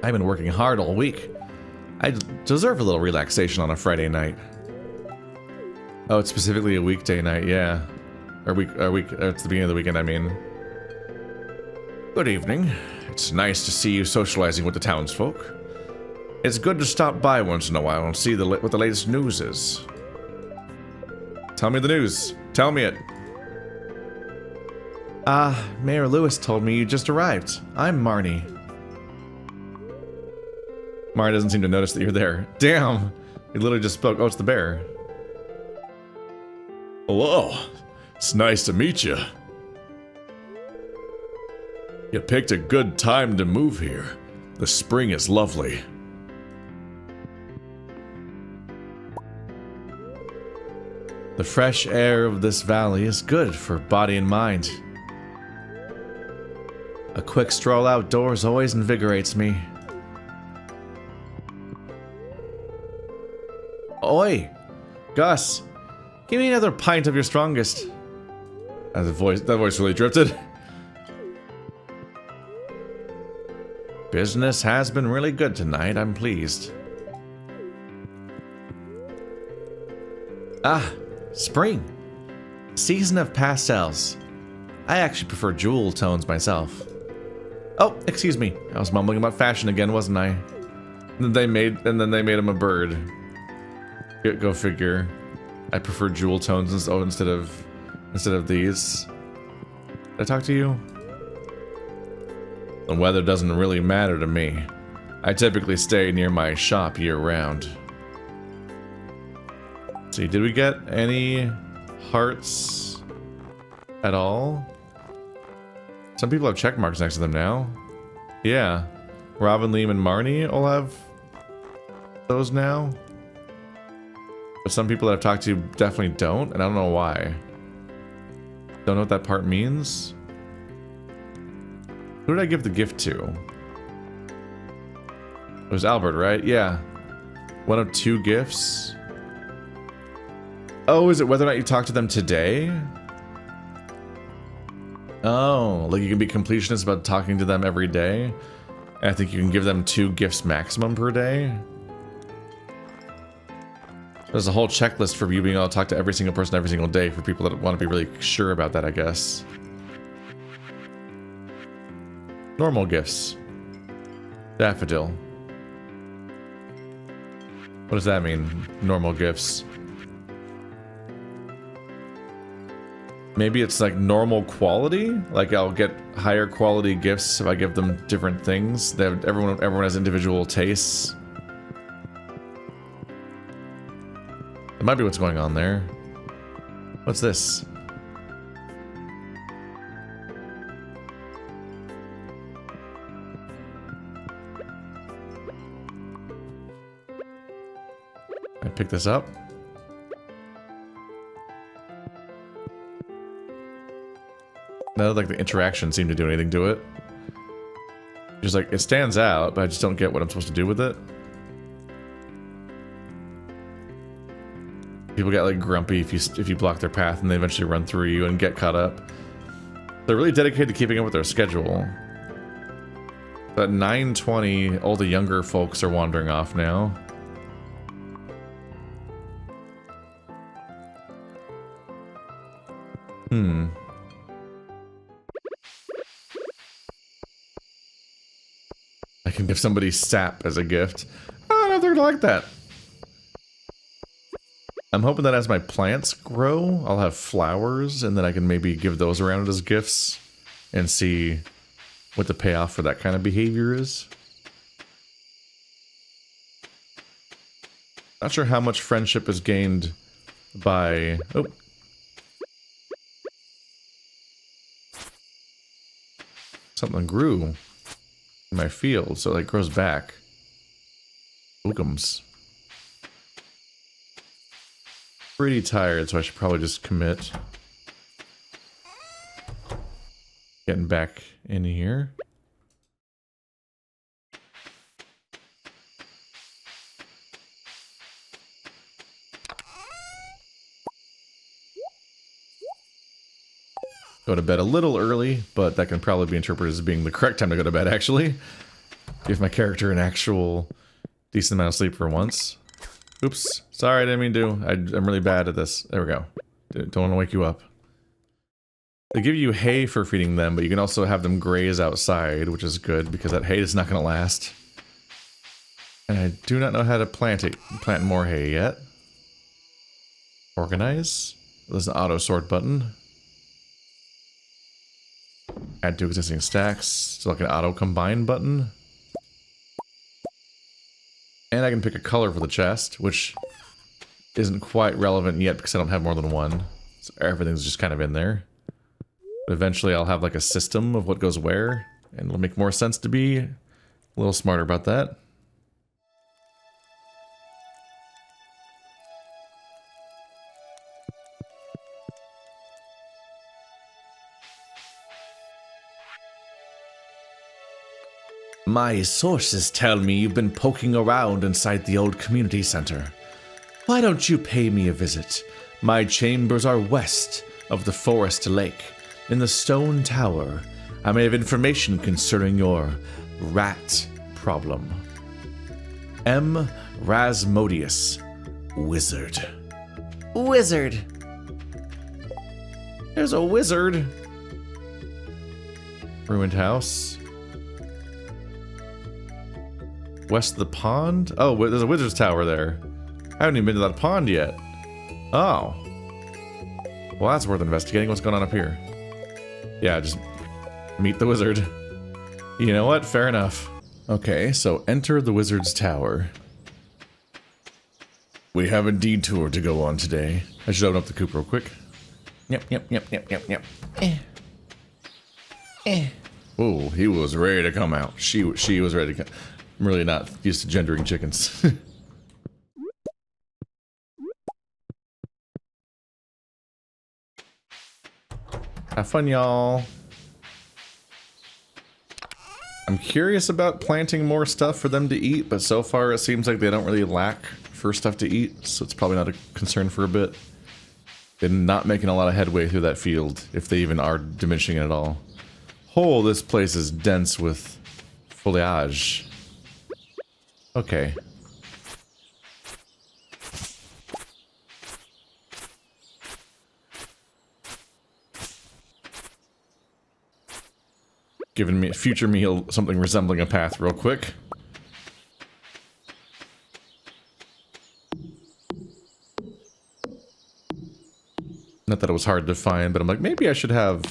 I've been working hard all week. I deserve a little relaxation on a Friday night. Oh, it's specifically a weekday night, yeah. Or it's the beginning of the weekend, I mean. Good evening. It's nice to see you socializing with the townsfolk. It's good to stop by once in a while and see what the latest news is. Tell me the news. Tell me it. Mayor Lewis told me you just arrived. I'm Marnie. Mari doesn't seem to notice that you're there. Damn! He literally just spoke. Oh, it's the bear. Hello. It's nice to meet you. You picked a good time to move here. The spring is lovely. The fresh air of this valley is good for body and mind. A quick stroll outdoors always invigorates me. Oi! Gus! Give me another pint of your strongest. That voice really drifted. Business has been really good tonight, I'm pleased. Ah, spring. Season of pastels. I actually prefer jewel tones myself. Oh, excuse me. I was mumbling about fashion again, wasn't I? And then they made him a bird. Go figure. I prefer jewel tones instead of these. Did I talk to you? The weather doesn't really matter to me. I typically stay near my shop year-round. See, did we get any hearts at all? Some people have check marks next to them now. Yeah. Robin, Liam, and Marnie all have those now. But some people that I've talked to definitely don't, and I don't know why. Don't know what that part means. Who did I give the gift to? It was Albert, right? Yeah. One of 2 gifts. Oh, is it whether or not you talk to them today? Oh, like you can be completionist about talking to them every day? And I think you can give them 2 gifts maximum per day? There's a whole checklist for you being able to talk to every single person every single day for people that want to be really sure about that, I guess. Normal gifts. Daffodil. What does that mean? Normal gifts. Maybe it's like normal quality? Like I'll get higher quality gifts if I give them different things. Everyone has individual tastes. That might be what's going on there. What's this? I pick this up. No, like the interaction seemed to do anything to it. Just like, it stands out, but I just don't get what I'm supposed to do with it. People get like grumpy if you block their path and they eventually run through you and get caught up. They're really dedicated to keeping up with their schedule. But 9:20, all the younger folks are wandering off now. I can give somebody sap as a gift. I don't know if they're gonna like that. I'm hoping that as my plants grow, I'll have flowers, and then I can maybe give those around as gifts and see what the payoff for that kind of behavior is. Not sure how much friendship is gained by... Oh. Something grew in my field, so it grows back. Ookums. Pretty tired, so I should probably just commit. Getting back in here. Go to bed a little early, but that can probably be interpreted as being the correct time to go to bed, actually. Give my character an actual decent amount of sleep for once. Oops. Sorry, I didn't mean to. I'm really bad at this. There we go. Don't want to wake you up. They give you hay for feeding them, but you can also have them graze outside, which is good, because that hay is not going to last. And I do not know how to plant more hay yet. Organize. There's an auto sort button. Add to existing stacks. So like an auto combine button. And I can pick a color for the chest, which isn't quite relevant yet because I don't have more than one. So everything's just kind of in there. But eventually I'll have like a system of what goes where, and it'll make more sense to be a little smarter about that. My sources tell me you've been poking around inside the old community center. Why don't you pay me a visit? My chambers are west of the forest lake, in the stone tower. I may have information concerning your rat problem. M. Rasmodius, wizard. Wizard. There's a wizard. Ruined house. West of the pond? Oh, there's a wizard's tower there. I haven't even been to that pond yet. Oh. Well, that's worth investigating. What's going on up here? Yeah, just meet the wizard. You know what? Fair enough. Okay, so enter the wizard's tower. We have a detour to go on today. I should open up the coop real quick. Yep. Oh, he was ready to come out. She was ready to come. I'm really not used to gendering chickens. Have fun, y'all. I'm curious about planting more stuff for them to eat, but so far it seems like they don't really lack for stuff to eat, so it's probably not a concern for a bit. They're not making a lot of headway through that field, if they even are diminishing it at all. Oh, this place is dense with foliage. Okay. Giving me future meal something resembling a path real quick. Not that it was hard to find, but I'm like, maybe I should have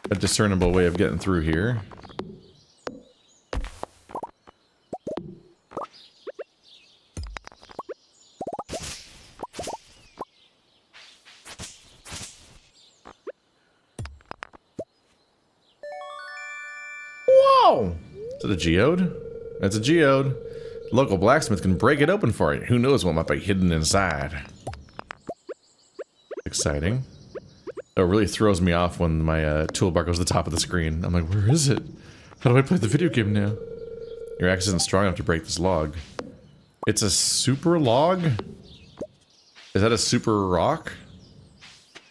a discernible way of getting through here. Whoa! Is it a geode? That's a geode. The local blacksmith can break it open for you. Who knows what might be hidden inside. Exciting. It really throws me off when my toolbar goes to the top of the screen. I'm like, where is it? How do I play the video game now? Your axe isn't strong enough to break this log. It's a super log? Is that a super rock?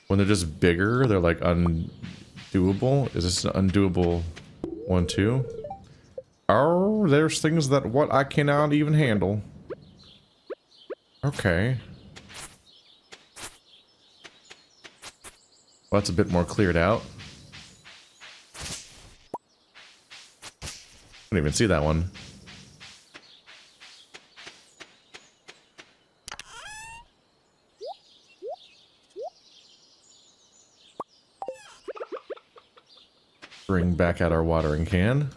When they're just bigger, they're like undoable? Is this an undoable one too? Oh, there's things that what I cannot even handle. Okay. Well, that's a bit more cleared out. I didn't even see that one. Bring back out our watering can.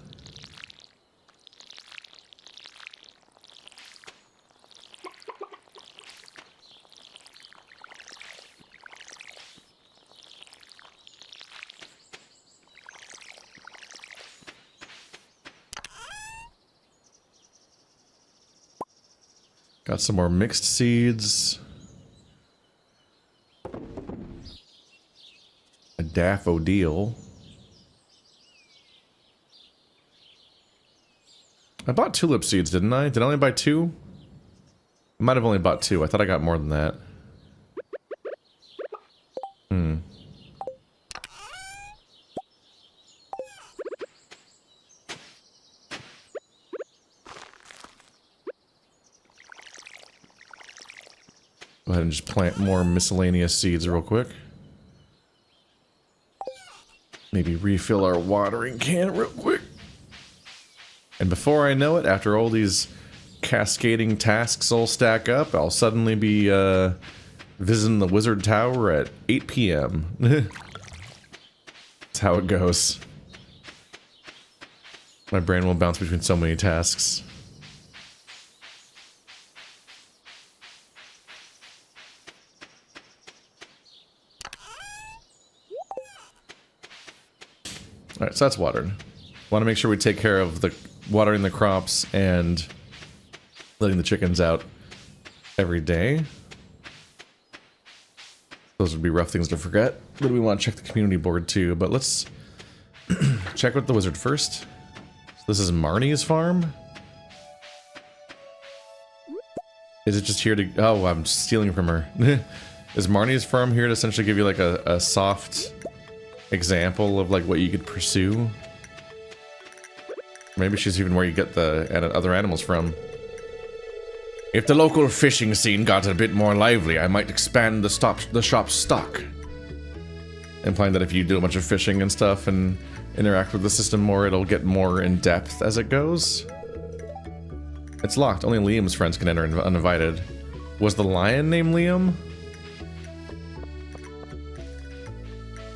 Got some more mixed seeds. A daffodil. I bought tulip seeds, didn't I? Did I only buy 2? I might have only bought 2. I thought I got more than that. Go ahead and just plant more miscellaneous seeds real quick. Maybe refill our watering can real quick. And before I know it, after all these cascading tasks all stack up, I'll suddenly be visiting the Wizard Tower at 8 p.m. That's how it goes. My brain will bounce between so many tasks. Alright, so that's watered. Want to make sure we take care of the watering the crops and letting the chickens out every day. Those would be rough things to forget. But we want to check the community board too, but let's check with the wizard first. So this is Marnie's farm? Is it just here to... Oh, I'm stealing from her. Is Marnie's farm here to essentially give you like a soft example of like what you could pursue? Maybe she's even where you get the other animals from. If the local fishing scene got a bit more lively, I might expand the shop's stock. Implying that if you do a bunch of fishing and stuff and interact with the system more, it'll get more in depth as it goes. It's locked. Only Liam's friends can enter uninvited. Was the lion named Liam?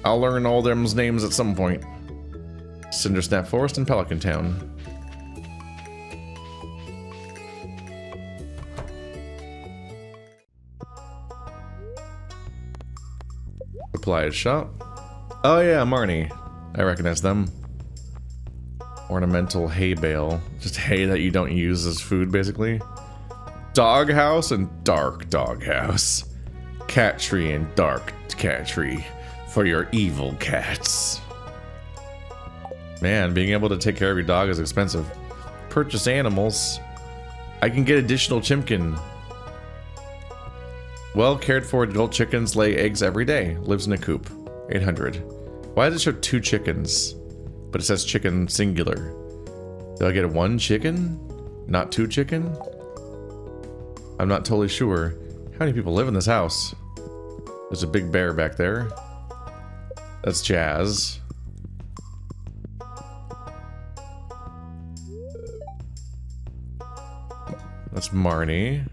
I'll learn all them's names at some point. Cindersnap Forest and Pelican Town. Supplies shop. Oh yeah, Marnie. I recognize them. Ornamental hay bale. Just hay that you don't use as food, basically. Doghouse and dark doghouse. Cat tree and dark cat tree. For your evil cats. Man, being able to take care of your dog is expensive. Purchase animals. I can get additional chimkin. Well cared for adult chickens lay eggs every day. Lives in a coop. 800. Why does it show 2 chickens? But it says chicken singular. Do I get 1 chicken? Not 2 chicken? I'm not totally sure. How many people live in this house? There's a big bear back there. That's Jazz. That's Marnie.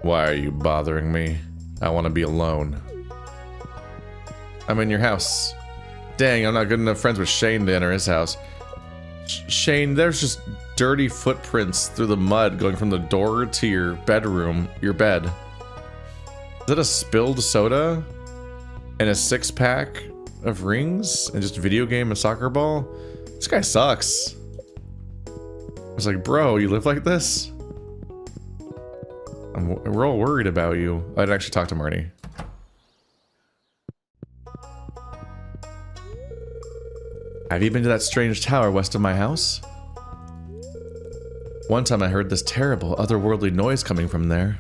Why are you bothering me? I want to be alone. I'm in your house. Dang, I'm not good enough friends with Shane to enter his house. Shane, there's just dirty footprints through the mud going from the door to your bedroom, your bed. Is that a spilled soda? And a 6-pack of rings? And just a video game, a soccer ball? This guy sucks. I was like, bro, you live like this? We're all worried about you. I'd actually talk to Marnie. Have you been to that strange tower west of my house? One time I heard this terrible, otherworldly noise coming from there.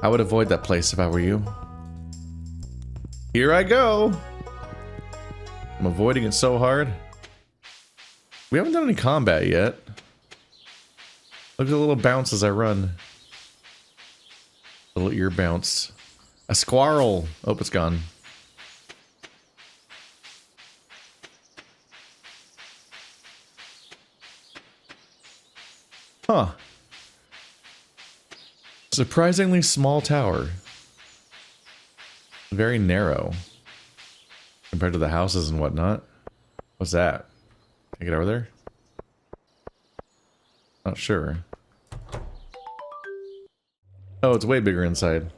I would avoid that place if I were you. Here I go! I'm avoiding it so hard. We haven't done any combat yet. Look at the little bounce as I run. Little ear bounce. A squirrel! Oh, it's gone. Huh. Surprisingly small tower. Very narrow. Compared to the houses and whatnot. What's that? Can I get over there? Not sure. Oh, it's way bigger inside.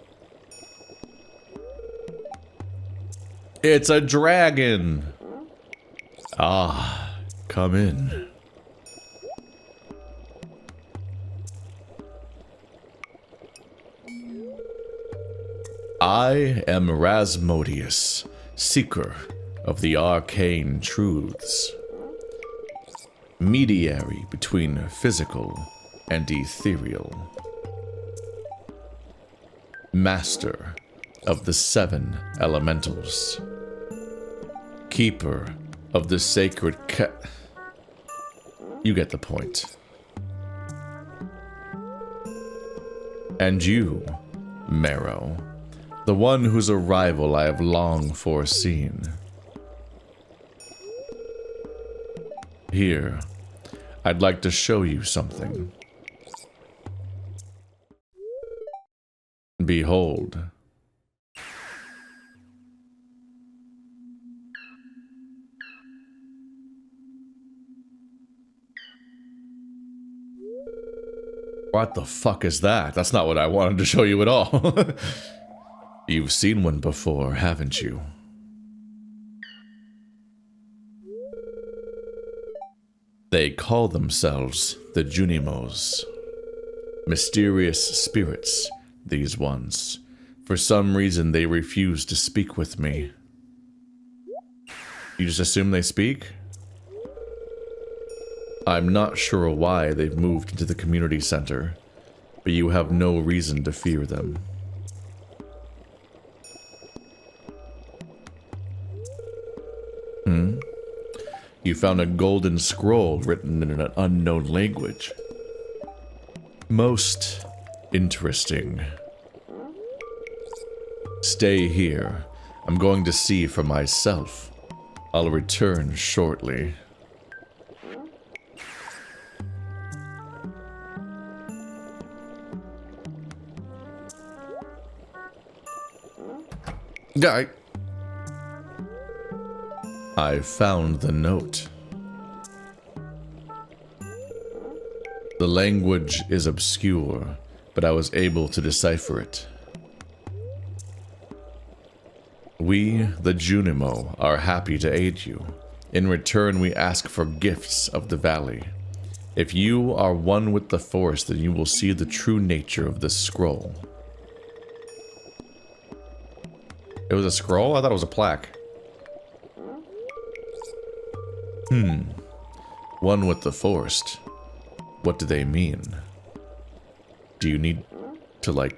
It's a dragon! Ah, come in. I am Rasmodius, seeker of the arcane truths. Mediary between physical and ethereal. Master of the 7 elementals. Keeper of the sacred You get the point. And you, Marrow, the one whose arrival I have long foreseen. Here, I'd like to show you something. Behold. What the fuck is that? That's not what I wanted to show you at all. You've seen one before, haven't you? They call themselves the Junimos. Mysterious spirits, these ones. For some reason, they refuse to speak with me. You just assume they speak? I'm not sure why they've moved into the community center, but you have no reason to fear them. You found a golden scroll written in an unknown language. Most interesting. Stay here. I'm going to see for myself. I'll return shortly. Guy. I found the note. The language is obscure, but I was able to decipher it. We, the Junimo, are happy to aid you. In return, we ask for gifts of the valley. If you are one with the forest, then you will see the true nature of this scroll. It was a scroll? I thought it was a plaque. One with the forest. What do they mean? Do you need to, like,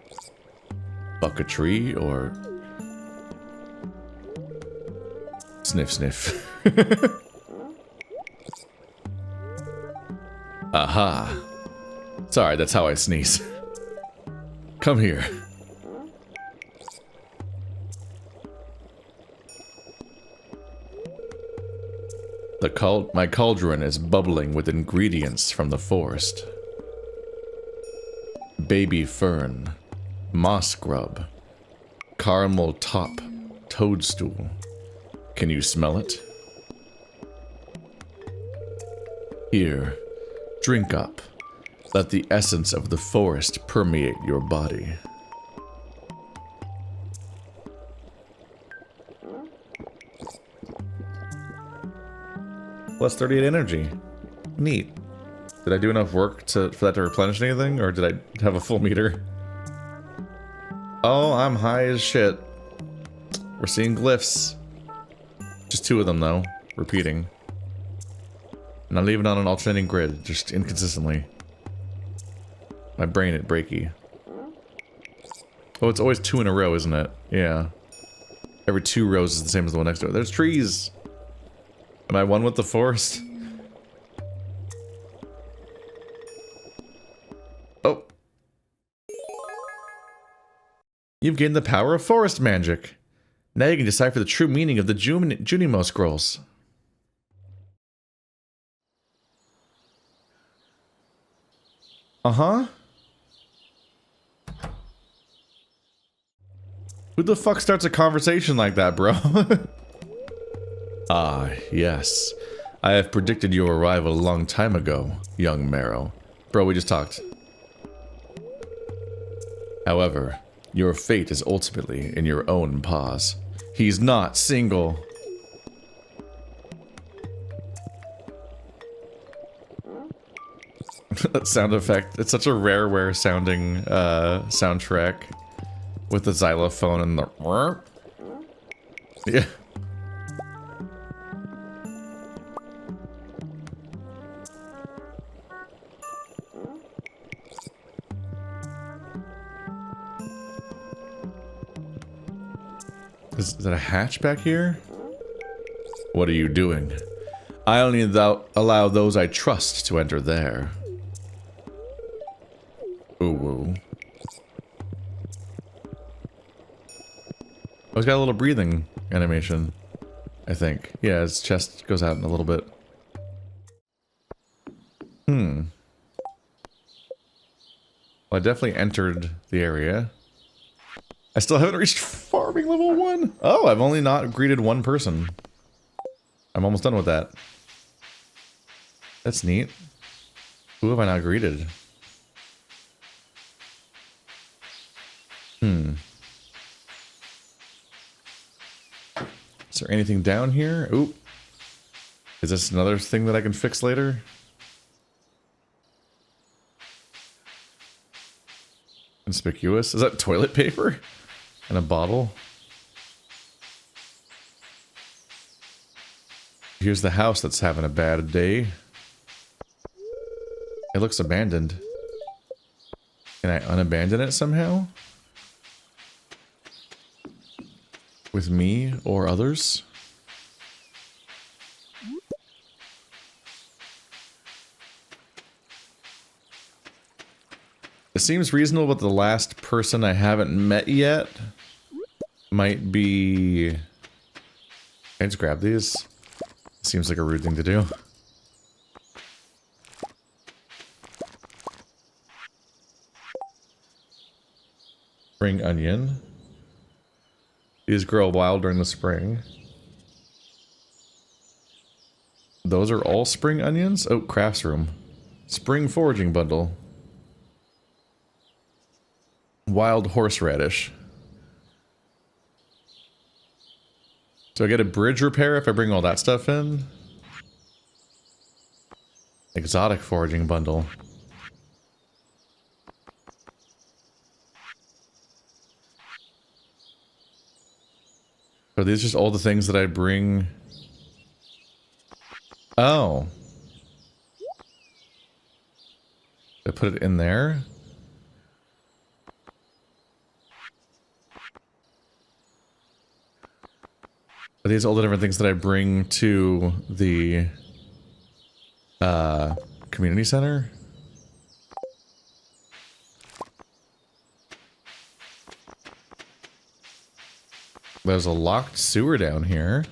buck a tree, or... Sniff, sniff. Aha. Sorry, that's how I sneeze. Come here. My cauldron is bubbling with ingredients from the forest. Baby fern, moss grub, caramel top, toadstool. Can you smell it? Here, drink up. Let the essence of the forest permeate your body. Plus 38 energy. Neat. Did I do enough work for that to replenish anything, or did I have a full meter? Oh, I'm high as shit. We're seeing glyphs. Just 2 of them, though. Repeating. Not even on an alternating grid, just inconsistently. My brain at breaky. Oh, it's always 2 in a row, isn't it? Yeah. Every 2 rows is the same as the one next to it. There's trees! Am I one with the forest? Oh. You've gained the power of forest magic. Now you can decipher the true meaning of the Junimo scrolls. Uh-huh. Who the fuck starts a conversation like that, bro? Ah, yes. I have predicted your arrival a long time ago, young Marrow. Bro, we just talked. However, your fate is ultimately in your own paws. He's not single. That sound effect. It's such a rareware sounding soundtrack. With the xylophone and the... Yeah. Is that a hatch back here? What are you doing? I only allow those I trust to enter there. Ooh. Oh, he's got a little breathing animation, I think. Yeah, his chest goes out in a little bit. Well, I definitely entered the area. I still haven't reached farming level 1. Oh, I've only not greeted one person. I'm almost done with that. That's neat. Who have I not greeted? Is there anything down here? Ooh. Is this another thing that I can fix later? Conspicuous. Is that toilet paper? In a bottle? Here's the house that's having a bad day. It looks abandoned. Can I unabandon it somehow? With me or others? It seems reasonable, but the last person I haven't met yet might be... Can I just grab these? Seems like a rude thing to do. Spring onion. These grow wild during the spring. Those are all spring onions? Oh, crafts room. Spring foraging bundle. Wild horseradish. Do I get a bridge repair if I bring all that stuff in? Exotic foraging bundle. Are these just all the things that I bring? Oh. I put it in there? Are these all the different things that I bring to the community center? There's a locked sewer down here.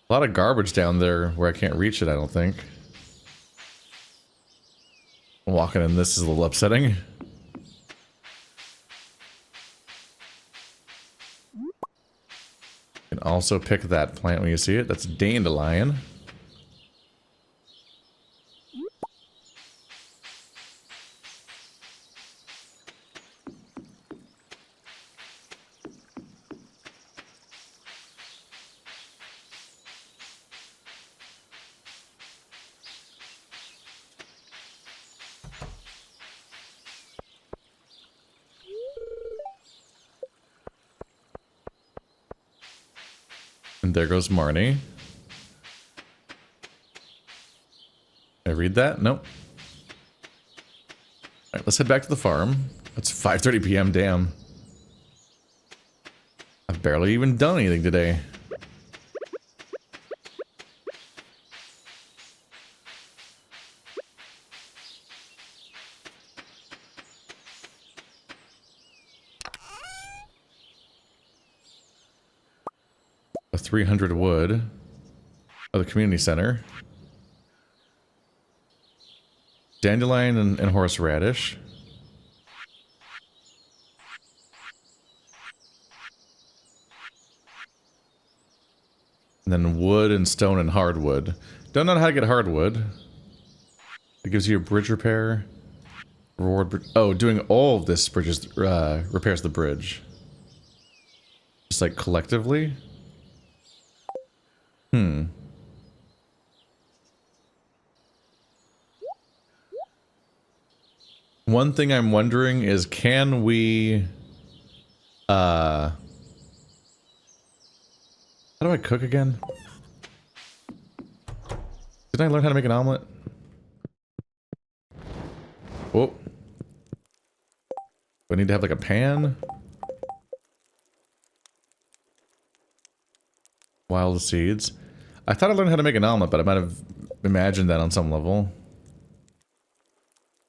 A lot of garbage down there where I can't reach it, I don't think. Walking in this is a little upsetting. You can also pick that plant when you see it. That's dandelion. And there goes Marnie. Did I read that? Nope. Alright, let's head back to the farm. It's 5:30 p.m. Damn. I've barely even done anything today. A 300 wood. Oh, the community center. Dandelion and horseradish. And then wood and stone and hardwood. Don't know how to get hardwood. It gives you a bridge repair. Reward. Oh, doing all of this bridges repairs the bridge. Just like collectively. One thing I'm wondering is, can we... How do I cook again? Didn't I learn how to make an omelet? Oh. Do I need to have like a pan? Wild seeds. I thought I learned how to make an omelet, but I might have imagined that on some level.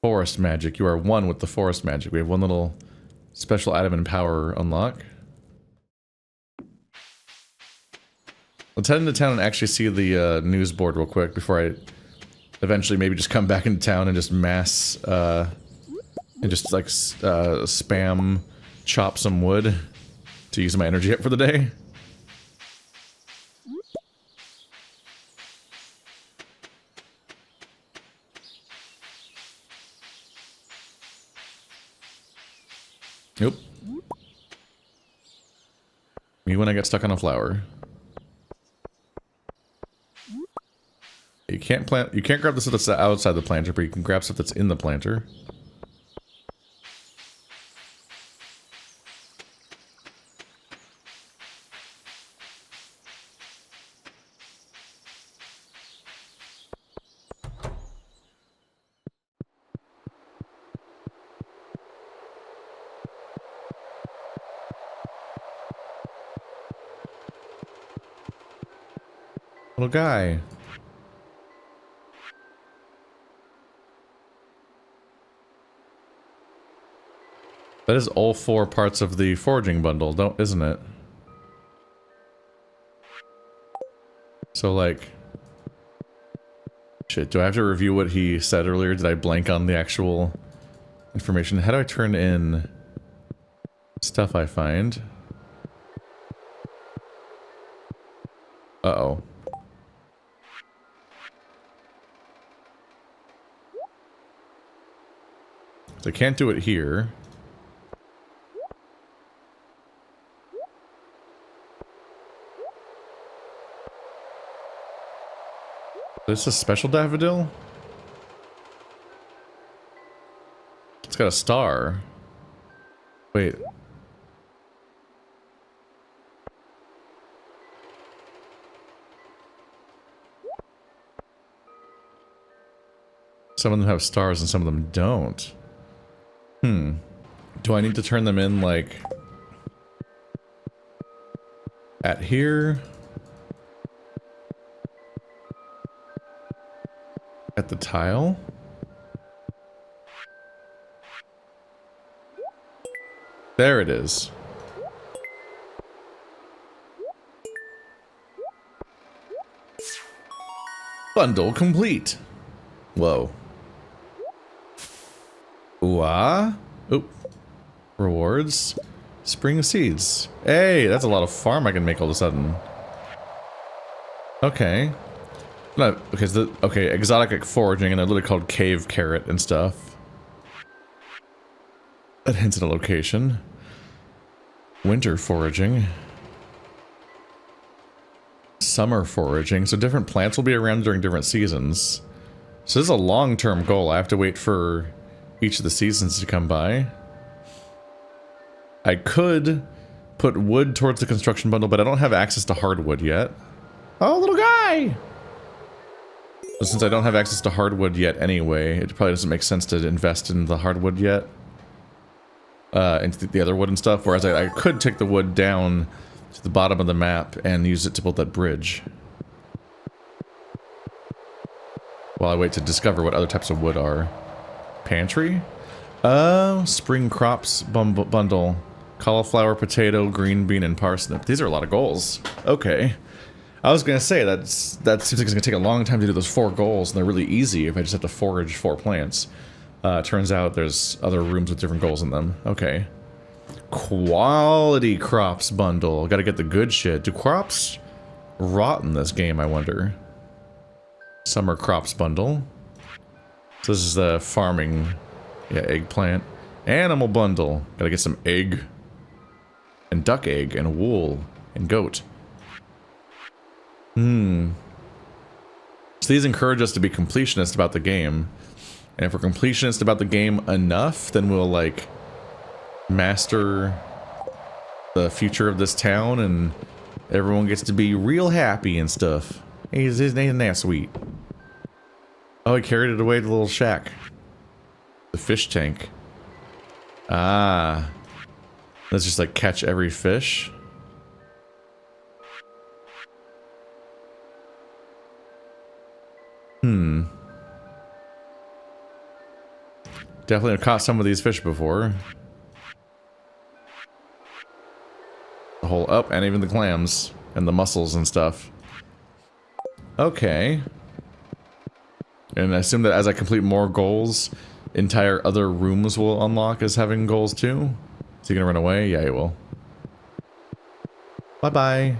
Forest magic. You are one with the forest magic. We have one little special item and power unlock. Let's head into town and actually see the news board real quick before I eventually maybe just come back into town and just mass and just like spam chop some wood to use my energy up for the day. Nope. Me when I get stuck on a flower. You can't grab the stuff that's outside the planter, but you can grab stuff that's in the planter. Little guy. That is all 4 parts of the foraging bundle, isn't it? So, like... Shit, do I have to review what he said earlier? Did I blank on the actual information? How do I turn in stuff I find? Uh-oh. So I can't do it here. Is this a special daffodil? It's got a star. Wait. Some of them have stars and some of them don't. Do I need to turn them in, like... at here? At the tile? There it is. Bundle complete. Whoa. Ooh, ah. Oop. Rewards. Spring seeds. Hey, that's a lot of farm I can make all of a sudden. Okay. No, because okay, exotic foraging, and they're literally called cave carrot and stuff. That hints at a location. Winter foraging. Summer foraging. So different plants will be around during different seasons. So this is a long-term goal. I have to wait for each of the seasons to come by. I could put wood towards the construction bundle, but I don't have access to hardwood yet. Oh, little guy! Since I don't have access to hardwood yet anyway, it probably doesn't make sense to invest in the hardwood yet. Into the other wood and stuff, whereas I could take the wood down to the bottom of the map and use it to build that bridge. While I wait to discover what other types of wood are. Pantry? Spring crops bundle. Cauliflower, potato, green bean, and parsnip. These are a lot of goals. Okay. I was gonna say, that seems like it's gonna take a long time to do those 4 goals, and they're really easy if I just have to forage 4 plants. Turns out there's other rooms with different goals in them. Okay. Quality crops bundle. Gotta get the good shit. Do crops rot in this game, I wonder? Summer crops bundle. So this is the farming, yeah, eggplant. Animal bundle. Gotta get some egg. And duck egg, and wool, and goat. So these encourage us to be completionist about the game. And if we're completionist about the game enough, then we'll, like, master the future of this town, and everyone gets to be real happy and stuff. Isn't that sweet? Oh, he carried it away to the little shack. The fish tank. Ah. Let's just, like, catch every fish. Definitely have caught some of these fish before. The whole up, and even the clams, and the mussels and stuff. Okay. And I assume that as I complete more goals, entire other rooms will unlock as having goals too. Is he gonna run away? Yeah, he will. Bye-bye.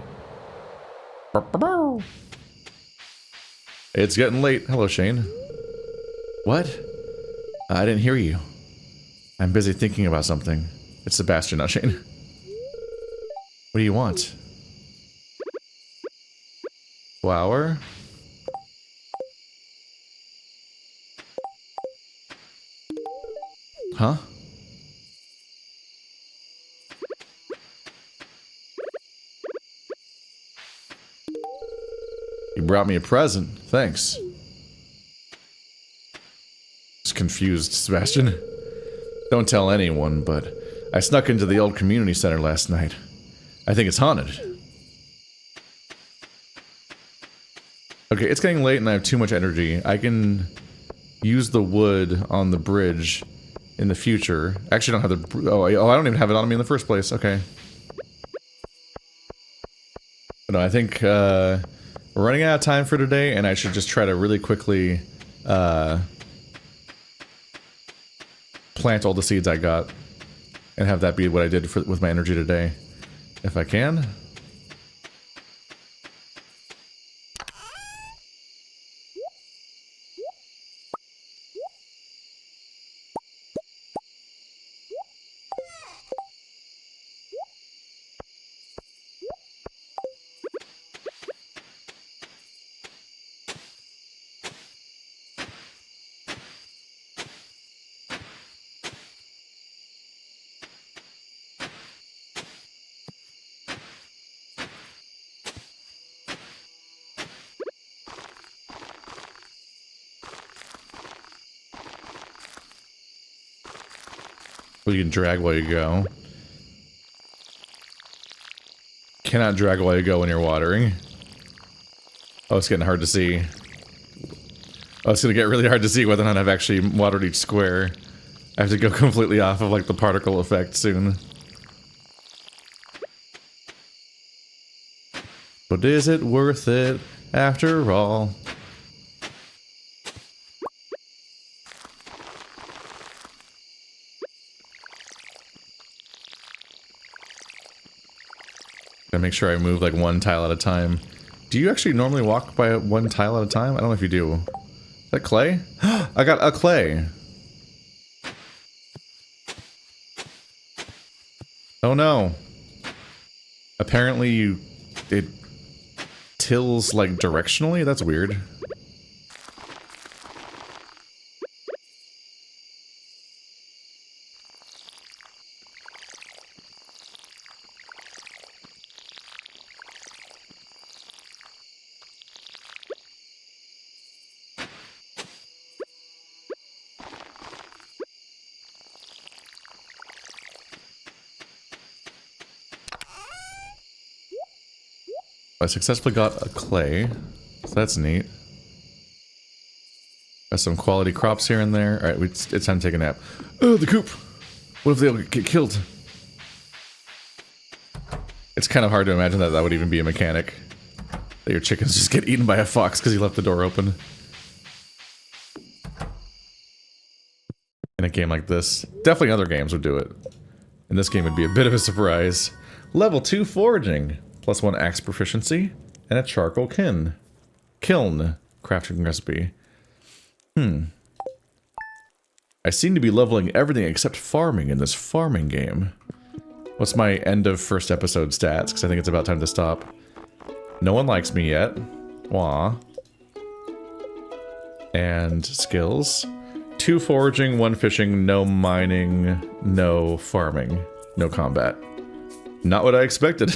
It's getting late. Hello, Shane. What? I didn't hear you. I'm busy thinking about something. It's Sebastian, not Shane. What do you want? Flower? Huh? You brought me a present. Thanks. Just confused, Sebastian. Don't tell anyone, but I snuck into the old community center last night. I think it's haunted. Okay, it's getting late and I have too much energy. I can use the wood on the bridge in the future. Actually, I don't have the... Oh, I don't even have it on me in the first place. Okay. But no, I think we're running out of time for today, and I should just try to really quickly plant all the seeds I got and have that be what I did with my energy today, if I can. Well, you can drag while you go. Cannot drag while you go when you're watering. Oh, it's getting hard to see. Oh, it's gonna get really hard to see whether or not I've actually watered each square. I have to go completely off of, like, the particle effect soon. But is it worth it after all? Gotta make sure I move like one tile at a time. Do you actually normally walk by one tile at a time? I don't know if you do. Is that clay? I got a clay! Oh no. Apparently it tills like directionally? That's weird. I successfully got a clay, so that's neat. Got some quality crops here and there. Alright, it's time to take a nap. Oh, the coop! What if they'll get killed? It's kind of hard to imagine that that would even be a mechanic. That your chickens just get eaten by a fox because you left the door open. In a game like this. Definitely other games would do it. In this game, it'd be a bit of a surprise. Level 2 foraging. +1 axe proficiency, and a charcoal kiln. Crafting recipe. I seem to be leveling everything except farming in this farming game. What's my end of first episode stats? Because I think it's about time to stop. No one likes me yet. Wah. And skills. 2 foraging, 1 fishing, no mining, no farming, no combat. Not what I expected.